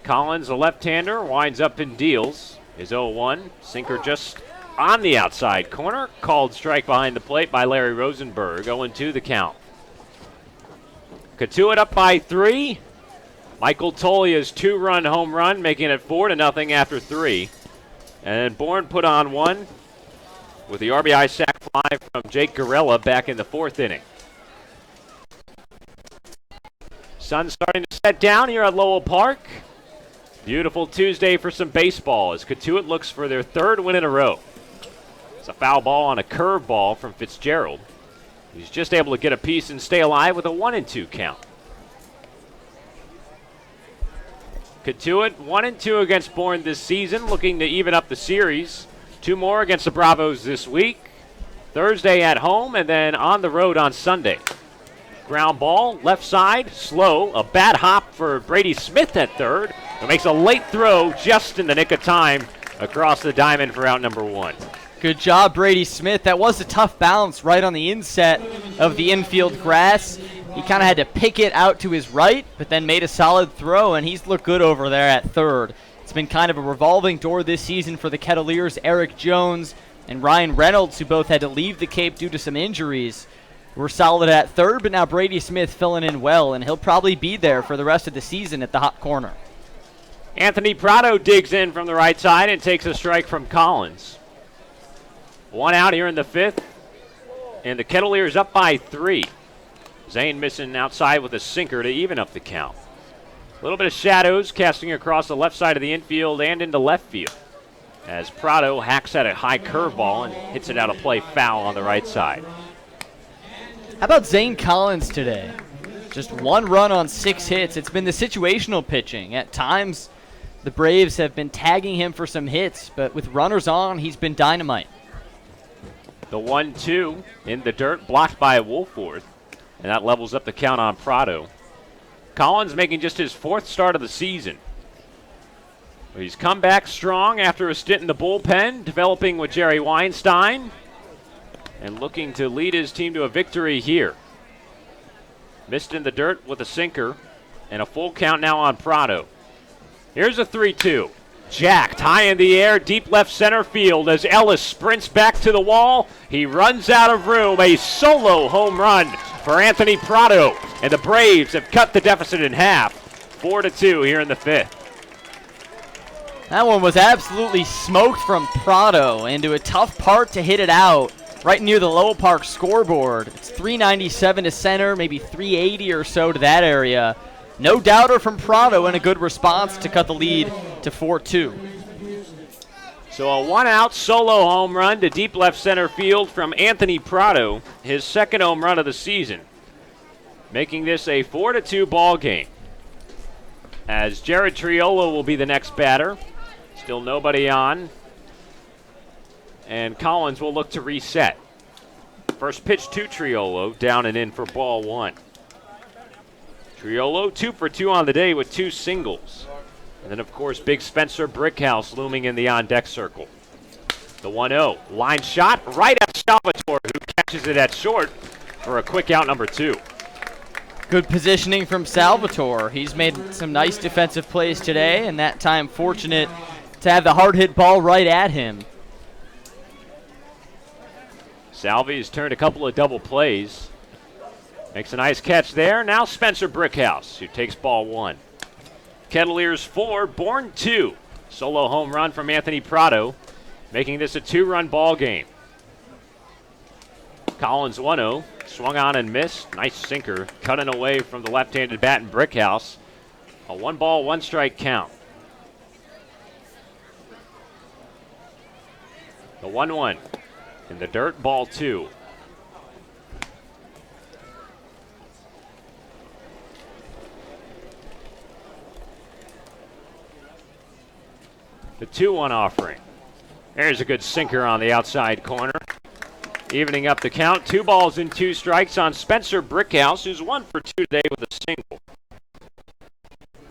S3: Collins, a left-hander, winds up and deals. His 0-1, sinker just on the outside corner. Called strike behind the plate by Larry Rosenberg. 0-2 the count. Cotuit up by 3. Michael Tolia's 2-run home run, making it 4-0 after 3. And Bourne put on 1 with the RBI sac fly from Jake Garella back in the 4th inning. Sun's starting to set down here at Lowell Park. Beautiful Tuesday for some baseball as Cotuit looks for their third win in a row. It's a foul ball on a curve ball from Fitzgerald. He's just able to get a piece and stay alive with a 1-2 count. Cotuit 1-2 against Bourne this season, looking to even up the series. 2 more against the Bravos this week. Thursday at home and then on the road on Sunday. Ground ball, left side, slow. A bad hop for Brady Smith at third. It makes a late throw just in the nick of time across the diamond for out number 1.
S4: Good job, Brady Smith. That was a tough bounce right on the inset of the infield grass. He kind of had to pick it out to his right, but then made a solid throw, and he's looked good over there at third. It's been kind of a revolving door this season for the Kettleers. Eric Jones and Ryan Reynolds, who both had to leave the Cape due to some injuries, were solid at third, but now Brady Smith filling in well, and he'll probably be there for the rest of the season at the hot corner.
S3: Anthony Prado digs in from the right side and takes a strike from Collins. 1 out here in the 5th, and the Kettleers up by 3. Zane missing outside with a sinker to even up the count. A little bit of shadows casting across the left side of the infield and into left field as Prado hacks at a high curveball and hits it out of play foul on the right side.
S4: How about Zane Collins today? Just 1 run on 6 hits. It's been the situational pitching. At times, the Braves have been tagging him for some hits, but with runners on, he's been dynamite.
S3: The 1-2 in the dirt, blocked by Wolford, and that levels up the count on Prado. Collins making just his 4th start of the season. He's come back strong after a stint in the bullpen, developing with Jerry Weinstein, and looking to lead his team to a victory here. Missed in the dirt with a sinker, and a full count now on Prado. Here's a 3-2. Jacked high in the air, deep left center field as Ellis sprints back to the wall. He runs out of room. A solo home run for Anthony Prado, and the Braves have cut the deficit in half. 4-2 here in the 5th.
S4: That one was absolutely smoked from Prado into a tough part to hit it out right near the Lowell Park scoreboard. It's 397 to center, maybe 380 or so to that area. No doubter from Prado and a good response to cut the lead to 4-2.
S3: So a 1-out solo home run to deep left center field from Anthony Prado, his 2nd home run of the season, making this a 4-2 ball game. As Jared Triolo will be the next batter. Still nobody on. And Collins will look to reset. First pitch to Triolo, down and in for ball 1. Triolo 2 for 2 on the day with 2 singles. And then, of course, big Spencer Brickhouse looming in the on-deck circle. The 1-0. Line shot right at Salvatore, who catches it at short for a quick out number 2.
S4: Good positioning from Salvatore. He's made some nice defensive plays today, and that time fortunate to have the hard hit ball right at him.
S3: Salvi's turned a couple of double plays. Makes a nice catch there. Now Spencer Brickhouse, who takes ball 1. Kettleers 4, Bourne 2. Solo home run from Anthony Prado, making this a 2-run ball game. Collins 1-0, swung on and missed. Nice sinker, cutting away from the left-handed bat in Brickhouse. A 1-ball, 1-strike count. The 1-1 in the dirt, ball 2. The 2-1 offering. There's a good sinker on the outside corner. Evening up the count. 2 balls and 2 strikes on Spencer Brickhouse, who's 1 for 2 today with a single.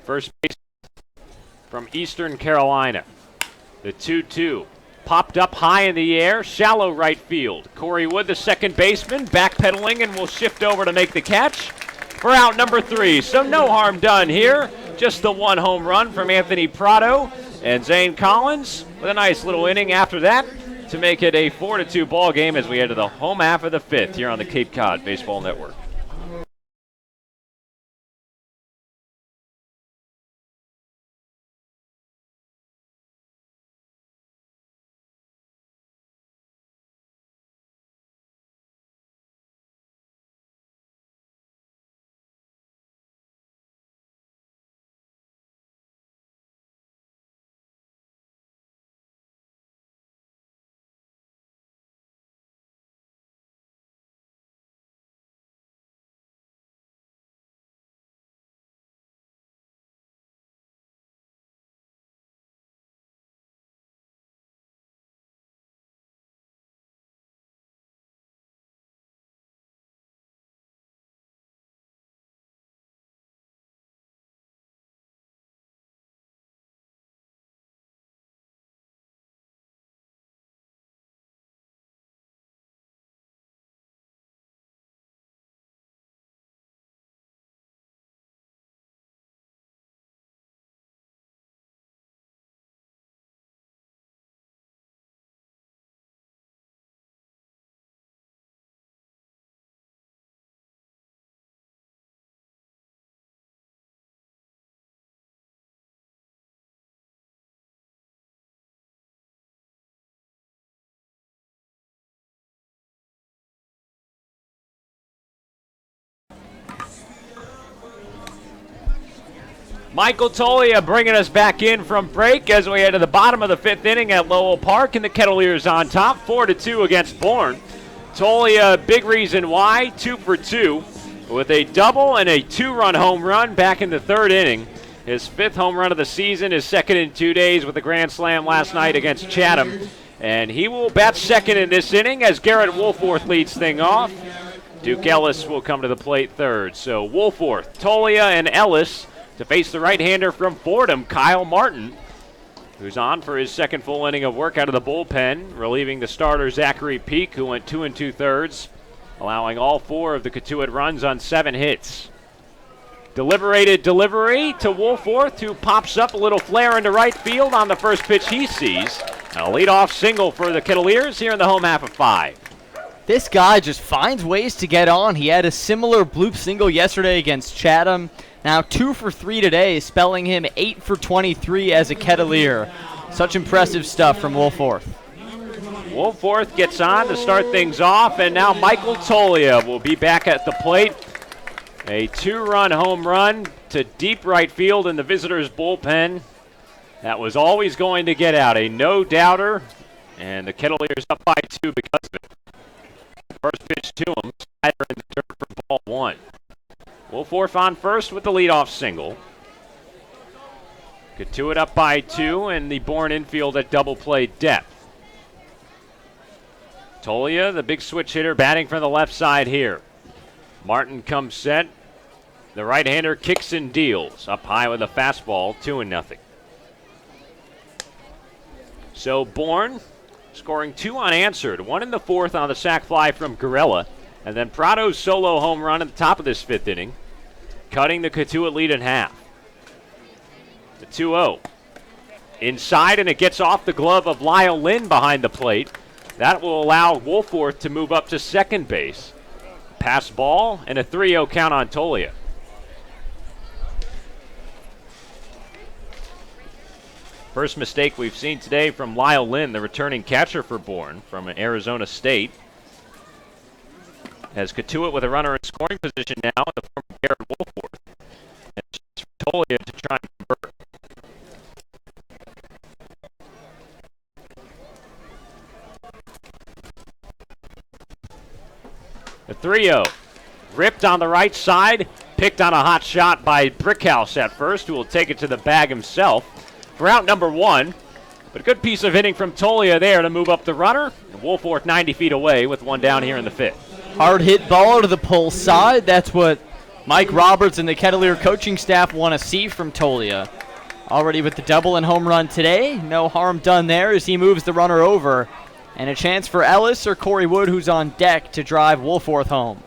S3: First base from Eastern Carolina. The 2-2. Popped up high in the air, shallow right field. Corey Wood, the second baseman, backpedaling and will shift over to make the catch for out number 3. So no harm done here. Just the 1 home run from Anthony Prado. And Zane Collins with a nice little inning after that to make it a 4-2 ball game as we head to the home half of the 5th here on the Cape Cod Baseball Network. Michael Tolia bringing us back in from break as we head to the bottom of the 5th inning at Lowell Park, and the Kettleers on top, 4-2 against Bourne. Tolia, big reason why, 2 for 2, with a double and a 2-run home run back in the 3rd inning. His 5th home run of the season, his 2nd in 2 days with a grand slam last night against Chatham. And he will bat 2nd in this inning as Garrett Woolforth leads things off. Duke Ellis will come to the plate 3rd. So Woolforth, Tolia, and Ellis to face the right-hander from Fordham, Kyle Martin, who's on for his 2nd full inning of work out of the bullpen, relieving the starter Zachary Peak, who went 2 2/3, allowing all 4 of the Cotuit runs on 7 hits. Deliberated delivery to Woolforth, who pops up a little flare into right field on the first pitch he sees. And a leadoff single for the Kettleers here in the home half of 5.
S4: This guy just finds ways to get on. He had a similar bloop single yesterday against Chatham. Now 2 for 3 today, spelling him 8 for 23 as a Kettleer. Such impressive stuff from Woolforth.
S3: Woolforth gets on to start things off, and now Michael Tolia will be back at the plate. A 2-run home run to deep right field in the visitors' bullpen. That was always going to get out, a no-doubter, and the Kettleers up by 2 because of it. First pitch to him, slider in the dirt for ball 1. Woolforth on first with the leadoff single. Cotuit up by 2, and the Bourne infield at double play depth. Tolia, the big switch hitter, batting from the left side here. Martin comes set. The right-hander kicks and deals. Up high with a fastball, 2-0. So Bourne scoring 2 unanswered. 1 in the 4th on the sac fly from Gorella. And then Prado's solo home run at the top of this 5th inning, cutting the Cotuit lead in half. The 2-0. Inside, and it gets off the glove of Lyle Lynn behind the plate. That will allow Woolforth to move up to second base. Pass ball and a 3-0 count on Tolia. First mistake we've seen today from Lyle Lynn, the returning catcher for Bourne from Arizona State. As Cotuit with a runner in scoring position now in the form of Garrett Woolforth. And it's Tolia to try and convert. The 3-0. Ripped on the right side. Picked on a hot shot by Brickhouse at first, who will take it to the bag himself for out number 1. But a good piece of hitting from Tolia there to move up the runner. And Woolforth 90 feet away with 1 down here in the 5th.
S4: Hard hit ball to the pull side. That's what Mike Roberts and the Kettleer coaching staff want to see from Tolia. Already with the double and home run today. No harm done there as he moves the runner over. And a chance for Ellis or Corey Wood, who's on deck, to drive Woolforth home.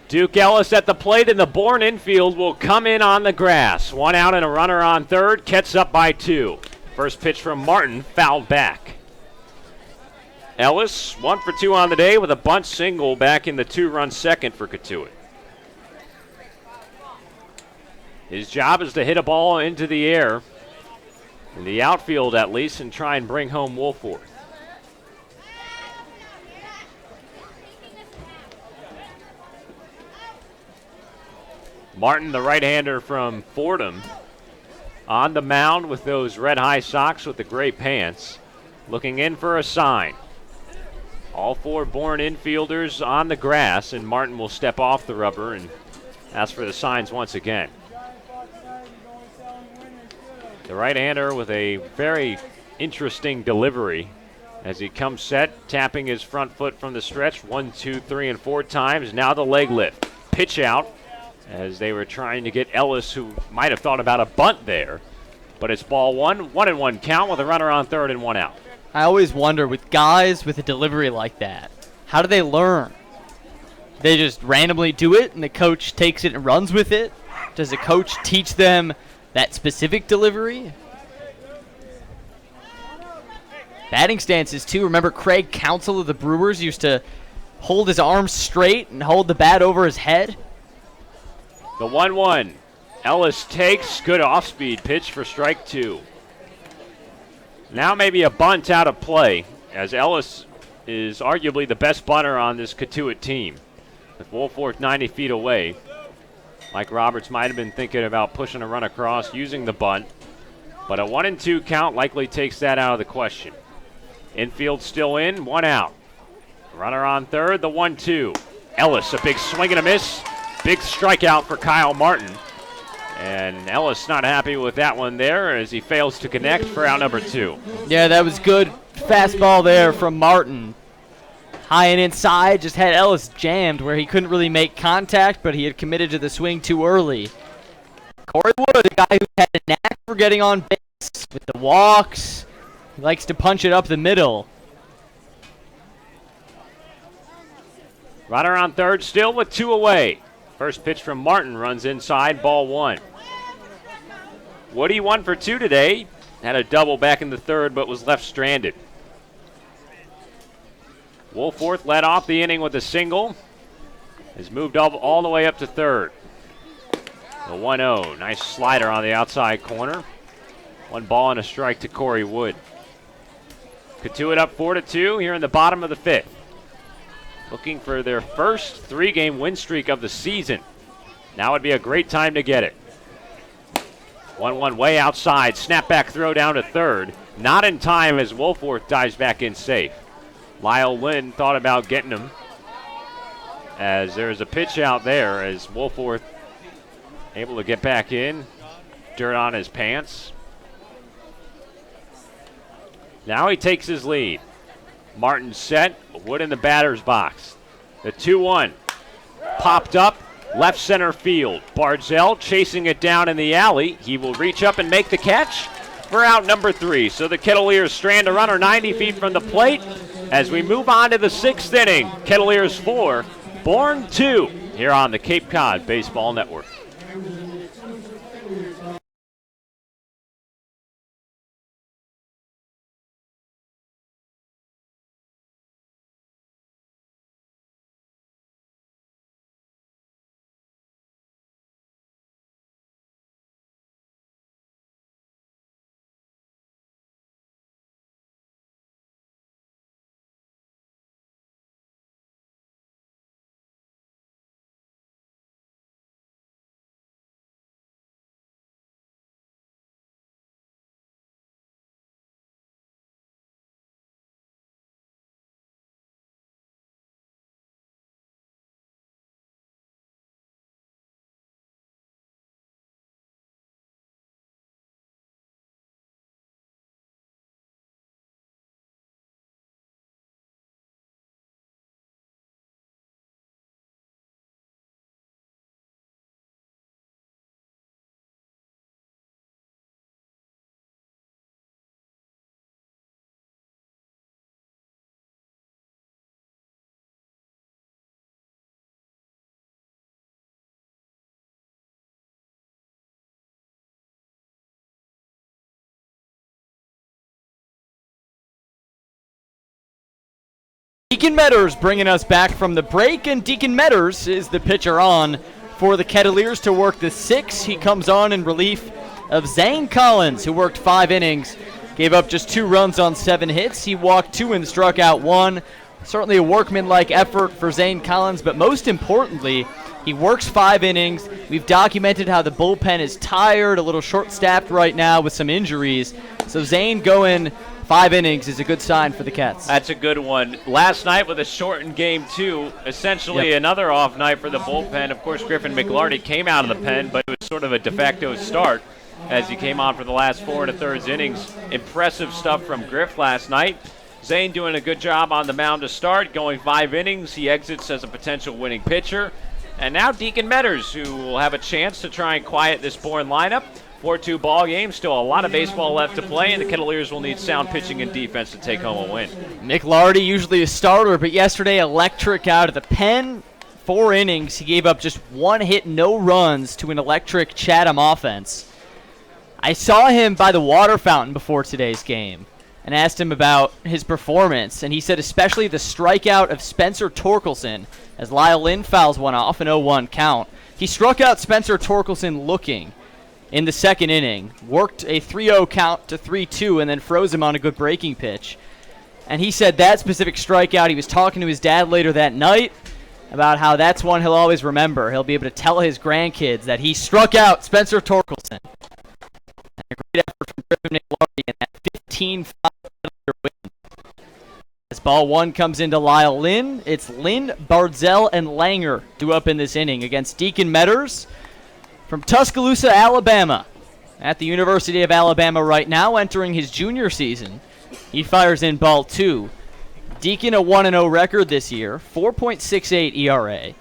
S3: Duke Ellis at the plate, and the Bourne infield will come in on the grass. 1 out and a runner on third. Ketts up by 2. First pitch from Martin, fouled back. Ellis, 1 for 2 on the day with a bunt single back in the 2-run second for Cotuit. His job is to hit a ball into the air, in the outfield at least, and try and bring home Woolforth. Martin, the right-hander from Fordham, on the mound with those red-high socks with the gray pants, looking in for a sign. All 4 Bourne infielders on the grass, and Martin will step off the rubber and ask for the signs once again. The right-hander with a very interesting delivery as he comes set, tapping his front foot from the stretch 1, 2, 3, and 4 times. Now the leg lift. Pitch out as they were trying to get Ellis, who might have thought about a bunt there. But it's ball 1, 1-1 count with a runner on third and 1 out.
S4: I always wonder with guys with a delivery like that, how do they learn? They just randomly do it and the coach takes it and runs with it? Does the coach teach them that specific delivery? Batting stances too. Remember Craig Counsell of the Brewers used to hold his arms straight and hold the bat over his head?
S3: The 1-1. Ellis takes. Good off-speed pitch for strike 2. Now maybe a bunt out of play, as Ellis is arguably the best bunter on this Cotuit team. With Woolforth 90 feet away. Mike Roberts might have been thinking about pushing a run across, using the bunt. But a 1-2 count likely takes that out of the question. Infield still in, 1 out. Runner on third, the 1-2. Ellis, a big swing and a miss. Big strikeout for Kyle Martin. And Ellis not happy with that one there as he fails to connect for out number 2.
S4: Yeah, that was good fastball there from Martin. High and inside, just had Ellis jammed where he couldn't really make contact, but he had committed to the swing too early. Corey Wood, a guy who had a knack for getting on base with the walks. He likes to punch it up the middle.
S3: Runner on third still with 2 away. First pitch from Martin runs inside, ball 1. Woody 1 for 2 today. Had a double back in the third, but was left stranded. Woolforth led off the inning with a single. Has moved all the way up to third. The 1-0. Nice slider on the outside corner. 1 ball and a strike to Corey Wood. Cotuit up 4-2 here in the bottom of the 5th. Looking for their first 3-game win streak of the season. Now would be a great time to get it. 1-1 way outside. Snapback throw down to third. Not in time as Woolforth dives back in safe. Lyle Lynn thought about getting him as there's a pitch out there as Woolforth able to get back in. Dirt on his pants. Now he takes his lead. Martin set, Wood in the batter's box. The 2-1 popped up, left center field. Barzell chasing it down in the alley. He will reach up and make the catch for out number 3. So the Kettleers strand a runner 90 feet from the plate as we move on to the 6th inning. Kettleers 4, Bourne 2 here on the Cape Cod Baseball Network.
S4: Deacon Metters bringing us back from the break, and Deacon Metters is the pitcher on for the Kettleers to work the 6th. He comes on in relief of Zane Collins, who worked 5 innings, gave up just 2 runs on 7 hits. He walked 2 and struck out 1. Certainly a workmanlike effort for Zane Collins, but most importantly, he works 5 innings. We've documented how the bullpen is tired, a little short-staffed right now with some injuries. So Zane going 5 innings is a good sign for the Cats.
S3: That's a good one. Last night with a shortened game, too. Essentially another off night for the bullpen. Of course, Griffin McLarty came out of the pen, but it was sort of a de facto start as he came on for the last 4 1/3 innings. Impressive stuff from Griff last night. Zane doing a good job on the mound to start, going 5 innings. He exits as a potential winning pitcher. And now Deacon Metters, who will have a chance to try and quiet this Bourne lineup. 4-2 ball game, still a lot of baseball left to play, and the Kettleers will need sound pitching and defense to take home a win.
S4: McLarty, usually a starter, but yesterday electric out of the pen. 4 innings, he gave up just 1 hit, no runs to an electric Chatham offense. I saw him by the water fountain before today's game and asked him about his performance, and he said especially the strikeout of Spencer Torkelson as Lyle Lynn fouls one off, an 0-1 count. He struck out Spencer Torkelson looking in the 2nd inning, worked a 3-0 count to 3-2, and then froze him on a good breaking pitch. And he said that specific strikeout, he was talking to his dad later that night, about how that's one he'll always remember. He'll be able to tell his grandkids that he struck out Spencer Torkelson. And a great effort from Griffin McLaurie in that 15-5 win. As ball one comes into Lyle Lynn, it's Lynn, Bardzell, and Langer due up in this inning against Deacon Metters from Tuscaloosa, Alabama. At the University of Alabama right now, entering his junior season. He fires in ball two. Deacon a 1-0 record this year, 4.68 ERA.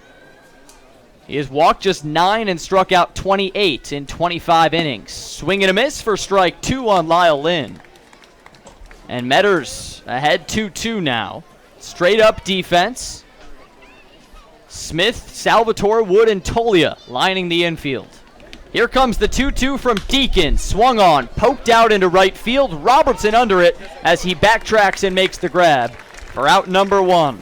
S4: He has walked just 9 and struck out 28 in 25 innings. Swing and a miss for strike 2 on Lyle Lynn. And Metters ahead 2-2 now. Straight up defense. Smith, Salvatore, Wood, and Tolia lining the infield. Here comes the 2-2 from Deacon. Swung on, poked out into right field. Robertson under it as he backtracks and makes the grab for out number 1.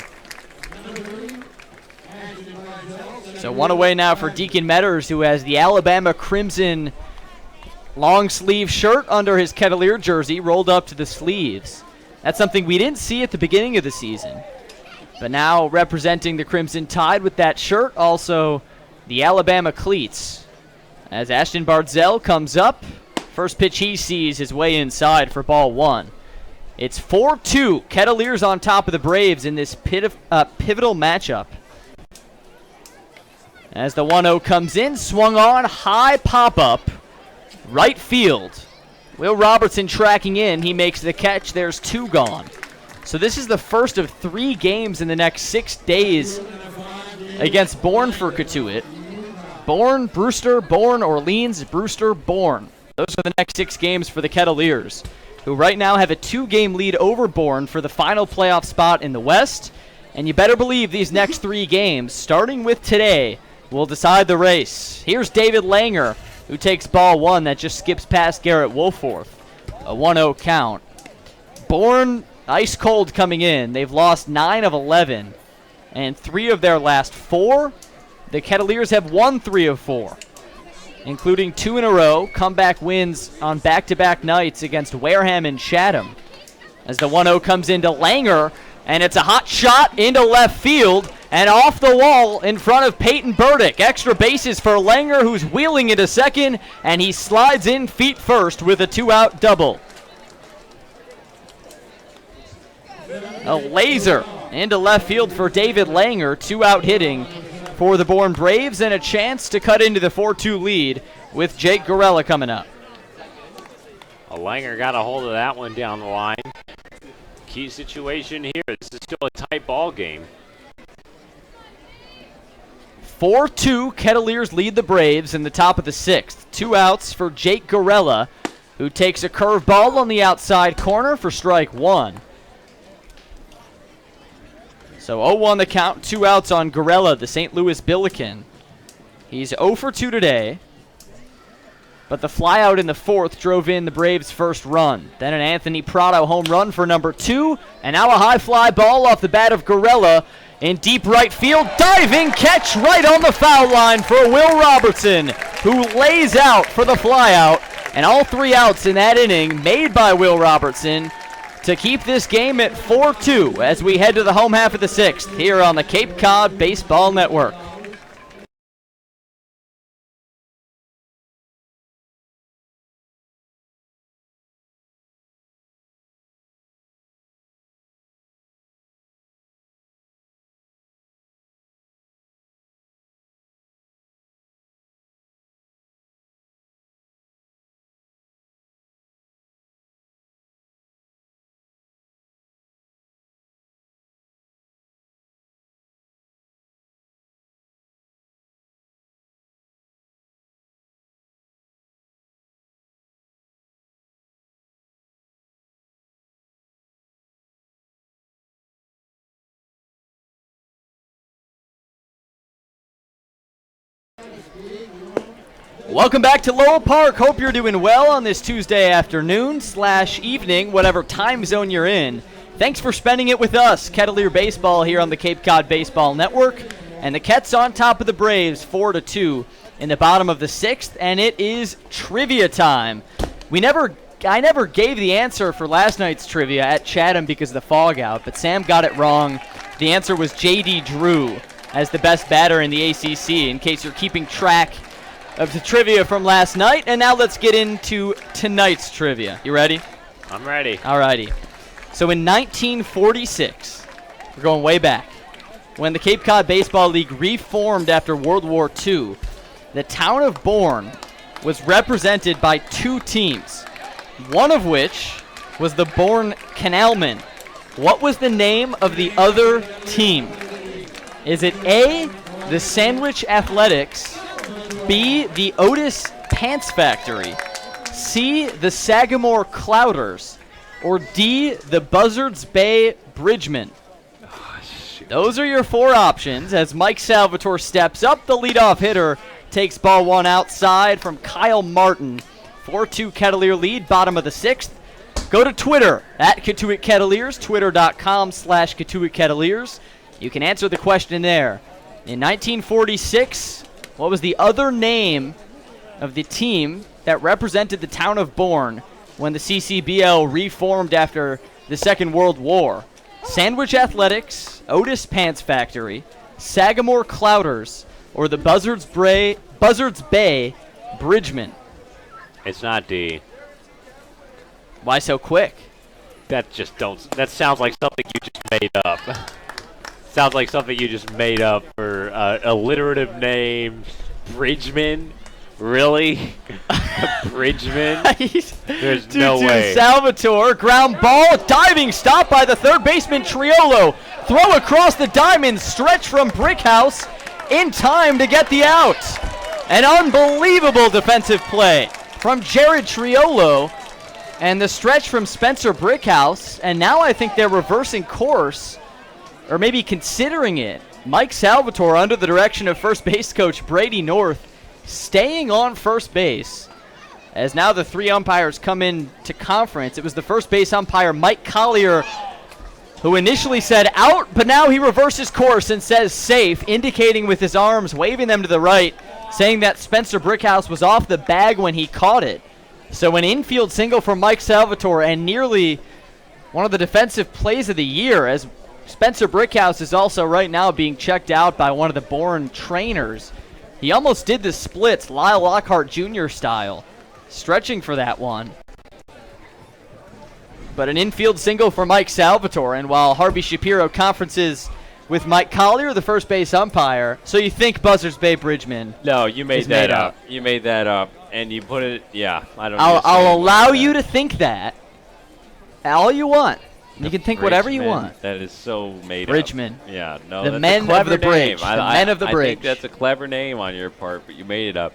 S4: So one away now for Deacon Metters, who has the Alabama Crimson long sleeve shirt under his Kettleer jersey rolled up to the sleeves. That's something we didn't see at the beginning of the season. But now representing the Crimson Tide with that shirt, also the Alabama cleats. As Ashton Bardzell comes up, first pitch he sees his way inside for ball 1. It's 4-2, Kettleers on top of the Braves in this pivotal matchup. As the 1-0 comes in, swung on, high pop-up, right field. Will Robertson tracking in, he makes the catch, there's 2 gone. So this is the first of 3 games in the next 6 days against Bourne for Cotuit. Bourne, Brewster, Bourne, Orleans, Brewster, Bourne. Those are the next 6 games for the Kettleers, who right now have a 2-game lead over Bourne for the final playoff spot in the West. And you better believe these next 3 games, starting with today, will decide the race. Here's David Langer, who takes ball 1 that just skips past Garrett Wolforth. A 1-0 count. Bourne, ice cold coming in. They've lost 9 of 11, and 3 of their last 4. The Kettleers have won 3 of 4, including 2 in a row, comeback wins on back-to-back nights against Wareham and Chatham. As the 1-0 comes into Langer, and it's a hot shot into left field and off the wall in front of Peyton Burdick. Extra bases for Langer, who's wheeling into second, and he slides in feet first with a 2-out double. A laser into left field for David Langer, 2-out hitting for the Bourne Braves, and a chance to cut into the 4-2 lead with Jake Gorella coming up.
S3: Langer got a hold of that one down the line. Key situation here. This is still a tight ball game.
S4: 4-2, Kettleers lead the Braves in the top of the 6th. 2 outs for Jake Gorella, who takes a curveball on the outside corner for strike 1. So 0-1 the count, 2 outs on Gorella, the St. Louis Billiken. He's 0 for 2 today, but the flyout in the 4th drove in the Braves' first run. Then an Anthony Prado home run for number 2, and now a high fly ball off the bat of Gorella in deep right field. Diving catch right on the foul line for Will Robertson, who lays out for the flyout, and all 3 outs in that inning made by Will Robertson to keep this game at 4-2 as we head to the home half of the 6th here on the Cape Cod Baseball Network. Welcome back to Lowell Park. Hope you're doing well on this Tuesday afternoon / evening, whatever time zone you're in. Thanks for spending it with us. Kettleer Baseball here on the Cape Cod Baseball Network. And the Kets on top of the Braves 4-2 in the bottom of the 6th. And it is trivia time. I never gave the answer for last night's trivia at Chatham because of the fog out, but Sam got it wrong. The answer was J.D. Drew, as the best batter in the ACC, in case you're keeping track of the trivia from last night. And now let's get into tonight's trivia. You ready?
S3: I'm ready.
S4: Alrighty. So in 1946, we're going way back, when the Cape Cod Baseball League reformed after World War II, the town of Bourne was represented by 2 teams, one of which was the Bourne Canalmen. What was the name of the other team? Is it A, the Sandwich Athletics, B, the Otis Pants Factory, C, the Sagamore Clouders, or D, the Buzzards Bay Bridgemen? Those are your 4 options as Mike Salvatore steps up. The leadoff hitter takes ball 1 outside from Kyle Martin. 4-2 Kettleer lead, bottom of the 6th. Go to Twitter at Cotuit Kettleers, twitter.com/Cotuit Kettleers. You can answer the question there. In 1946, what was the other name of the team that represented the town of Bourne when the CCBL reformed after the Second World War? Sandwich Athletics, Otis Pants Factory, Sagamore Clouders, or the Buzzards Bay Bridgemen?
S3: It's not D.
S4: Why so quick?
S3: That sounds like something you just made up. Sounds like something you just made up for alliterative name. Bridgeman? Really? Bridgeman? There's no way.
S4: Salvatore, ground ball, diving stop by the third baseman Triolo. Throw across the diamond, stretch from Brickhouse in time to get the out. An unbelievable defensive play from Jared Triolo. And the stretch from Spencer Brickhouse, and now I think they're reversing course, or maybe considering it. Mike Salvatore, under the direction of first base coach Brady North, staying on first base. As now the 3 umpires come in to conference. It was the first base umpire, Mike Collier, who initially said out, but now he reverses course and says safe, indicating with his arms, waving them to the right, saying that Spencer Brickhouse was off the bag when he caught it. So an infield single from Mike Salvatore, and nearly one of the defensive plays of the year, as Spencer Brickhouse is also right now being checked out by one of the Bourne trainers. He almost did the splits, Lyle Lockhart Jr. style, stretching for that one. But an infield single for Mike Salvatore, and while Harvey Shapiro conferences with Mike Collier, the first base umpire, so you think Buzzards Bay Bridgeman?
S3: No, you made that up. You made that up, and you put it. Yeah, I don't.
S4: I'll allow you to think that. All you want. You can think whatever you want.
S3: That is so made
S4: Bridgeman.
S3: up. Yeah, no,
S4: the
S3: that's
S4: men
S3: a clever
S4: of the
S3: name.
S4: bridge. The men of the bridge.
S3: I think that's a clever name on your part, but you made it up.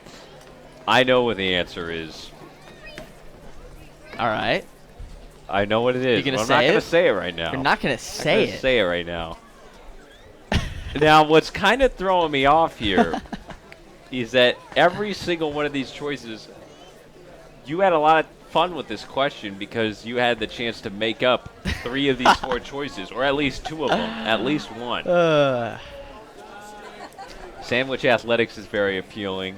S3: I know what the answer is.
S4: All right.
S3: I know what it is.
S4: I'm
S3: not going to say it right now.
S4: You're not going to say it.
S3: Say it right now. Now, what's kind of throwing me off here is that every single one of these choices, you had a lot of fun with this question because you had the chance to make up 3 of these 4 choices, or at least 2 of them, at least one. Sandwich Athletics is very appealing.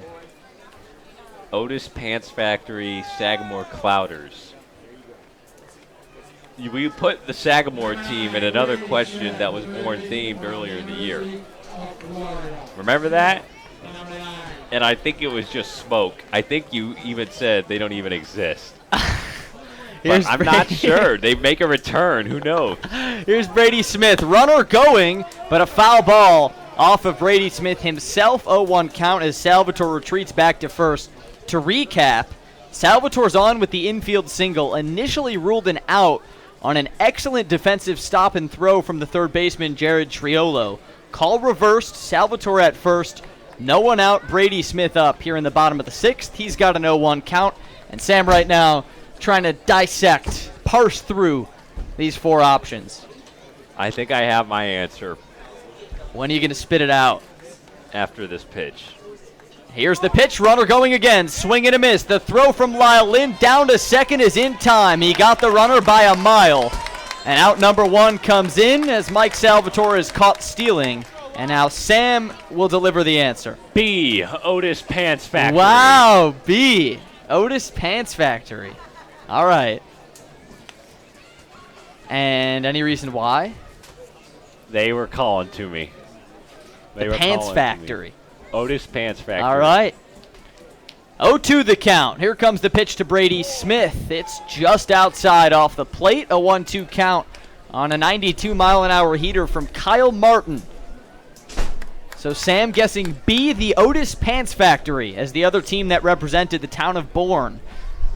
S3: Otis Pants Factory, Sagamore Clouders. We put the Sagamore team in another question that was Bourne themed earlier in the year. Remember that? And I think it was just smoke. I think you even said they don't even exist. But I'm not sure. They make a return. Who knows?
S4: Here's Brady Smith. Runner going, but a foul ball off of Brady Smith himself. 0-1 count as Salvatore retreats back to first. To recap, Salvatore's on with the infield single, initially ruled an out on an excellent defensive stop and throw from the third baseman Jared Triolo. Call reversed, Salvatore at first, no one out, Brady Smith up here in the bottom of the 6th. He's got an 0-1 count, and Sam right now trying to dissect, parse through these 4 options.
S3: I think I have my answer.
S4: When are you going to spit it out?
S3: After this pitch.
S4: Here's the pitch, runner going again, swing and a miss. The throw from Lyle Lynn down to second is in time. He got the runner by a mile. And out number 1 comes in as Mike Salvatore is caught stealing. And now Sam will deliver the answer.
S3: B, Otis Pants Factory.
S4: Wow, B, Otis Pants Factory. All right. And any reason why?
S3: They were calling to me. They
S4: The
S3: were
S4: Pants
S3: calling to me.
S4: Factory.
S3: Otis Pants Factory.
S4: All right. 0-2 the count. Here comes the pitch to Brady Smith. It's just outside off the plate. A 1-2 count on a 92-mile-an-hour heater from Kyle Martin. So Sam guessing B, the Otis Pants Factory, as the other team that represented the town of Bourne.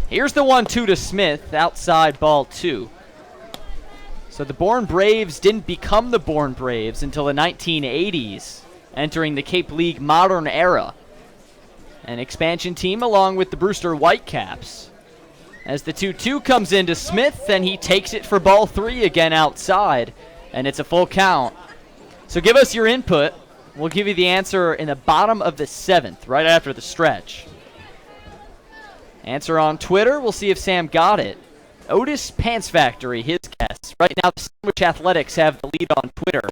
S4: Here's the 1-2 to Smith, outside ball 2. So the Bourne Braves didn't become the Bourne Braves until the 1980s, entering the Cape League modern era. An expansion team along with the Brewster Whitecaps. As the 2-2 comes into Smith, and he takes it for ball 3 again outside, and it's a full count. So give us your input. We'll give you the answer in the bottom of the 7th, right after the stretch. Answer on Twitter. We'll see if Sam got it. Otis Pants Factory, his guess. Right now, the Sandwich Athletics have the lead on Twitter.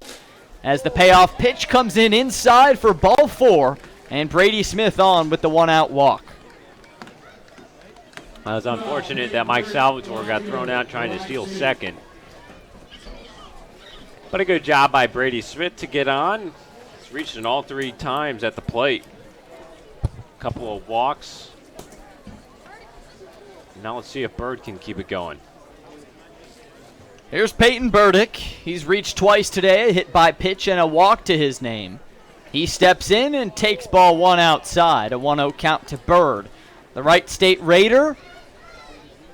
S4: As the payoff pitch comes in inside for ball 4, and Brady Smith on with the 1-out walk.
S3: It was unfortunate that Mike Salvatore got thrown out trying to steal second. But a good job by Brady Smith to get on. He's reached it all 3 times at the plate. A couple of walks. Now let's see if Bird can keep it going.
S4: Here's Peyton Burdick. He's reached twice today, a hit by pitch and a walk to his name. He steps in and takes ball 1 outside, a 1-0 count to Bird. The Wright State Raider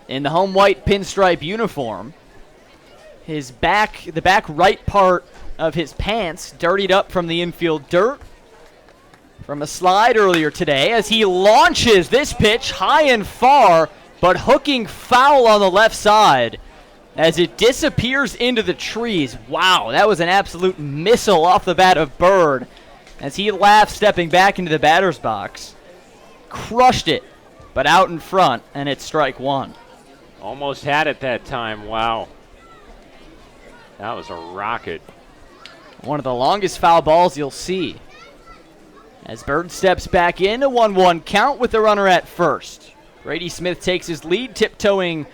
S4: in the home white pinstripe uniform. The back right part of his pants dirtied up from the infield dirt from a slide earlier today as he launches this pitch high and far, but hooking foul on the left side as it disappears into the trees. Wow, that was an absolute missile off the bat of Bird as he laughs stepping back into the batter's box. Crushed it, but out in front, and it's strike 1.
S3: Almost had it that time. Wow. That was a rocket.
S4: One of the longest foul balls you'll see. As Bird steps back in, a 1-1 count with the runner at first. Brady Smith takes his lead, tiptoeing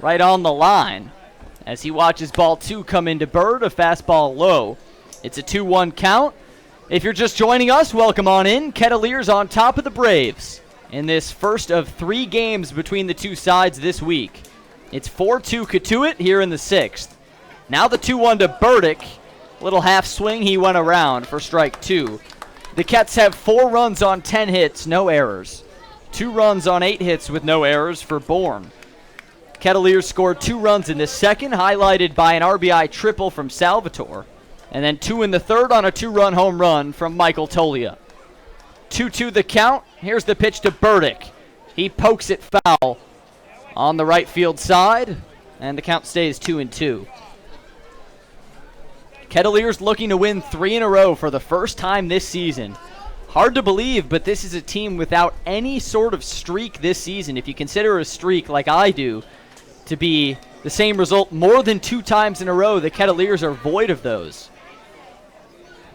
S4: right on the line as he watches ball 2 come into Bird, a fastball low. It's a 2-1 count. If you're just joining us, welcome on in. Kettleers on top of the Braves in this first of 3 games between the two sides this week. It's 4-2 Cotuit here in the 6th. Now the 2-1 to Burdick. Little half swing, he went around for strike 2. The Kets have 4 runs on 10 hits, no errors. 2 runs on 8 hits with no errors for Bourne. Kettleers scored 2 runs in the second, highlighted by an RBI triple from Salvatore. And then 2 in the third on a 2-run home run from Michael Tolia. 2-2 the count. Here's the pitch to Burdick. He pokes it foul on the right field side, and the count stays 2-2. Kettleers looking to win 3 in a row for the first time this season. Hard to believe, but this is a team without any sort of streak this season. If you consider a streak, like I do, to be the same result more than 2 times in a row, the Kettleers are void of those.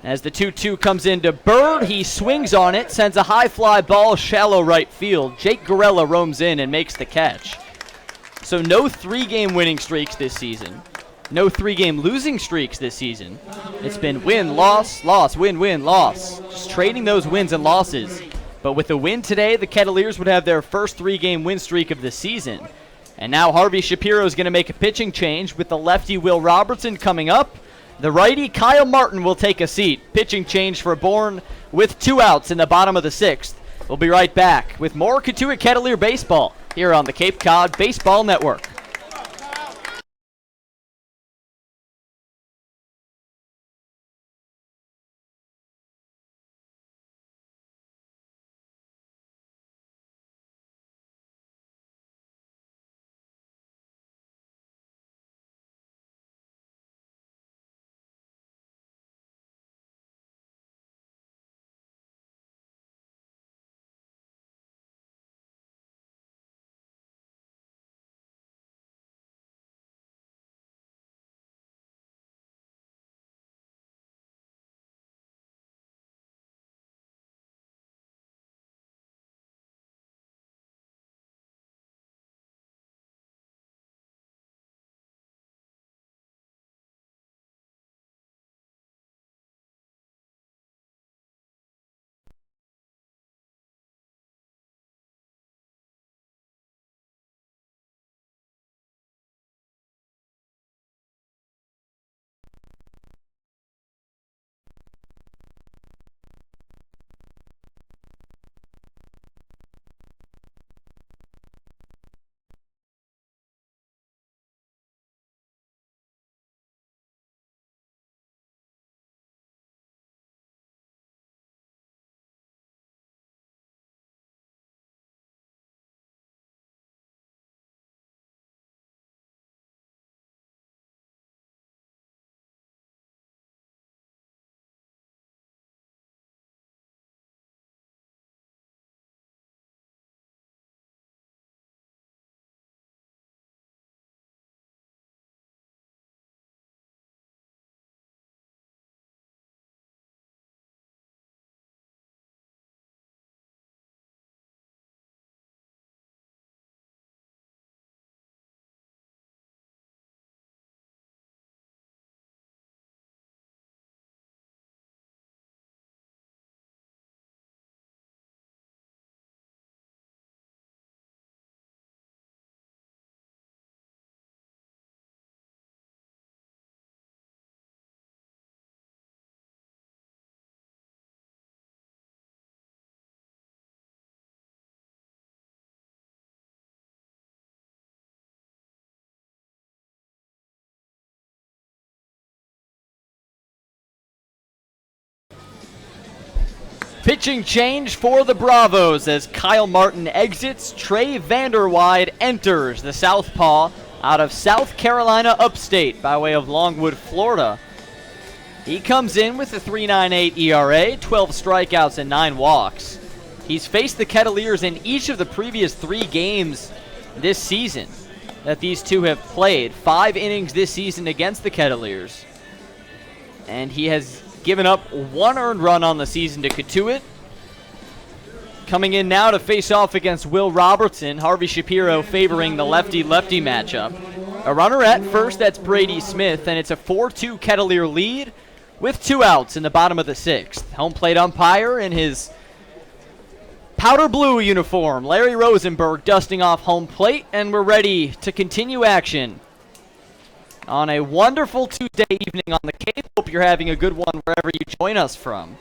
S4: As the 2-2 comes into Bird, he swings on it, sends a high fly ball shallow right field. Jake Gorella roams in and makes the catch. So no 3-game winning streaks this season. No 3-game losing streaks this season. It's been win, loss, loss, win, win, loss. Just trading those wins and losses. But with a win today, the Kettleers would have their first 3-game win streak of the season. And now Harvey Shapiro is going to make a pitching change with the lefty Will Robertson coming up. The righty Kyle Martin will take a seat. Pitching change for Bourne with 2 outs in the bottom of the 6th. We'll be right back with more Cotuit Kettleer baseball here on the Cape Cod Baseball Network. Pitching change for the Bravos as Kyle Martin exits. Trey Vanderwide enters, the southpaw out of South Carolina upstate by way of Longwood, Florida. He comes in with a 3.98 ERA, 12 strikeouts, and 9 walks. He's faced the Kettleers in each of the previous 3 games this season that these two have played. 5 innings this season against the Kettleers. And he has given up 1 earned run on the season to Cotuit. Coming in now to face off against Will Robertson, Harvey Shapiro favoring the lefty-lefty matchup. A runner at first, that's Brady Smith, and it's a 4-2 Kettleer lead with 2 outs in the bottom of the 6th. Home plate umpire in his powder blue uniform, Larry Rosenberg, dusting off home plate, and we're ready to continue action on a wonderful Tuesday evening on the Cape. Hope you're having a good one wherever you join us from.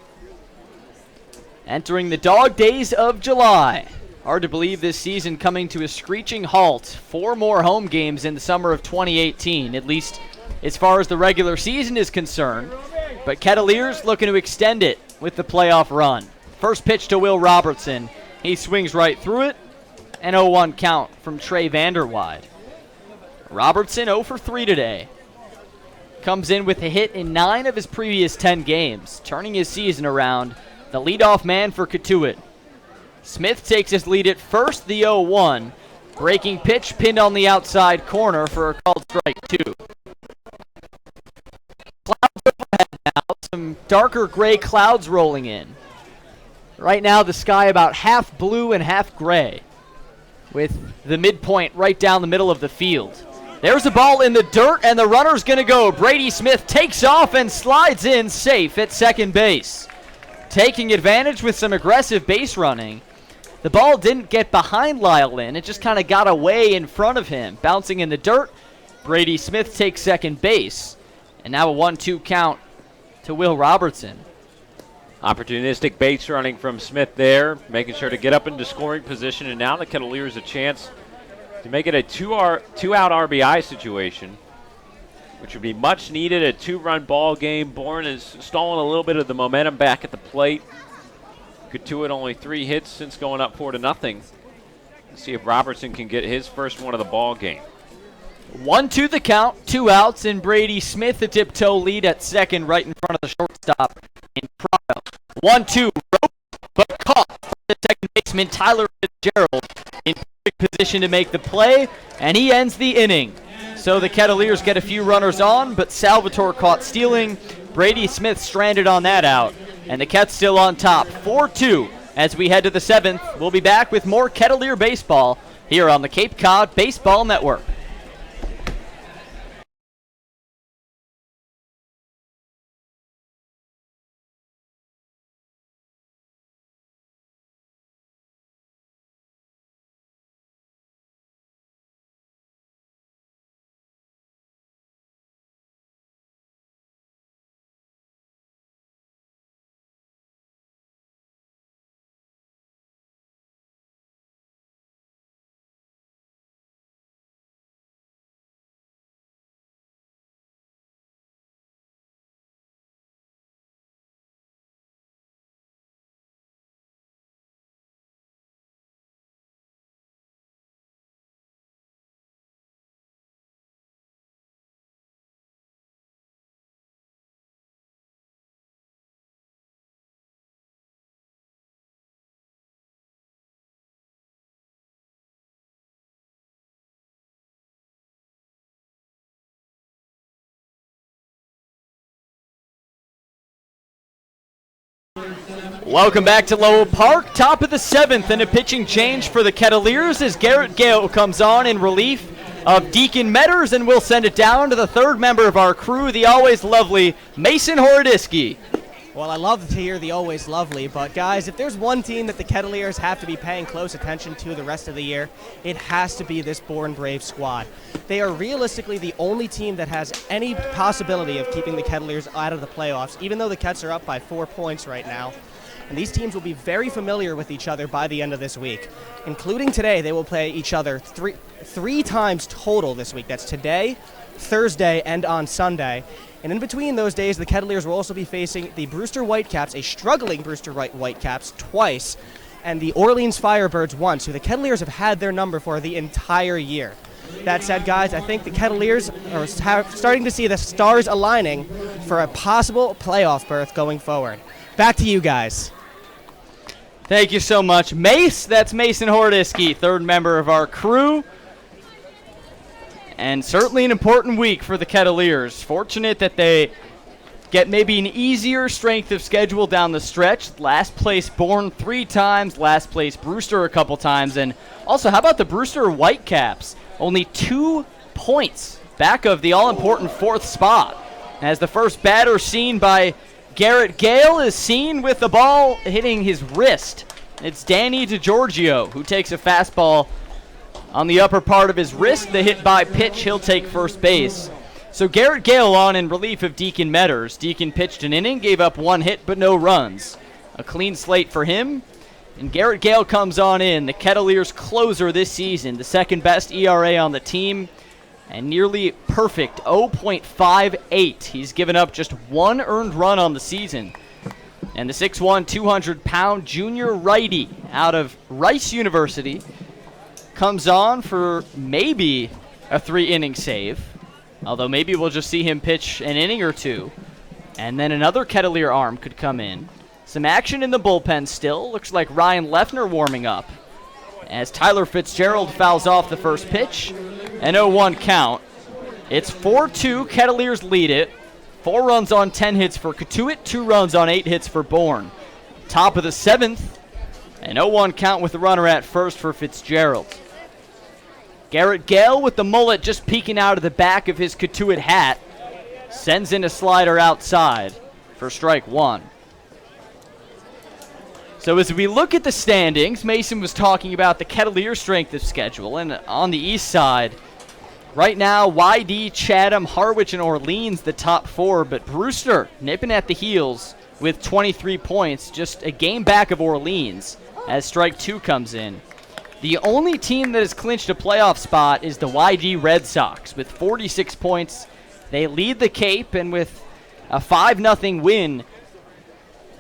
S4: Entering the dog days of July. Hard to believe this season coming to a screeching halt. 4 more home games in the summer of 2018, at least as far as the regular season is concerned. But Kettleers looking to extend it with the playoff run. First pitch to Will Robertson. He swings right through it. An 0-1 count from Trey Vanderwide. Robertson 0 for 3 today. Comes in with a hit in 9 of his previous 10 games, turning his season around. The leadoff man for Cotuit. Smith takes his lead at first, the 0-1. Breaking pitch pinned on the outside corner for a called strike 2. Clouds overhead now, some darker gray clouds rolling in. Right now the sky about half blue and half gray, with the midpoint right down the middle of the field. There's a ball in the dirt, and the runner's going to go. Brady Smith takes off and slides in safe at second base. Taking advantage with some aggressive base running. The ball didn't get behind Lyle Lynn. It just kind of got away in front of him. Bouncing in the dirt, Brady Smith takes second base. And now a 1-2 count to Will Robertson.
S3: Opportunistic base running from Smith there, making sure to get up into scoring position, and now the Kettleers a chance to make it a 2-out RBI situation, which would be much needed. A 2-run ball game. Bourne is stalling a little bit of the momentum back at the plate. Cotuit only 3 hits since going up 4-0. Let's see if Robertson can get his first one of the ball game.
S4: 1-2 the count, 2 outs, and Brady Smith a tiptoe lead at second, right in front of the shortstop in Prado. 1-2, rope, but caught by the second baseman Tyler Fitzgerald in perfect position to make the play, and he ends the inning. So the Kettleers get a few runners on, but Salvatore caught stealing. Brady Smith stranded on that out, and the Kets still on top, 4-2. As we head to the 7th, we'll be back with more Kettleer baseball here on the Cape Cod Baseball Network. Welcome back to Lowell Park, top of the 7th, and a pitching change for the Kettleers as Garrett Gale comes on in relief of Deacon Metters, and we'll send it down to the 3rd member of our crew, the always lovely Mason Horodisky.
S7: Well, I love to hear the always lovely, but guys, if there's one team that the Kettleers have to be paying close attention to the rest of the year, it has to be this Bourne Braves squad. They are realistically the only team that has any possibility of keeping the Kettleers out of the playoffs, even though the Kets are up by 4 points right now. And these teams will be very familiar with each other by the end of this week. Including today, they will play each other three times total this week. That's today, Thursday, and on Sunday. And in between those days, the Kettleers will also be facing the Brewster Whitecaps, a struggling Brewster Whitecaps, twice, and the Orleans Firebirds once, who the Kettleers have had their number for the entire year. That said, guys, I think the Kettleers are starting to see the stars aligning for a possible playoff berth going forward. Back to you guys.
S4: Thank you so much, Mace. That's Mason Hordisky, third member of our crew. And certainly an important week for the Kettleers. Fortunate that they get maybe an easier strength of schedule down the stretch. Last place Bourne 3 times, last place Brewster a couple times. And also, how about the Brewster Whitecaps? Only 2 points back of the all-important 4th spot. As the first batter seen by Garrett Gale is seen with the ball hitting his wrist. It's Danny DiGiorgio who takes a fastball on the upper part of his wrist. The hit by pitch, he'll take first base. So Garrett Gale on in relief of Deacon Metters. Deacon pitched an inning, gave up 1 hit but no runs. A clean slate for him. And Garrett Gale comes on in, the Kettleers closer this season, the second best ERA on the team, and nearly perfect 0.58. He's given up just 1 earned run on the season. And the 6'1", 200-pound junior righty out of Rice University comes on for maybe a 3-inning save, although maybe we'll just see him pitch an inning or 2, and then another Kettleer arm could come in. Some action in the bullpen still. Looks like Ryan Leffner warming up as Tyler Fitzgerald fouls off the first pitch. An 0-1 count. It's 4-2. Kettleers lead it. 4 runs on 10 hits for Cotuit, 2 runs on 8 hits for Bourne. Top of the 7th. An 0-1 count with the runner at first for Fitzgerald. Garrett Gale with the mullet just peeking out of the back of his Cotuit hat. Sends in a slider outside for strike 1. So as we look at the standings, Mason was talking about the Kettleer strength of schedule. And on the east side, right now, YD, Chatham, Harwich, and Orleans, the top 4. But Brewster nipping at the heels with 23 points, just a game back of Orleans as strike 2 comes in. The only team that has clinched a playoff spot is the YD Red Sox with 46 points. They lead the Cape, and with a 5-0 win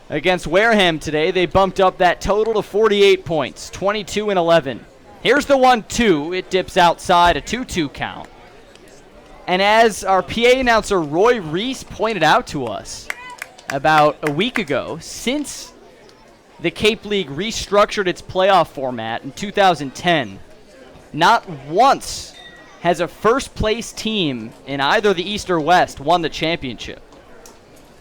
S4: against Wareham today, they bumped up that total to 48 points, 22-11. Here's the 1-2. It dips outside, a 2-2 count. And as our PA announcer Roy Reese pointed out to us about a week ago, since the Cape League restructured its playoff format in 2010, not once has a first-place team in either the East or West won the championship.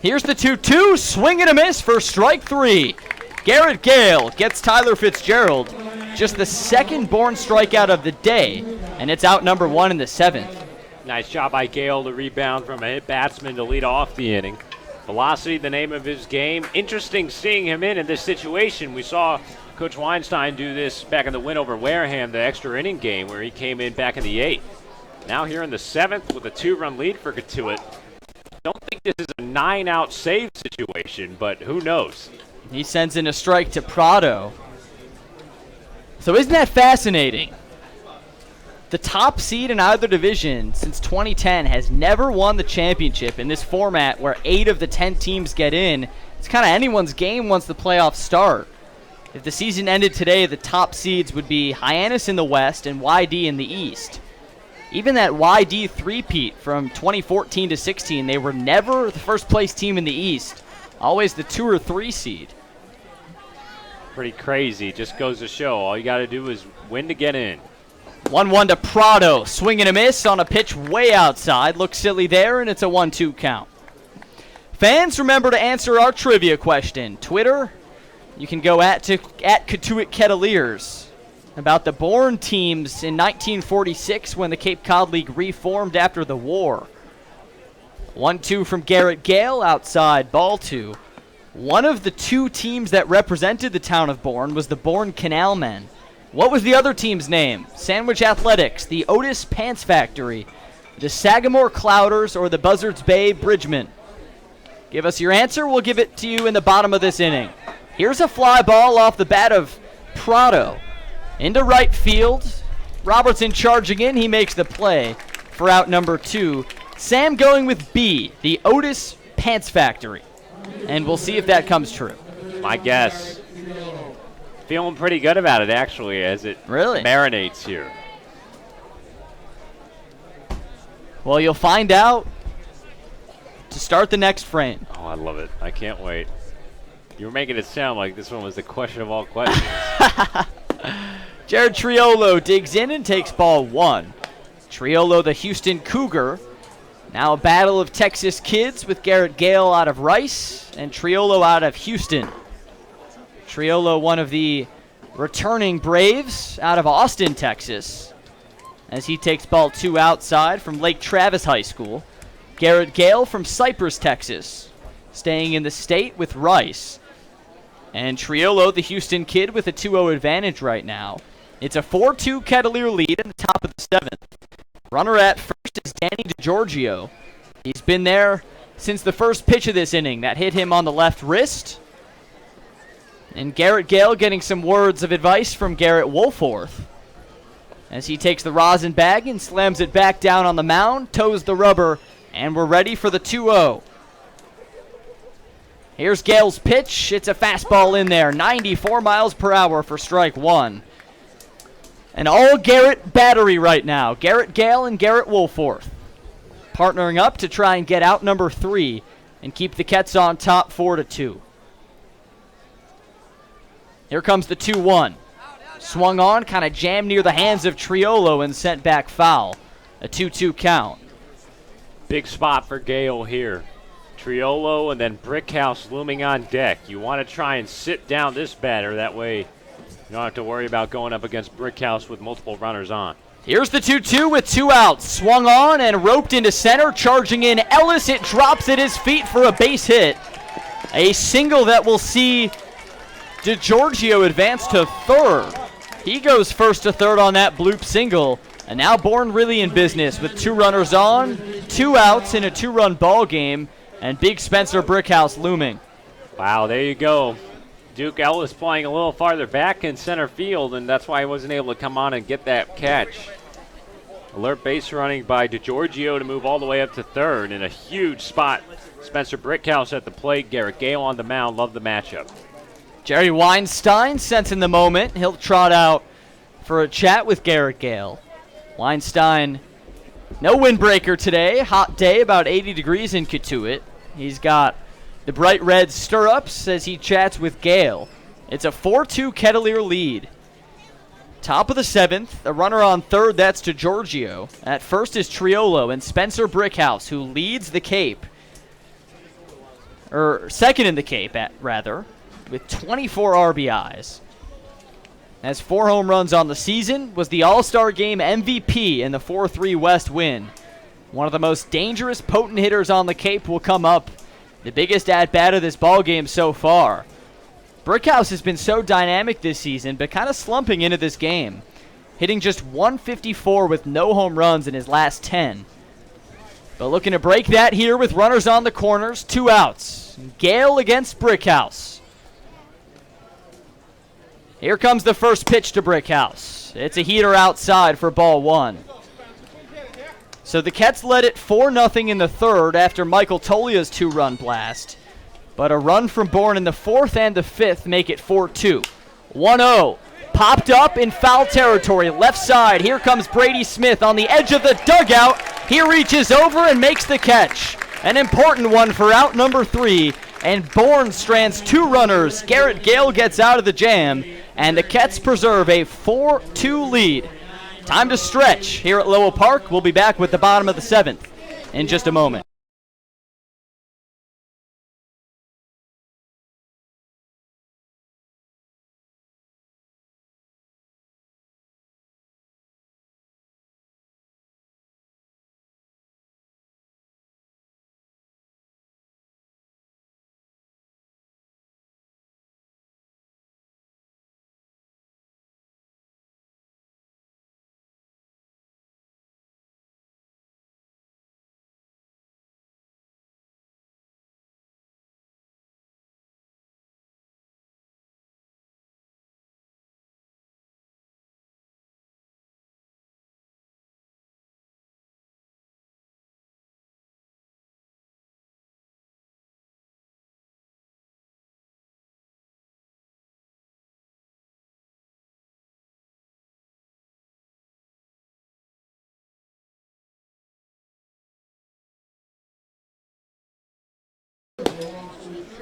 S4: Here's the 2-2, swing and a miss for strike 3. Garrett Gale gets Tyler Fitzgerald, just the second Bourne strikeout of the day, and it's out number 1 in the 7th.
S3: Nice job by Gale to rebound from a hit batsman to lead off the inning. Velocity, the name of his game. Interesting seeing him in this situation. We saw Coach Weinstein do this back in the win over Wareham, the extra inning game, where he came in back in the 8th. Now here in the 7th with a 2-run lead for Cotuit. Don't think this is a 9-out save situation, but who knows?
S4: He sends in a strike to Prado. So isn't that fascinating? The top seed in either division since 2010 has never won the championship in this format where 8 of the 10 teams get in. It's kind of anyone's game once the playoffs start. If the season ended today, the top seeds would be Hyannis in the West and YD in the East. Even that YD three-peat from 2014 to 16, they were never the first-place team in the East. Always the 2 or 3 seed.
S3: Pretty crazy. Just goes to show all you got to do is win to get in.
S4: 1-1 to Prado. Swing and a miss on a pitch way outside. Looks silly there, and it's a 1-2 count. Fans, remember to answer our trivia question. Twitter, you can go at Cotuit Kettleers. About the Bourne teams in 1946 when the Cape Cod League reformed after the war. 1-2 from Garrett Gale outside, ball 2. One of the 2 teams that represented the town of Bourne was the Bourne Canal Men. What was the other team's name? Sandwich Athletics, the Otis Pants Factory, the Sagamore Clouders, or the Buzzards Bay Bridgemen? Give us your answer. We'll give it to you in the bottom of this inning. Here's a fly ball off the bat of Prado. Into right field. Robertson charging in. He makes the play for out number 2. Sam going with B, the Otis Pants Factory. And we'll see if that comes true.
S3: My guess. Feeling pretty good about it, actually, as it marinates here.
S4: Well, you'll find out to start the next frame.
S3: Oh, I love it. I can't wait. You were making it sound like this one was the question of all questions.
S4: Jared Triolo digs in and takes ball 1. Triolo, the Houston Cougar. Now a battle of Texas kids with Garrett Gale out of Rice and Triolo out of Houston. Triolo, one of the returning Braves out of Austin, Texas, as he takes ball 2 outside from Lake Travis High School. Garrett Gale from Cypress, Texas, staying in the state with Rice. And Triolo, the Houston kid, with a 2-0 advantage right now. It's a 4-2 Kettleer lead in the top of the 7th. Runner at first is Danny DiGiorgio. He's been there since the first pitch of this inning. That hit him on the left wrist. And Garrett Gale getting some words of advice from Garrett Wolforth as he takes the rosin bag and slams it back down on the mound, toes the rubber, and we're ready for the 2-0. Here's Gale's pitch. It's a fastball in there, 94 miles per hour for strike 1. An all Garrett battery right now. Garrett Gale and Garrett Wolforth partnering up to try and get out number 3 and keep the Kets on top 4-2. Here comes the 2-1. Swung on, kind of jammed near the hands of Triolo and sent back foul. A 2-2 count.
S3: Big spot for Gale here. Triolo and then Brickhouse looming on deck. You want to try and sit down this batter. That way you don't have to worry about going up against Brickhouse with multiple runners on.
S4: Here's the 2-2 with 2 outs. Swung on and roped into center. Charging in Ellis. It drops at his feet for a base hit. A single that will see DiGiorgio advance to third. He goes first to third on that bloop single. And now Bourne really in business with 2 runners on, 2 outs in a 2-run ball game, and big Spencer Brickhouse looming.
S3: Wow, there you go. Duke Ellis playing a little farther back in center field, and that's why he wasn't able to come on and get that catch. Alert base running by DiGiorgio to move all the way up to third in a huge spot. Spencer Brickhouse at the plate, Garrett Gale on the mound. Love the matchup.
S4: Jerry Weinstein sensing the moment. He'll trot out for a chat with Garrett Gale. Weinstein, no windbreaker today. Hot day, about 80 degrees in Cotuit. He's got the bright red stirrups as he chats with Gale. It's a 4-2 Kettleer lead. Top of the 7th, a runner on third, that's DiGiorgio. At first is Triolo and Spencer Brickhouse, who leads the Cape. Or second in the Cape, rather, with 24 RBIs. Has 4 home runs on the season, was the All-Star Game MVP in the 4-3 West win. One of the most dangerous, potent hitters on the Cape will come up. The biggest at-bat of this ballgame so far. Brickhouse has been so dynamic this season, but kind of slumping into this game. Hitting just 154 with no home runs in his last 10. But looking to break that here with runners on the corners, 2 outs. Gale against Brickhouse. Here comes the first pitch to Brickhouse. It's a heater outside for ball 1. So the Kets led it 4-0 in the third after Michael Tolia's 2-run blast. But a run from Bourne in the 4th and the 5th make it 4-2. 1-0. Popped up in foul territory, left side. Here comes Brady Smith on the edge of the dugout. He reaches over and makes the catch. An important one for out number 3. And Bourne strands 2 runners. Garrett Gale gets out of the jam. And the Kets preserve a 4-2 lead. Time to stretch here at Lowell Park. We'll be back with the bottom of the 7th in just a moment.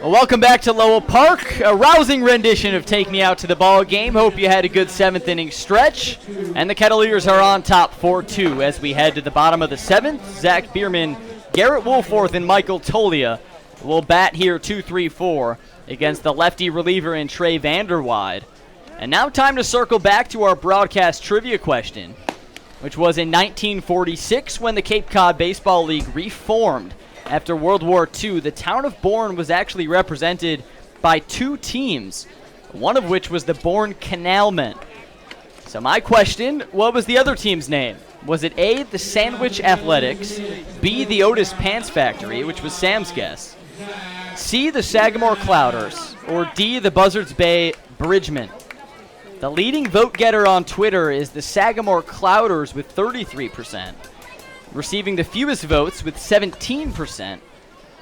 S4: Well, welcome back to Lowell Park. A rousing rendition of Take Me Out to the Ball Game. Hope you had a good 7th inning stretch. And the Kettleers are on top 4-2 as we head to the bottom of the 7th. Zach Bierman, Garrett Woolforth, and Michael Tolia will bat here 2-3-4 against the lefty reliever in Trey Vanderwide. And now time to circle back to our broadcast trivia question, which was in 1946 when the Cape Cod Baseball League reformed. After World War II, the town of Bourne was actually represented by 2 teams, one of which was the Bourne Canalmen. So my question, what was the other team's name? Was it A, the Sandwich Athletics, B, the Otis Pants Factory, which was Sam's guess, C, the Sagamore Clouders, or D, the Buzzards Bay Bridgemen? The leading vote getter on Twitter is the Sagamore Clouders with 33%. Receiving the fewest votes with 17%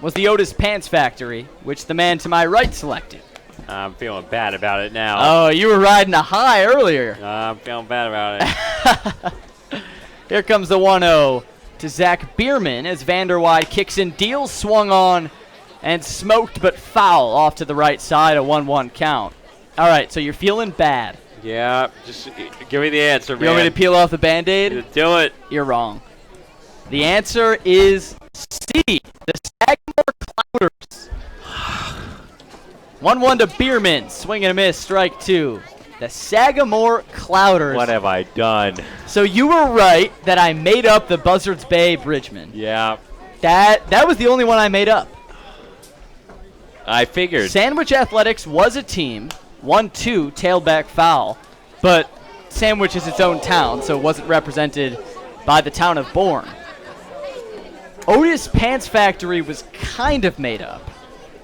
S4: was the Otis Pants Factory, which the man to my right selected.
S3: I'm feeling bad about it now.
S4: Oh, you were riding a high earlier.
S3: I'm feeling bad about it.
S4: Here comes the 1-0 to Zach Bierman as Vanderwide kicks in, deals, swung on, and smoked but foul off to the right side, a 1-1 count. All right, so you're feeling bad.
S3: Yeah, just give me the answer, man.
S4: You want me to peel off the Band-Aid?
S3: Do it.
S4: You're wrong. The answer is C, the Sagamore Clouders. 1-1 to Bierman, swing and a miss, strike 2. The Sagamore Clouders.
S3: What have I done?
S4: So you were right that I made up the Buzzards Bay Bridgemen.
S3: Yeah.
S4: That was the only one I made up.
S3: I figured.
S4: Sandwich Athletics was a team, 1-2 tailback foul, but Sandwich is its own town, so it wasn't represented by the town of Bourne. Otis Pants Factory was kind of made up.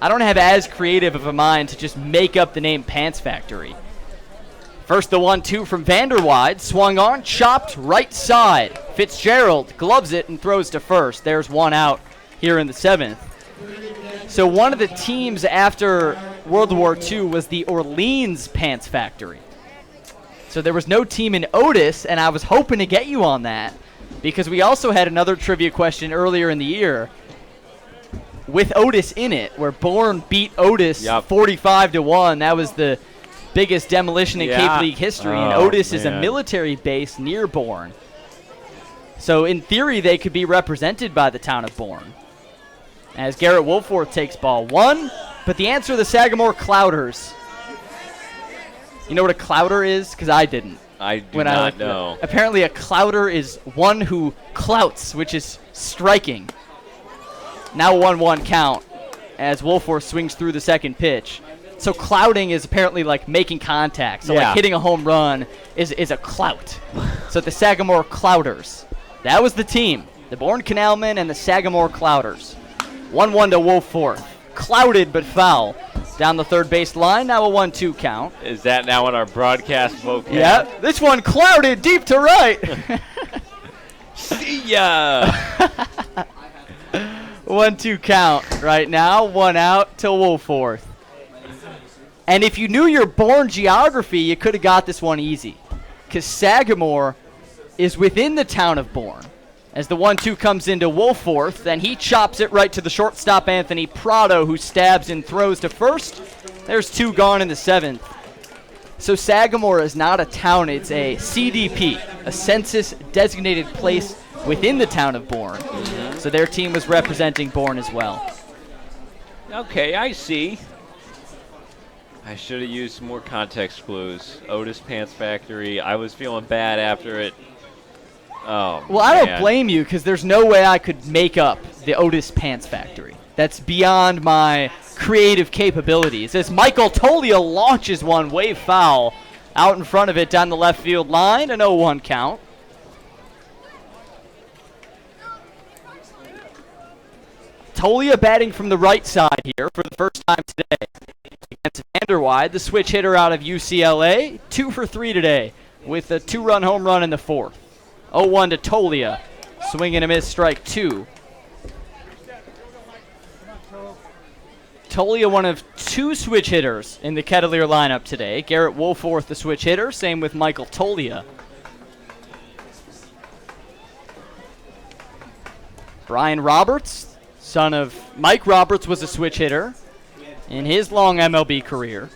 S4: I don't have as creative of a mind to just make up the name Pants Factory. First the 1-2 from Vanderwide, swung on, chopped right side. Fitzgerald gloves it and throws to first. There's one out here in the 7th. So one of the teams after World War II was the Orleans Pants Factory. So there was no team in Otis, and I was hoping to get you on that, because we also had another trivia question earlier in the year with Otis in it, where Bourne beat Otis 45-1. That was the biggest demolition in Cape League history, and Otis is a military base near Bourne. So in theory, they could be represented by the town of Bourne. As Garrett Woolforth takes ball 1, but the answer, the Sagamore Clouders. You know what a clouder is? Because I didn't.
S3: I do not know.
S4: Apparently a clouder is one who clouts, which is striking. Now 1-1 count as Woolforth swings through the second pitch. So clouting is apparently like making contact. So like hitting a home run is a clout. So the Sagamore Clouders. That was the team. The Bourne Canalmen and the Sagamore Clouders. 1-1 to Woolforth. Clouded but foul. Down the third base line, now a 1-2 count.
S3: Is that now in our broadcast vocab?
S4: Yep. This one clouded deep to right.
S3: See ya.
S4: 1-2 count right now. 1 out to Woolforth. And if you knew your Bourne geography, you could have got this one easy, because Sagamore is within the town of Bourne. As the 1-2 comes into Woolforth, and he chops it right to the shortstop, Anthony Prado, who stabs and throws to first. There's 2 gone in the 7th. So Sagamore is not a town, it's a CDP, a census-designated place within the town of Bourne. So their team was representing Bourne as well.
S3: Okay, I see. I should have used some more context clues. Otis Pants Factory. I was feeling bad after it. Oh,
S4: well, I don't blame you, because there's no way I could make up the Otis Pants Factory. That's beyond my creative capabilities. As Michael Tolia launches one way foul out in front of it down the left field line, an 0-1 count. Tolia batting from the right side here for the first time today against Vanderwide, the switch hitter out of UCLA. 2 for 3 today with a 2-run home run in the 4th. 0-1 to Tolia. Swing and a miss, strike 2. Tolia, one of 2 switch hitters in the Kettleer lineup today. Garrett Woolforth, the switch hitter. Same with Michael Tolia. Brian Roberts, son of Mike Roberts, was a switch hitter in his long MLB career.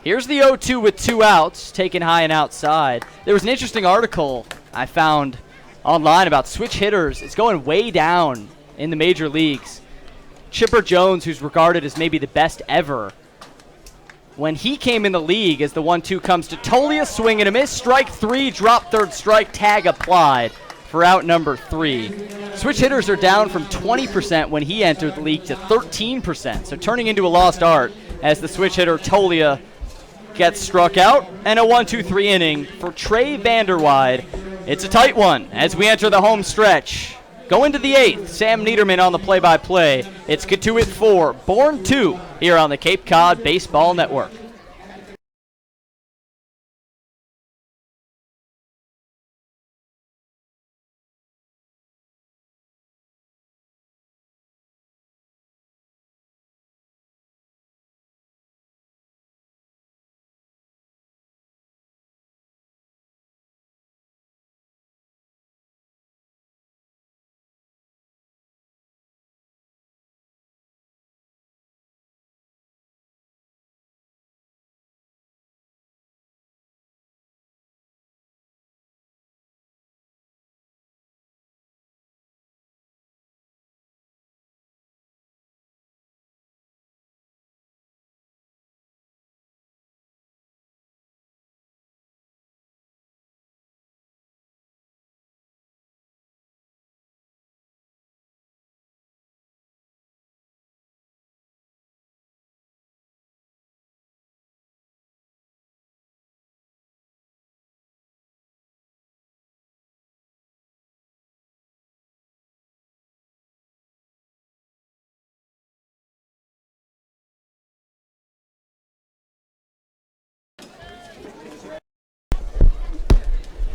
S4: Here's the 0-2 with 2 outs, taken high and outside. There was an interesting article I found online about switch hitters. It's going way down in the major leagues. Chipper Jones, who's regarded as maybe the best ever, when he came in the league as the 1-2 comes to Tolia, swing and a miss, strike 3, drop third strike, tag applied for out number 3. Switch hitters are down from 20% when he entered the league to 13%, so turning into a lost art as the switch hitter Tolia gets struck out, and a 1-2-3 inning for Trey Vanderweide. It's a tight one as we enter the home stretch. Go into the 8th, Sam Niederman on the play-by-play. It's Cotuit 4, Bourne 2 here on the Cape Cod Baseball Network.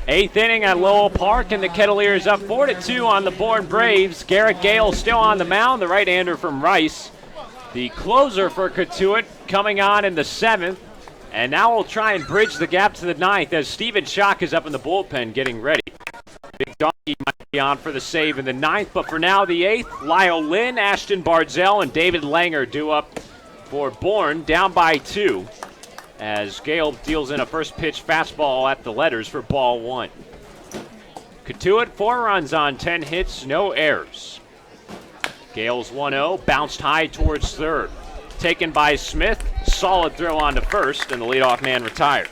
S3: Eighth inning at Lowell Park, and the Kettleers up 4-2 on the Bourne Braves. Garrett Gale still on the mound, the right-hander from Rice. The closer for Cotuit coming on in the 7th, and now we'll try and bridge the gap to the 9th as Steven Schock is up in the bullpen getting ready. Big Donkey might be on for the save in the 9th, but for now the 8th, Lyle Lynn, Ashton Barzell, and David Langer due up for Bourne, down by 2. As Gale deals in a first pitch fastball at the letters for ball 1. Cotuit 4 runs on 10 hits, no errors. Gale's 1-0, bounced high towards third. Taken by Smith, solid throw on to first, and the leadoff man retired.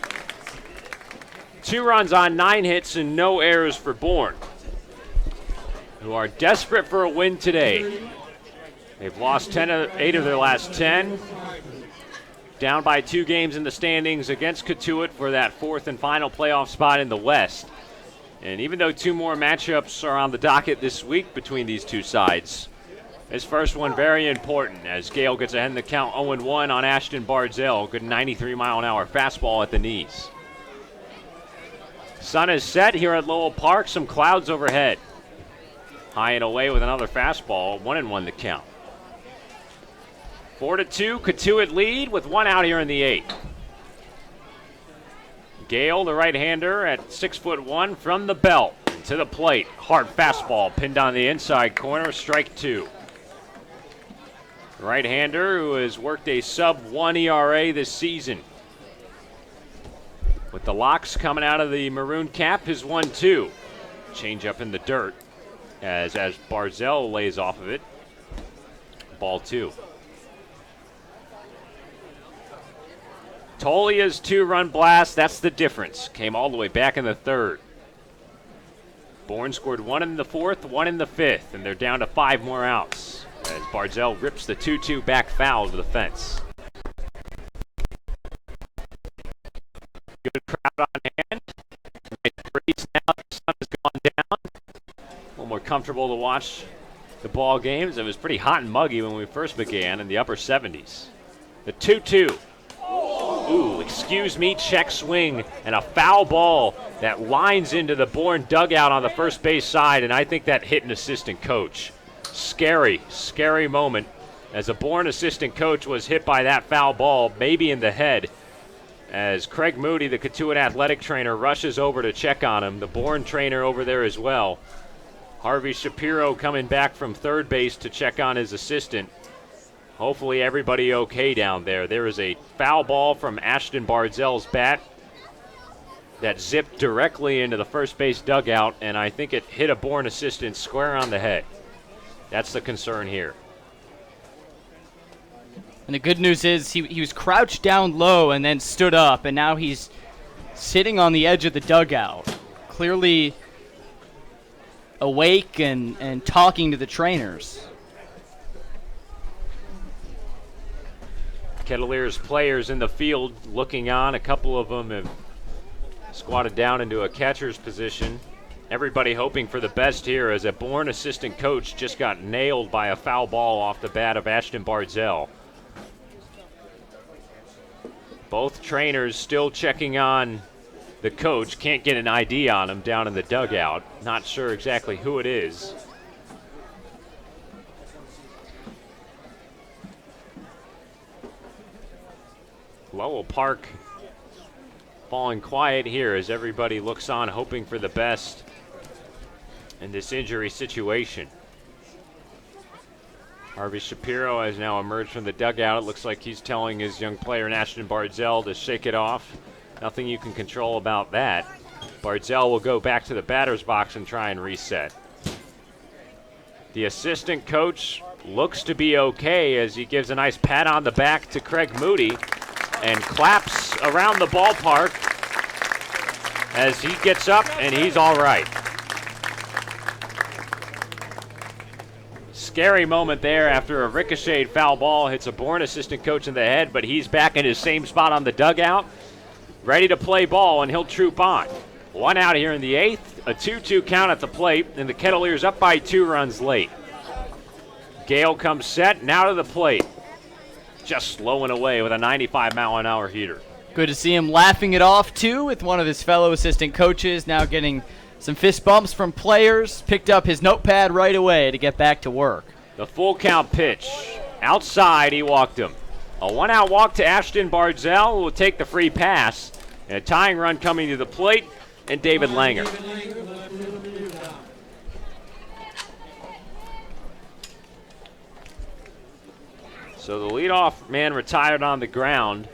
S3: 2 runs on 9 hits and no errors for Bourne, who are desperate for a win today. They've lost 8 of their last 10. Down by 2 games in the standings against Cotuit for that 4th and final playoff spot in the West. And even though 2 more matchups are on the docket this week between these 2 sides, this first one very important as Gale gets ahead in the count 0-1 on Ashton Barzell. Good 93-mile-an-hour fastball at the knees. Sun is set here at Lowell Park. Some clouds overhead. High and away with another fastball. 1-1 the count. 4-2, Cotuit lead with 1 out here in the 8th. Gale, the right-hander, at 6'1" from the belt to the plate. Hard fastball pinned on the inside corner, strike 2. Right-hander who has worked a sub-1 ERA this season. With the locks coming out of the maroon cap, his 1-2. Change up in the dirt as Barzell lays off of it. Ball 2. Tolia's 2-run blast, that's the difference. Came all the way back in the 3rd. Bourne scored 1 in the 4th, 1 in the 5th, and they're down to 5 more outs as Barzell rips the 2-2 back foul to the fence. Good crowd on hand. Nice breeze now. The sun has gone down. A little more comfortable to watch the ball games. It was pretty hot and muggy when we first began in the upper 70s. The 2-2. Ooh, excuse me, check swing, and a foul ball that lines into the Bourne dugout on the first base side, and I think that hit an assistant coach. Scary, scary moment as a Bourne assistant coach was hit by that foul ball, maybe in the head, as Craig Moody, the Cotuit athletic trainer, rushes over to check on him. The Bourne trainer over there as well. Harvey Shapiro coming back from third base to check on his assistant. Hopefully everybody okay down there. There is a foul ball from Ashton Barzell's bat that zipped directly into the first base dugout, and I think it hit a Bourne assistant square on the head. That's the concern here.
S4: And the good news is he was crouched down low and then stood up, and now he's sitting on the edge of the dugout, clearly awake and talking to the trainers.
S3: Kettleers players in the field looking on. A couple of them have squatted down into a catcher's position. Everybody hoping for the best here as a Bourne assistant coach just got nailed by a foul ball off the bat of Ashton Barzell. Both trainers still checking on the coach. Can't get an ID on him down in the dugout. Not sure exactly who it is. Lowell Park falling quiet here as everybody looks on, hoping for the best in this injury situation. Harvey Shapiro has now emerged from the dugout. It looks like he's telling his young player, Ashton Barzell, to shake it off. Nothing you can control about that. Barzell will go back to the batter's box and try and reset. The assistant coach looks to be okay as he gives a nice pat on the back to Craig Moody and claps around the ballpark as he gets up, and he's all right. Scary moment there after a ricocheted foul ball hits a Bourne assistant coach in the head, but he's back in his same spot on the dugout, ready to play ball, and he'll troop on. One out here in the eighth, a 2-2 count at the plate, and the Kettleers up by 2 runs late. Gale comes set, now to the plate. Just slowing away with a 95-mile-an-hour heater.
S4: Good to see him laughing it off, too, with one of his fellow assistant coaches, now getting some fist bumps from players. Picked up his notepad right away to get back to work.
S3: The full count pitch. Outside, he walked him. A 1-out walk to Ashton Barzell, who will take the free pass. And a tying run coming to the plate, and David Langer. So the leadoff man retired on the ground.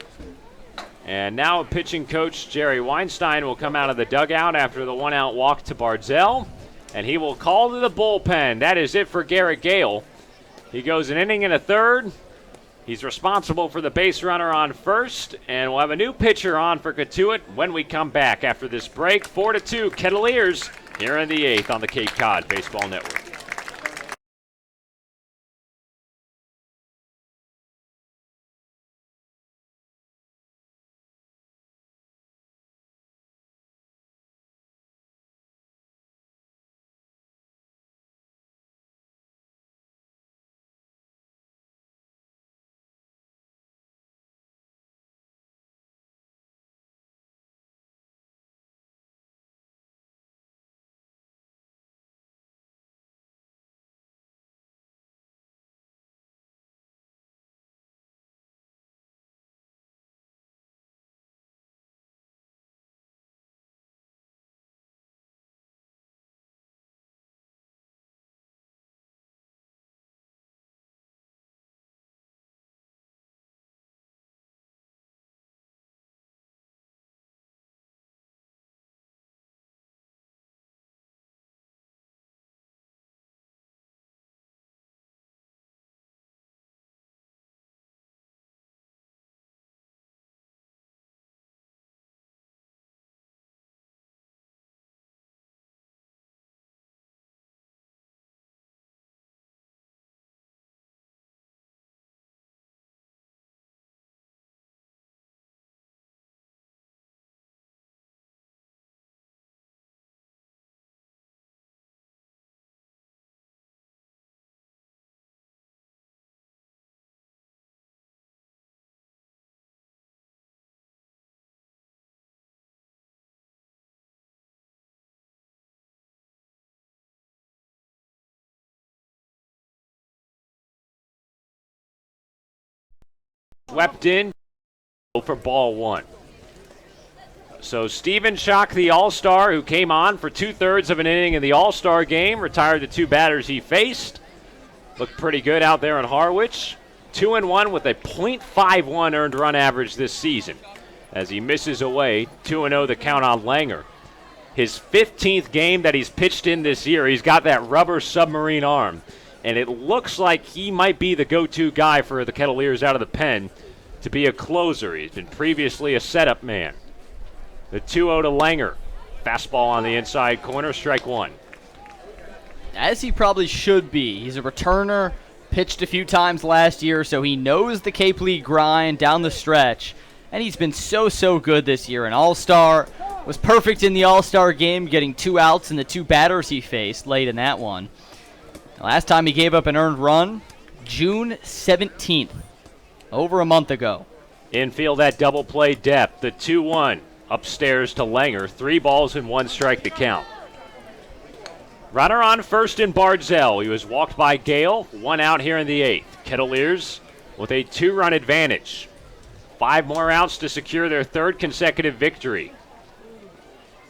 S3: And now pitching coach Jerry Weinstein will come out of the dugout after the 1-out walk to Barzell. And he will call to the bullpen. That is it for Garrett Gale. He goes an inning and a third. He's responsible for the base runner on first. And we'll have a new pitcher on for Cotuit when we come back after this break. 4-2 Kettleers here in the eighth on the Cape Cod Baseball Network. Swept in for ball one. So Steven Schock, the All-Star, who came on for 2/3 of an inning in the All-Star game, retired the 2 batters he faced. Looked pretty good out there in Harwich. 2-1 with a .51 earned run average this season. As he misses away, 2-0 the count on Langer. His 15th game that he's pitched in this year, he's got that rubber submarine arm. And it looks like he might be the go-to guy for the Kettleers out of the pen to be a closer. He's been previously a setup man. The 2-0 to Langer. Fastball on the inside corner, strike one.
S4: As he probably should be. He's a returner, pitched a few times last year, so he knows the Cape League grind down the stretch. And he's been so good this year. An all-star, was perfect in the all-star game, getting 2 outs in the 2 batters he faced late in that one. The last time he gave up an earned run, June 17th, over a month ago.
S3: Infield at double play depth, the 2-1. Upstairs to Langer, 3 balls and 1 strike to count. Runner on first in Bardzell. He was walked by Gale, 1 out here in the 8th. Kettleers with a 2-run advantage. 5 more outs to secure their 3rd consecutive victory.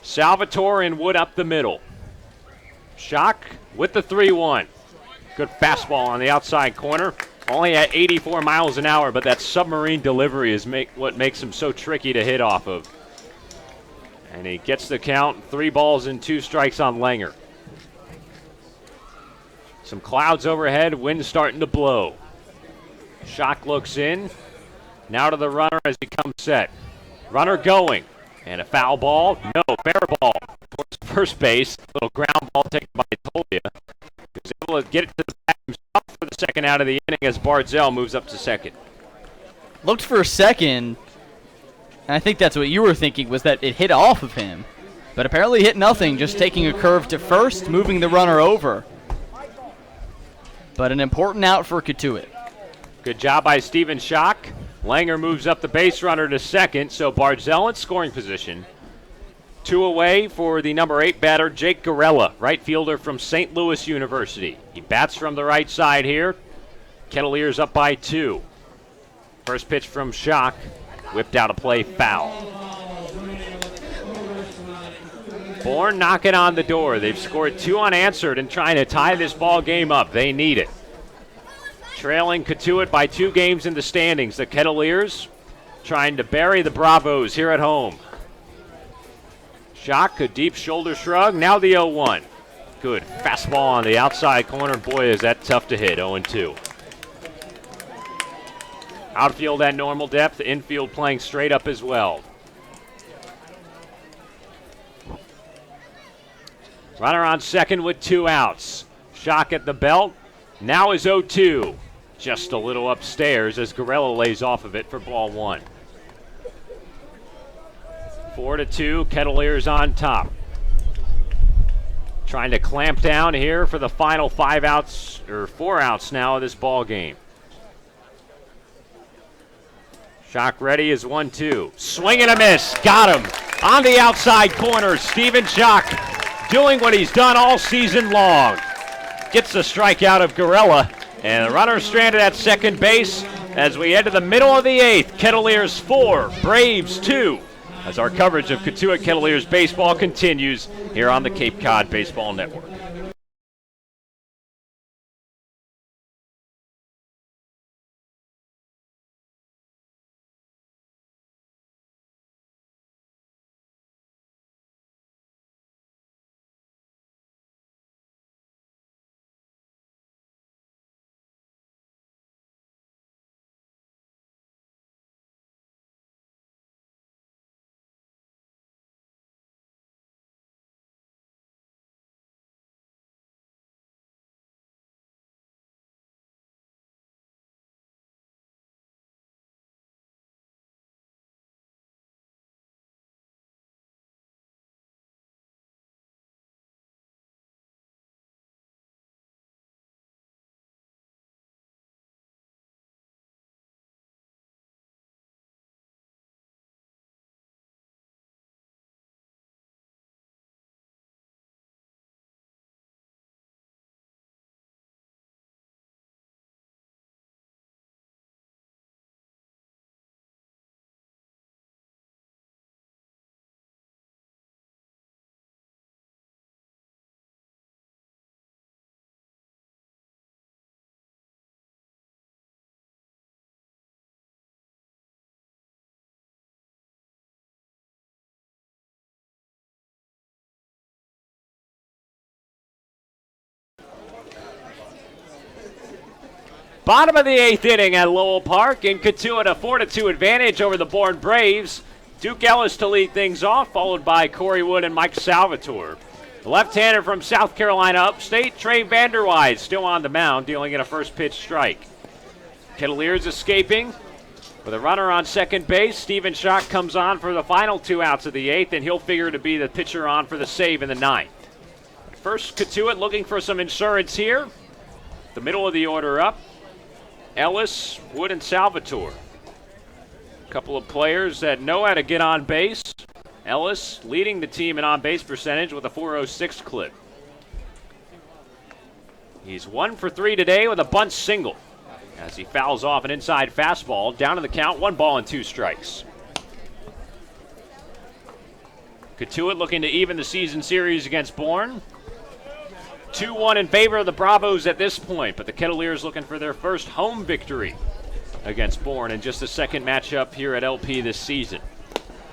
S3: Salvatore and Wood up the middle. Schock with the 3-1. Good fastball on the outside corner. Only at 84 miles an hour, but that submarine delivery is what makes him so tricky to hit off of. And he gets the count, 3 balls and 2 strikes on Langer. Some clouds overhead, wind starting to blow. Schock looks in. Now to the runner as he comes set. Runner going. And a foul ball. No, fair ball towards first base. Little ground ball taken by Tolia. He was able to get it to the back himself for the second out of the inning as Bardzell moves up to second.
S4: Looked for a second, and I think that's what you were thinking, was that it hit off of him. But apparently hit nothing, just taking a curve to first, moving the runner over. But an important out for Cotuit.
S3: Good job by Steven Schock. Langer moves up the base runner to second, so Bardzell in scoring position. 2 away for the number 8 batter, Jake Garella, right fielder from St. Louis University. He bats from the right side here. Kettleers up by 2. First pitch from Schock, whipped out a play foul. Bourne knocking on the door. They've scored 2 unanswered and trying to tie this ball game up. They need it. Trailing Cotuit by 2 games in the standings. The Kettleers trying to bury the Bravos here at home. Schock, a deep shoulder shrug. Now the 0-1. Good fastball on the outside corner. Boy, is that tough to hit. 0-2. Outfield at normal depth. Infield playing straight up as well. Runner on second with 2 outs. Schock at the belt. Now is 0-2. Just a little upstairs as Garella lays off of it for ball 1. 4-2, Kettleers on top. Trying to clamp down here for the final 5 outs, or 4 outs now of this ball game. Schock ready is 1-2. Swing and a miss. Got him. On the outside corner, Steven Schock doing what he's done all season long. Gets the strikeout of Garella, and the runner stranded at second base as we head to the middle of the 8th. Kettleers 4, Braves 2. As our coverage of Cotuit Kettleers baseball continues here on the Cape Cod Baseball Network. Bottom of the 8th inning at Lowell Park, in Cotuit a 4-2 advantage over the Bourne Braves. Duke Ellis to lead things off, followed by Corey Wood and Mike Salvatore. The left-hander from South Carolina upstate, Trey Vanderwide, still on the mound, dealing in a first pitch strike. Kettleers escaping with a runner on second base. Steven Schock comes on for the final 2 outs of the 8th, and he'll figure to be the pitcher on for the save in the 9th. First, Cotuit looking for some insurance here. The middle of the order up. Ellis, Wood, and Salvatore. A couple of players that know how to get on base. Ellis leading the team in on-base percentage with a .406 clip. He's 1 for 3 today with a bunt single as he fouls off an inside fastball. Down to the count, 1 ball and 2 strikes. Cotuit looking to even the season series against Bourne. 2-1 in favor of the Bravos at this point, but the Kettleers looking for their first home victory against Bourne in just the second matchup here at LP this season.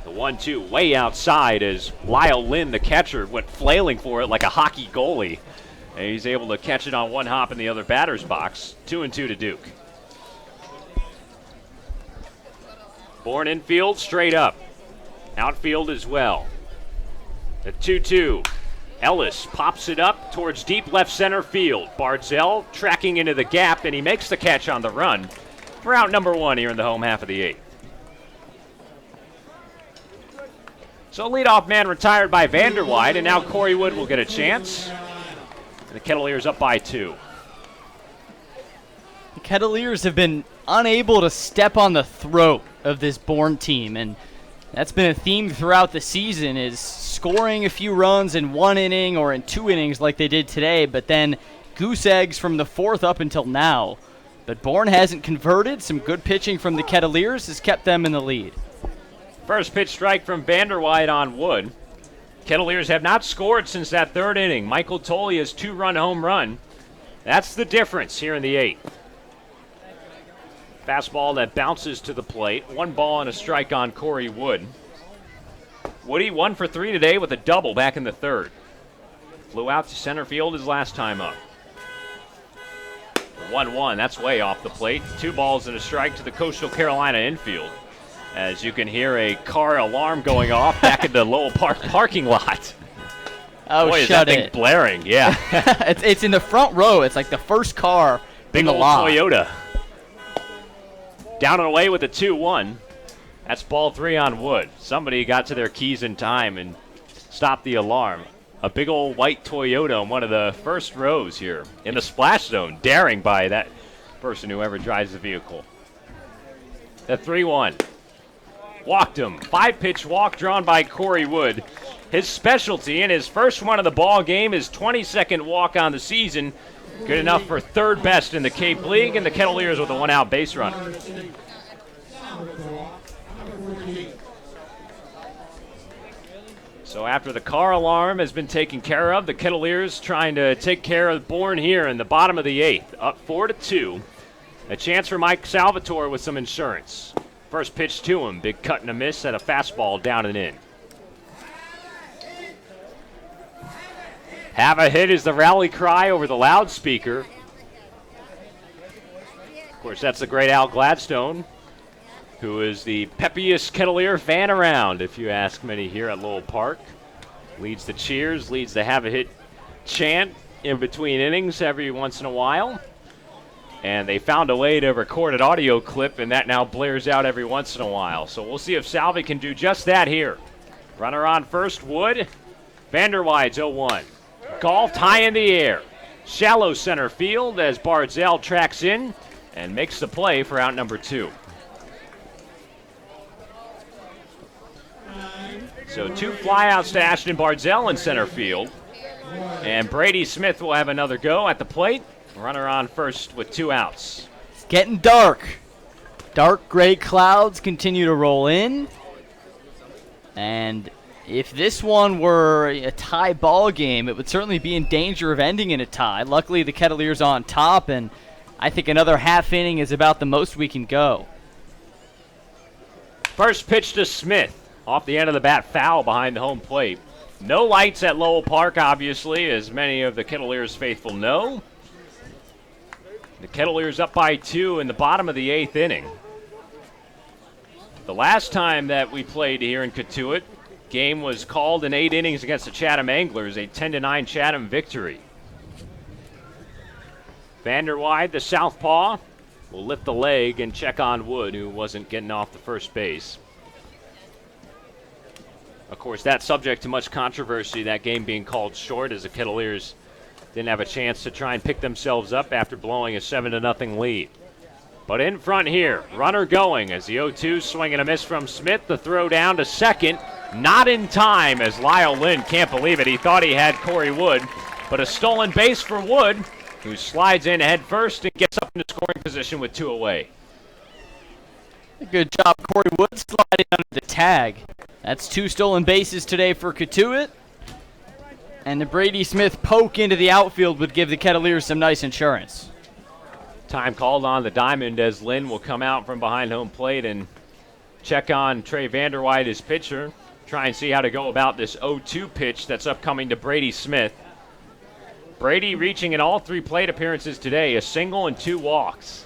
S3: The 1-2 way outside as Lyle Lynn, the catcher, went flailing for it like a hockey goalie. And he's able to catch it on one hop in the other batter's box. 2-2 to Duke. Bourne infield straight up. Outfield as well. The 2-2. Ellis pops it up towards deep left center field. Barzell tracking into the gap, and he makes the catch on the run for out number 1 here in the home half of the 8th. So leadoff man retired by Vanderwide, and now Corey Wood will get a chance. And the Kettleers up by 2.
S4: The Kettleers have been unable to step on the throat of this Bourne team, and that's been a theme throughout the season, is scoring a few runs in 1 inning or in 2 innings like they did today, but then goose eggs from the 4th up until now. But Bourne hasn't converted. Some good pitching from the Kettleers has kept them in the lead.
S3: First pitch strike from Vanderwide on Wood. Kettleers have not scored since that 3rd inning. Michael Tolia's 2-run home run. That's the difference here in the 8th. Fastball that bounces to the plate. 1 ball and a strike on Corey Wood. Woody 1 for 3 today with a double back in the 3rd. Flew out to center field his last time up. 1-1, that's way off the plate. 2 balls and a strike to the Coastal Carolina infield. As you can hear a car alarm going off back in the Lowell Park parking lot.
S4: Oh,
S3: boy, is
S4: shut
S3: that thing
S4: it.
S3: blaring, yeah.
S4: It's in the front row. It's like the first car
S3: Big
S4: in the
S3: old
S4: lot.
S3: Toyota. Down and away with the 2-1. That's ball 3 on Wood. Somebody got to their keys in time and stopped the alarm. A big old white Toyota on one of the first rows here in the splash zone, daring by that person who ever drives the vehicle. The 3-1. Walked him. 5-pitch walk drawn by Corey Wood. His specialty in his first one of the ball game, his 22nd walk on the season. Good enough for 3rd best in the Cape League, and the Kettleers with a 1-out base runner. So after the car alarm has been taken care of, the Kettleers trying to take care of Bourne here in the bottom of the 8th. Up 4-2. A chance for Mike Salvatore with some insurance. First pitch to him, big cut and a miss at a fastball down and in. Have a hit is the rally cry over the loudspeaker. Of course, that's the great Al Gladstone, who is the peppiest Kettleer fan around, if you ask many here at Lowell Park. Leads the cheers, leads the have a hit chant in between innings every once in a while. And they found a way to record an audio clip, and that now blares out every once in a while. So we'll see if Salvi can do just that here. Runner on first, Wood. Vanderwide's 0-1. Golfed high in the air. Shallow center field as Barzell tracks in and makes the play for out number 2. So 2 flyouts to Ashton Barzell in center field. And Brady Smith will have another go at the plate. Runner on first with 2 outs.
S4: It's getting dark. Dark gray clouds continue to roll in. And if this one were a tie ball game, it would certainly be in danger of ending in a tie. Luckily, the Kettleers on top, and I think another half inning is about the most we can go.
S3: First pitch to Smith. Off the end of the bat, foul behind the home plate. No lights at Lowell Park, obviously, as many of the Kettleers faithful know. The Kettleers up by 2 in the bottom of the 8th inning. The last time that we played here in Cotuit, game was called in 8 innings against the Chatham Anglers, a 10-9 Chatham victory. Vanderwide, the southpaw, will lift the leg and check on Wood, who wasn't getting off the first base. Of course, that's subject to much controversy, that game being called short, as the Kettleers didn't have a chance to try and pick themselves up after blowing a 7-0 lead. But in front here, runner going as the 0-2 swing and a miss from Smith. The throw down to second, not in time as Lyle Lynn can't believe it. He thought he had Corey Wood, but a stolen base for Wood, who slides in head first and gets up into scoring position with 2 away.
S4: Good job, Corey Wood, sliding under the tag. That's 2 stolen bases today for Cotuit. And the Brady Smith poke into the outfield would give the Kettleers some nice insurance.
S3: Time called on the diamond as Lynn will come out from behind home plate and check on Trey Vanderwide, his pitcher. Try and see how to go about this 0-2 pitch that's upcoming to Brady Smith. Brady reaching in all 3 plate appearances today, a single and 2 walks.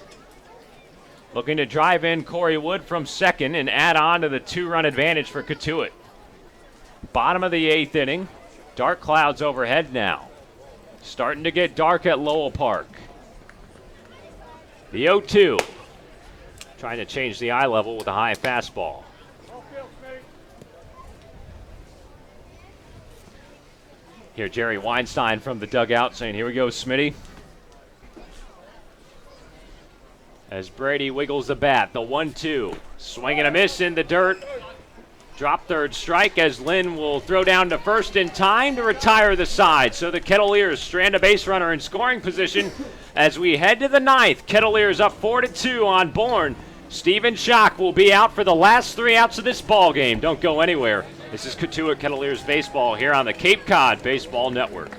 S3: Looking to drive in Corey Wood from second and add on to the 2-run advantage for Cotuit. Bottom of the 8th inning. Dark clouds overhead now. Starting to get dark at Lowell Park. The 0-2. Trying to change the eye level with a high fastball. Here, Jerry Weinstein from the dugout saying, "Here we go, Smitty." As Brady wiggles the bat, the 1-2. Swing and a miss in the dirt. Drop third strike as Lynn will throw down to first in time to retire the side. So the Kettleers strand a base runner in scoring position as we head to the 9th. Kettleers up 4-2 on Bourne. Stephen Schock will be out for the last 3 outs of this ball game. Don't go anywhere. This is Cotuit Kettleers baseball here on the Cape Cod Baseball Network.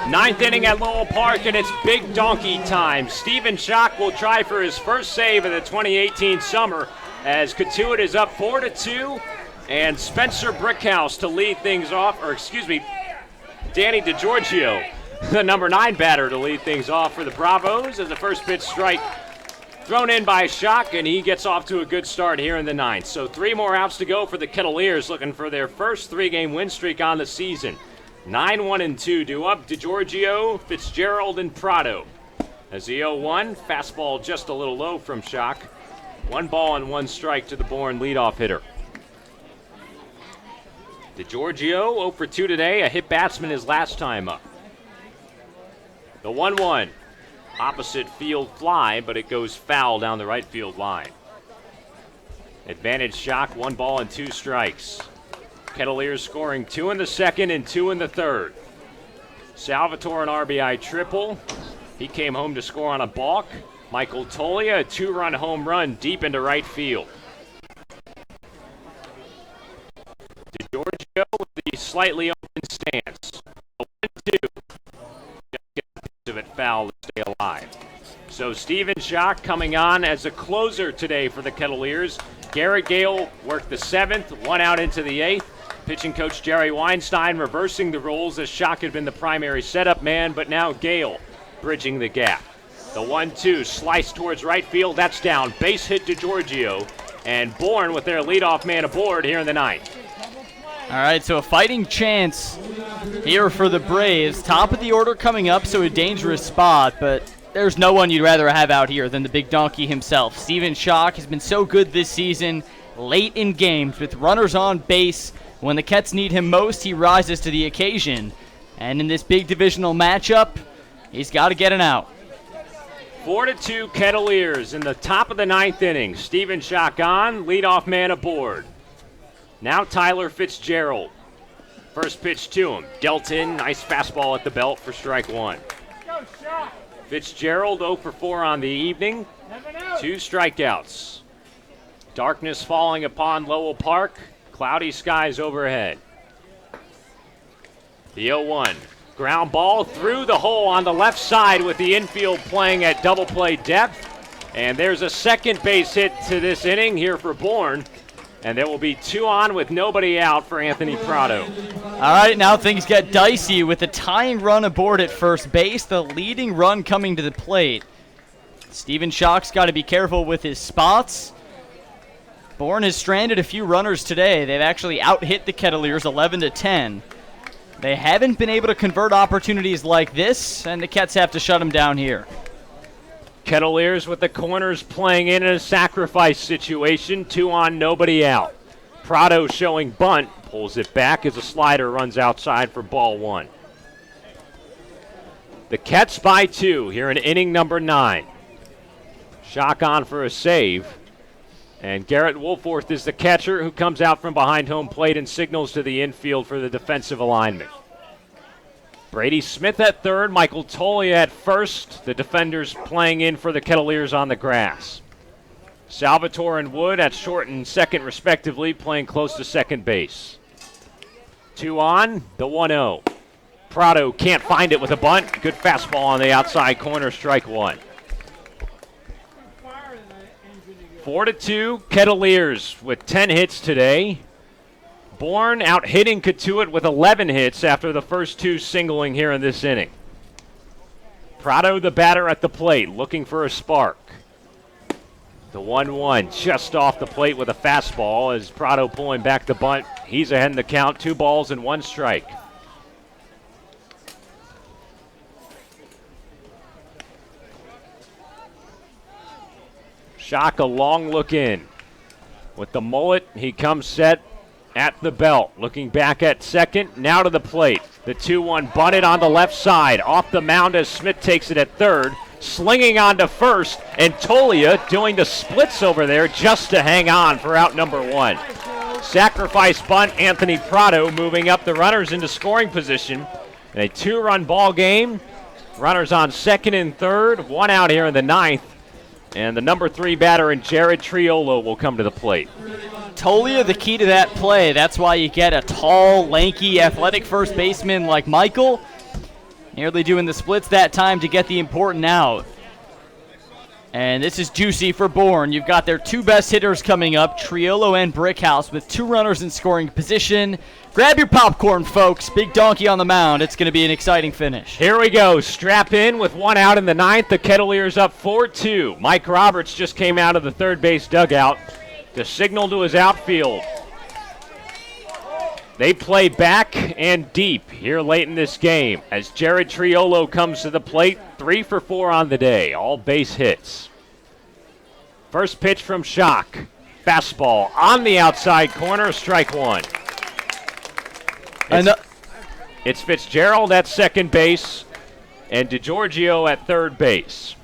S3: Ninth inning at Lowell Park, and it's big donkey time. Stephen Schock will try for his first save of the 2018 summer as Cotuit is up 4-2, and Spencer Brickhouse to lead things off, Danny DeGiorgio, the number 9 batter, to lead things off for the Bravos as the first pitch strike thrown in by Schock, and he gets off to a good start here in the 9th. So 3 more outs to go for the Kettleers, looking for their first 3-game win streak on the season. 9-1-2 due up DeGiorgio, Fitzgerald, and Prado. As the 0-1, fastball just a little low from Schock. 1 ball and 1 strike to the Bourne leadoff hitter. DeGiorgio 0 for 2 today, a hit batsman his last time up. The 1-1, opposite field fly, but it goes foul down the right field line. Advantage Schock, 1 ball and 2 strikes. Kettleers scoring 2 in the second and 2 in the third. Salvatore an RBI triple. He came home to score on a balk. Michael Tolia, a 2-run home run deep into right field. DeGiorgio with the slightly open stance. A 1-2. Just get a piece of it foul to stay alive. So Stephen Schock coming on as a closer today for the Kettleers. Garrett Gale worked the 7th, 1 out into the 8th. Pitching coach Jerry Weinstein reversing the roles as Schock had been the primary setup man, but now Gale bridging the gap. The 1-2 slice towards right field. That's down. Base hit to Giorgio. And Bourne with their leadoff man aboard here in the ninth.
S4: All right, so a fighting chance here for the Braves. Top of the order coming up, so a dangerous spot, but there's no one you'd rather have out here than the big donkey himself. Steven Schock has been so good this season, late in games with runners on base. When the Kets need him most, he rises to the occasion. And in this big divisional matchup, he's got to get an out.
S3: 4-2 Kettleers in the top of the ninth inning. Steven Schock on, leadoff man aboard. Now Tyler Fitzgerald. First pitch to him. Dealt in, nice fastball at the belt for strike one. Fitzgerald 0 for 4 on the evening. 2 strikeouts. Darkness falling upon Lowell Park. Cloudy skies overhead. The 0-1. Ground ball through the hole on the left side with the infield playing at double play depth. And there's a second base hit to this inning here for Bourne. And there will be 2 on with nobody out for Anthony Prado.
S4: All right, now things get dicey with the tying run aboard at first base, the leading run coming to the plate. Steven Schock's got to be careful with his spots. Bourne has stranded a few runners today. They've actually out-hit the Kettleers 11-10. They haven't been able to convert opportunities like this, and the Kets have to shut them down here.
S3: Kettleers with the corners playing in a sacrifice situation. 2 on, nobody out. Prado showing bunt, pulls it back as a slider runs outside for ball 1. The Kets by 2 here in inning number 9. Schock on for a save. And Garrett Wolforth is the catcher who comes out from behind home plate and signals to the infield for the defensive alignment. Brady Smith at third, Michael Tolia at first. The defenders playing in for the Kettleers on the grass. Salvatore and Wood at short and second respectively, playing close to second base. 2 on, the 1-0. Prado can't find it with a bunt. Good fastball on the outside corner, strike 1. 4-2, Kettleers with 10 hits today. Bourne out hitting Cotuit with 11 hits after the first 2 singling here in this inning. Prado, the batter at the plate, looking for a spark. The 1-1 just off the plate with a fastball as Prado pulling back the bunt. He's ahead in the count, 2 balls and 1 strike. Schock, a long look in. With the mullet, he comes set at the belt. Looking back at second, now to the plate. The 2-1 bunted on the left side. Off the mound as Smith takes it at third. Slinging on to first, and Tolia doing the splits over there just to hang on for out number 1. Sacrifice bunt, Anthony Prado moving up the runners into scoring position. In a 2-run ball game. Runners on second and third. 1 out here in the ninth. And the number 3 batter in Jared Triolo will come to the plate.
S4: Tolia, the key to that play. That's why you get a tall, lanky, athletic first baseman like Michael. Nearly doing the splits that time to get the important out. And this is juicy for Bourne. You've got their 2 best hitters coming up, Triolo and Brickhouse, with 2 runners in scoring position. Grab your popcorn, folks. Big donkey on the mound. It's going to be an exciting finish.
S3: Here we go. Strap in with 1 out in the ninth. The Kettleers up 4-2. Mike Roberts just came out of the third base dugout to signal to his outfield. They play back and deep here late in this game as Jared Triolo comes to the plate, 3 for 4 on the day, all base hits. First pitch from Schock. Fastball on the outside corner, strike 1. It's Fitzgerald at second base and DeGiorgio at third base.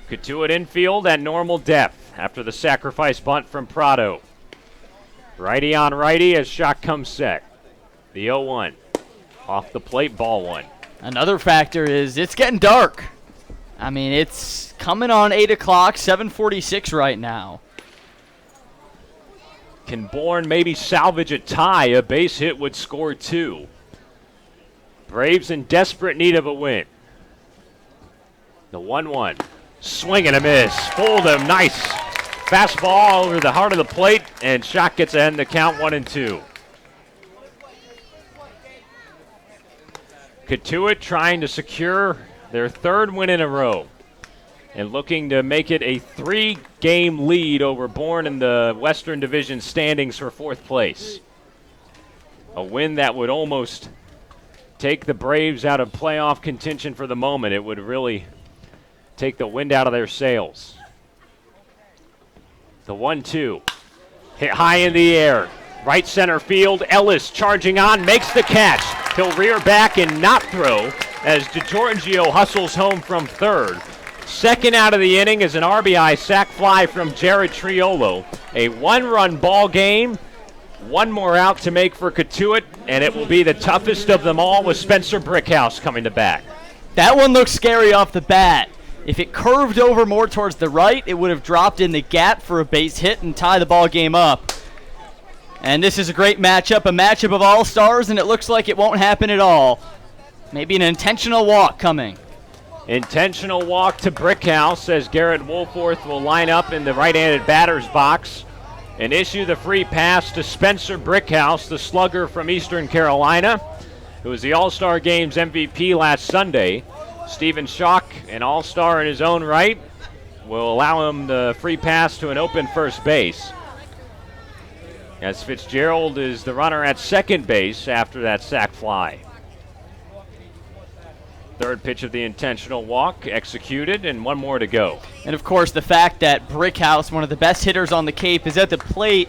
S3: Cotuit infield at normal depth after the sacrifice bunt from Prado. Righty on righty as Schock comes set. The 0-1. Off the plate, ball 1.
S4: Another factor is it's getting dark. I mean, it's coming on 8 o'clock, 7:46 right now.
S3: Can Bourne maybe salvage a tie? A base hit would score 2. Braves in desperate need of a win. The 1-1. Swing and a miss. Fooled him. Nice. Fastball over the heart of the plate, and Schock gets ahead in the count 1-2. Cotuit trying to secure their 3rd win in a row. and looking to make it a 3-game lead over Bourne in the Western Division standings for 4th place. A win that would almost take the Braves out of playoff contention for the moment. It would really take the wind out of their sails. The 1-2. Hit high in the air. Right center field. Ellis charging on, makes the catch. He'll rear back and not throw as DeGiorgio hustles home from third. Second out of the inning is an RBI sac fly from Jared Triolo. A 1-run ball game. One more out to make for Cotuit, and it will be the toughest of them all with Spencer Brickhouse coming to bat.
S4: That one looks scary off the bat. If it curved over more towards the right, it would have dropped in the gap for a base hit and tie the ball game up. And this is a great matchup, a matchup of all-stars, and it looks like it won't happen at all. Maybe an intentional walk coming.
S3: Intentional walk to Brickhouse as Garrett Wolforth will line up in the right-handed batter's box and issue the free pass to Spencer Brickhouse, the slugger from Eastern Carolina, who was the All-Star Games MVP last Sunday. Stephen Schock, an All-Star in his own right, will allow him the free pass to an open first base, as Fitzgerald is the runner at second base after that sac fly. Third pitch of the intentional walk executed, and one more to go.
S4: And of course, the fact that Brickhouse, one of the best hitters on the Cape, is at the plate,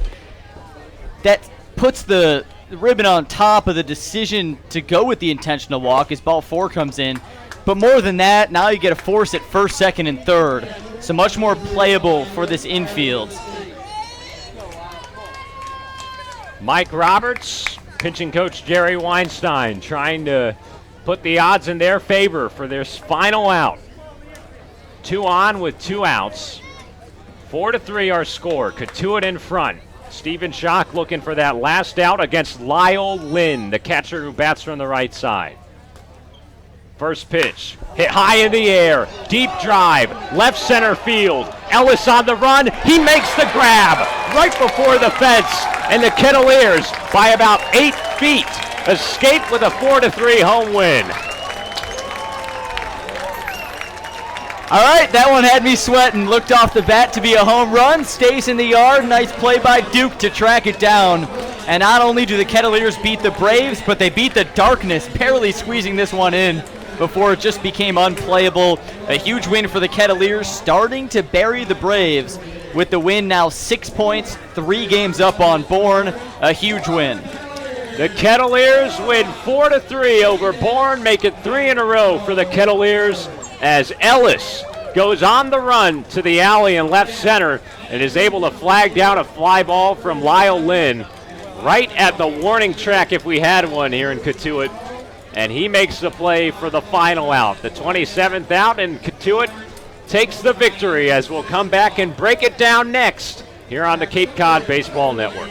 S4: that puts the ribbon on top of the decision to go with the intentional walk as ball 4 comes in. But more than that, now you get a force at first, second, and third. So much more playable for this infield.
S3: Mike Roberts, pitching coach Jerry Weinstein, trying to put the odds in their favor for their final out. 2 on with 2 outs. 4-3 our score. Cotuit in front. Stephen Schock looking for that last out against Lyle Lynn, the catcher who bats from the right side. First pitch, hit high in the air, deep drive, left center field. Ellis on the run, he makes the grab right before the fence, and the Kettleers by about 8 feet escape with a 4-3 home win.
S4: All right, that one had me sweating. Looked off the bat to be a home run, stays in the yard. Nice play by Duke to track it down. And not only do the Kettleers beat the Braves, but they beat the darkness, barely squeezing this one in before it just became unplayable. A huge win for the Kettleers, starting to bury the Braves with the win now 6 points, 3 games up on Bourne. A huge win.
S3: The Kettleers win 4-3 over Bourne, make it 3 in a row for the Kettleers as Ellis goes on the run to the alley in left center and is able to flag down a fly ball from Lyle Lynn right at the warning track if we had one here in Cotuit. And he makes the play for the final out, the 27th out, and Cotuit takes the victory as we'll come back and break it down next here on the Cape Cod Baseball Network.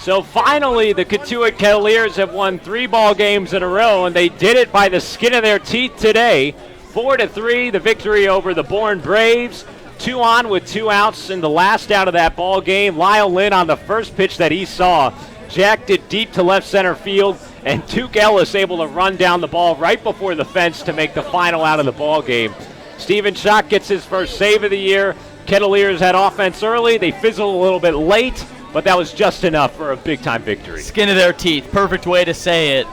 S3: So finally, the Cotuit Kettleers have won 3 ball games in a row, and they did it by the skin of their teeth today. 4-3, the victory over the Bourne Braves. 2 on with 2 outs in the last out of that ball game. Lyle Lynn on the first pitch that he saw jacked it deep to left center field, and Duke Ellis able to run down the ball right before the fence to make the final out of the ball game. Stephen Schock gets his first save of the year. Kettleers had offense early. They fizzled a little bit late, but that was just enough for a big-time victory.
S4: Skin of their teeth. Perfect way to say it.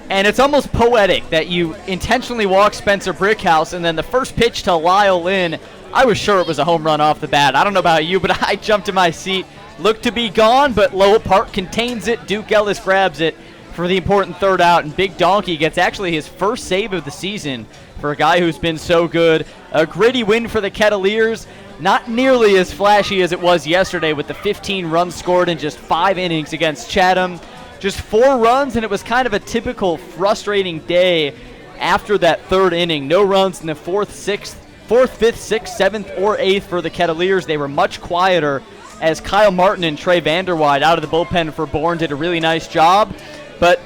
S4: And it's almost poetic that you intentionally walk Spencer Brickhouse, and then the first pitch to Lyle Lynn, I was sure it was a home run off the bat. I don't know about you, but I jumped in my seat. Looked to be gone, but Lowell Park contains it. Duke Ellis grabs it for the important third out, and Big Donkey gets actually his first save of the season for a guy who's been so good. A gritty win for the Kettleers. Not nearly as flashy as it was yesterday with the 15 runs scored in just 5 innings against Chatham. Just 4 runs, and it was kind of a typical frustrating day after that third inning. No runs in the 4th, 5th, 6th, 7th, or 8th for the Kettleers. They were much quieter as Kyle Martin and Trey Vanderwide out of the bullpen for Bourne did a really nice job. But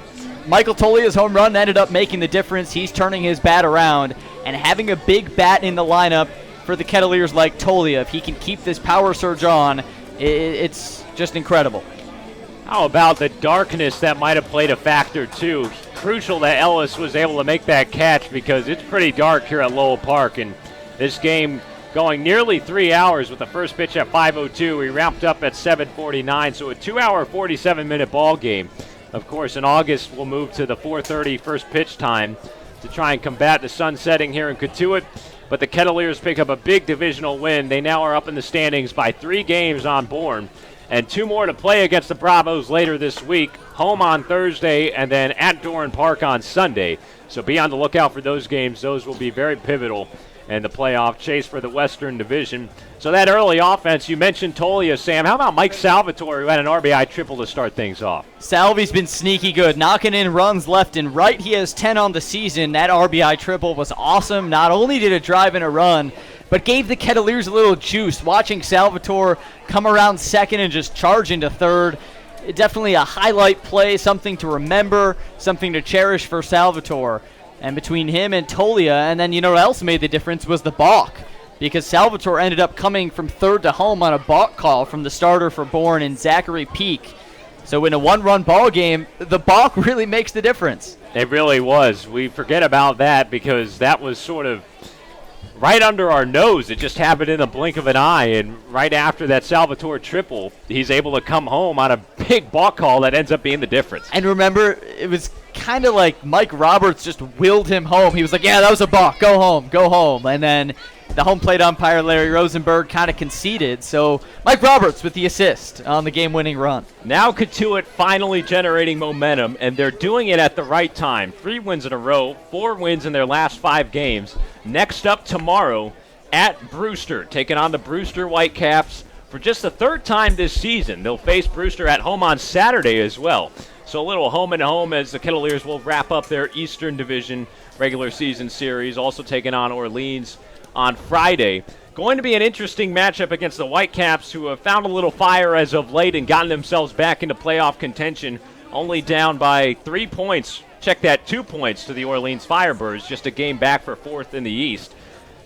S4: Michael Tolia's home run ended up making the difference. He's turning his bat around, and having a big bat in the lineup for the Kettleers like Tolia, if he can keep this power surge on, it's just incredible.
S3: How about the darkness that might have played a factor, too? Crucial that Ellis was able to make that catch because it's pretty dark here at Lowell Park, and this game going nearly 3 hours with the first pitch at 5:02. We wrapped up at 7:49, so a 2-hour, 47-minute ball game. Of course, in August, we'll move to the 4:30 first pitch time to try and combat the sun setting here in Cotuit. But the Kettleers pick up a big divisional win. They now are up in the standings by 3 games on Bourne, and 2 more to play against the Bravos later this week. Home on Thursday and then at Doran Park on Sunday. So be on the lookout for those games. Those will be very pivotal in the playoff chase for the Western Division. So that early offense, you mentioned Tolia, Sam. How about Mike Salvatore, who had an RBI triple to start things off?
S4: Salvy's been sneaky good, knocking in runs left and right. He has 10 on the season. That RBI triple was awesome. Not only did it drive in a run, but gave the Kettleers a little juice. Watching Salvatore come around second and just charge into third, definitely a highlight play, something to remember, something to cherish for Salvatore. And between him and Tolia, and then you know what else made the difference was the balk, because Salvatore ended up coming from third to home on a balk call from the starter for Bourne and Zachary Peak. So in a 1-run ball game, the balk really makes the difference.
S3: It really was. We forget about that because that was sort of right under our nose. It just happened in the blink of an eye, and right after that Salvatore triple, he's able to come home on a big balk call that ends up being the difference.
S4: And remember, it was kind of like Mike Roberts just willed him home. He was like, yeah, that was a balk. Go home, go home. And then the home plate umpire, Larry Rosenberg, kind of conceded. So Mike Roberts with the assist on the game-winning run.
S3: Now Cotuit finally generating momentum, and they're doing it at the right time. 3 wins in a row, 4 wins in their last 5 games. Next up tomorrow at Brewster, taking on the Brewster Whitecaps for just the 3rd time this season. They'll face Brewster at home on Saturday as well. So a little home and home as the Kettleers will wrap up their Eastern Division regular season series, also taking on Orleans on Friday. Going to be an interesting matchup against the Whitecaps, who have found a little fire as of late and gotten themselves back into playoff contention, only down by 3 points. Check that, 2 points to the Orleans Firebirds, just a game back for 4th in the East.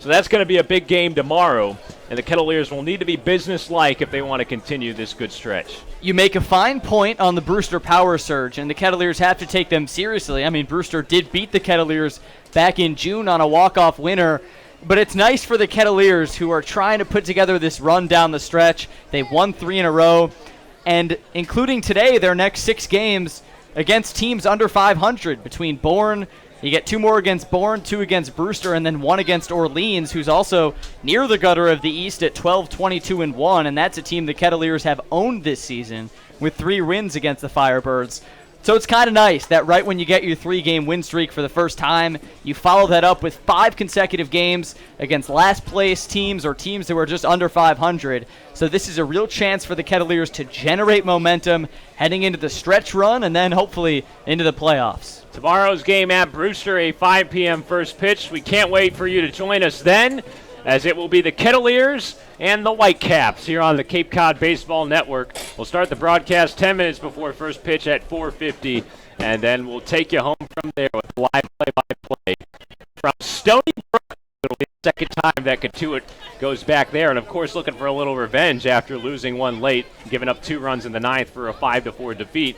S3: So that's going to be a big game tomorrow, and the Kettleers will need to be business-like if they want to continue this good stretch.
S4: You make a fine point on the Brewster power surge, and the Kettleers have to take them seriously. I mean, Brewster did beat the Kettleers back in June on a walk-off winner, but it's nice for the Kettleers, who are trying to put together this run down the stretch. They've won 3 in a row, and including today, their next 6 games against teams under 500 between Bourne. You get 2 more against Bourne, 2 against Brewster, and then 1 against Orleans, who's also near the gutter of the East at 12-22-1, and that's a team the Kettleers have owned this season with 3 wins against the Firebirds. So it's kind of nice that right when you get your 3-game win streak for the first time, you follow that up with 5 consecutive games against last place teams or teams that were just under 500. So this is a real chance for the Kettleers to generate momentum heading into the stretch run and then hopefully into the playoffs.
S3: Tomorrow's game at Brewster, a 5 p.m. first pitch. We can't wait for you to join us then, as it will be the Kettleers and the Whitecaps here on the Cape Cod Baseball Network. We'll start the broadcast 10 minutes before first pitch at 4:50, and then we'll take you home from there with live play-by-play from Stony Brook. It'll be the second time that Cotuit goes back there, and of course looking for a little revenge after losing one late, giving up 2 runs in the 9th for a 5-4 defeat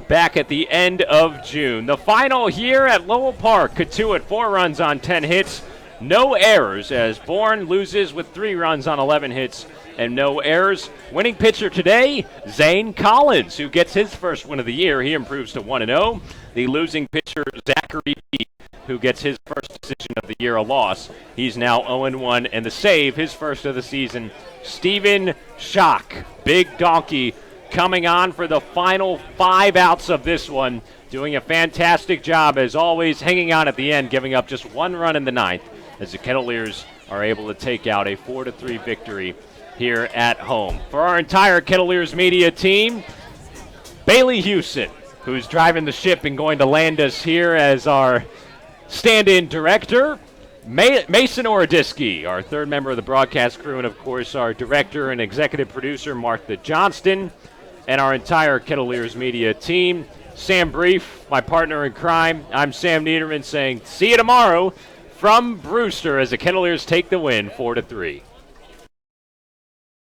S3: back at the end of June. The final here at Lowell Park, Cotuit 4 runs on 10 hits, no errors as Bourne loses with 3 runs on 11 hits and no errors. Winning pitcher today, Zane Collins, who gets his first win of the year. He improves to 1-0. The losing pitcher, Zachary B., who gets his first decision of the year, a loss. He's now 0-1. And the save, his first of the season, Stephen Schock, big donkey, coming on for the final 5 outs of this one, doing a fantastic job, as always, hanging on at the end, giving up just 1 run in the 9th, as the Kettleers are able to take out a 4-3 victory here at home. For our entire Kettleers media team, Bailey Hewson, who's driving the ship and going to land us here as our stand-in director, Mason Orodisky, our 3rd member of the broadcast crew, and of course our director and executive producer, Martha Johnston, and our entire Kettleers media team. Sam Brief, my partner in crime. I'm Sam Niederman saying see you tomorrow from Brewster as the Kettleers take the win 4-3.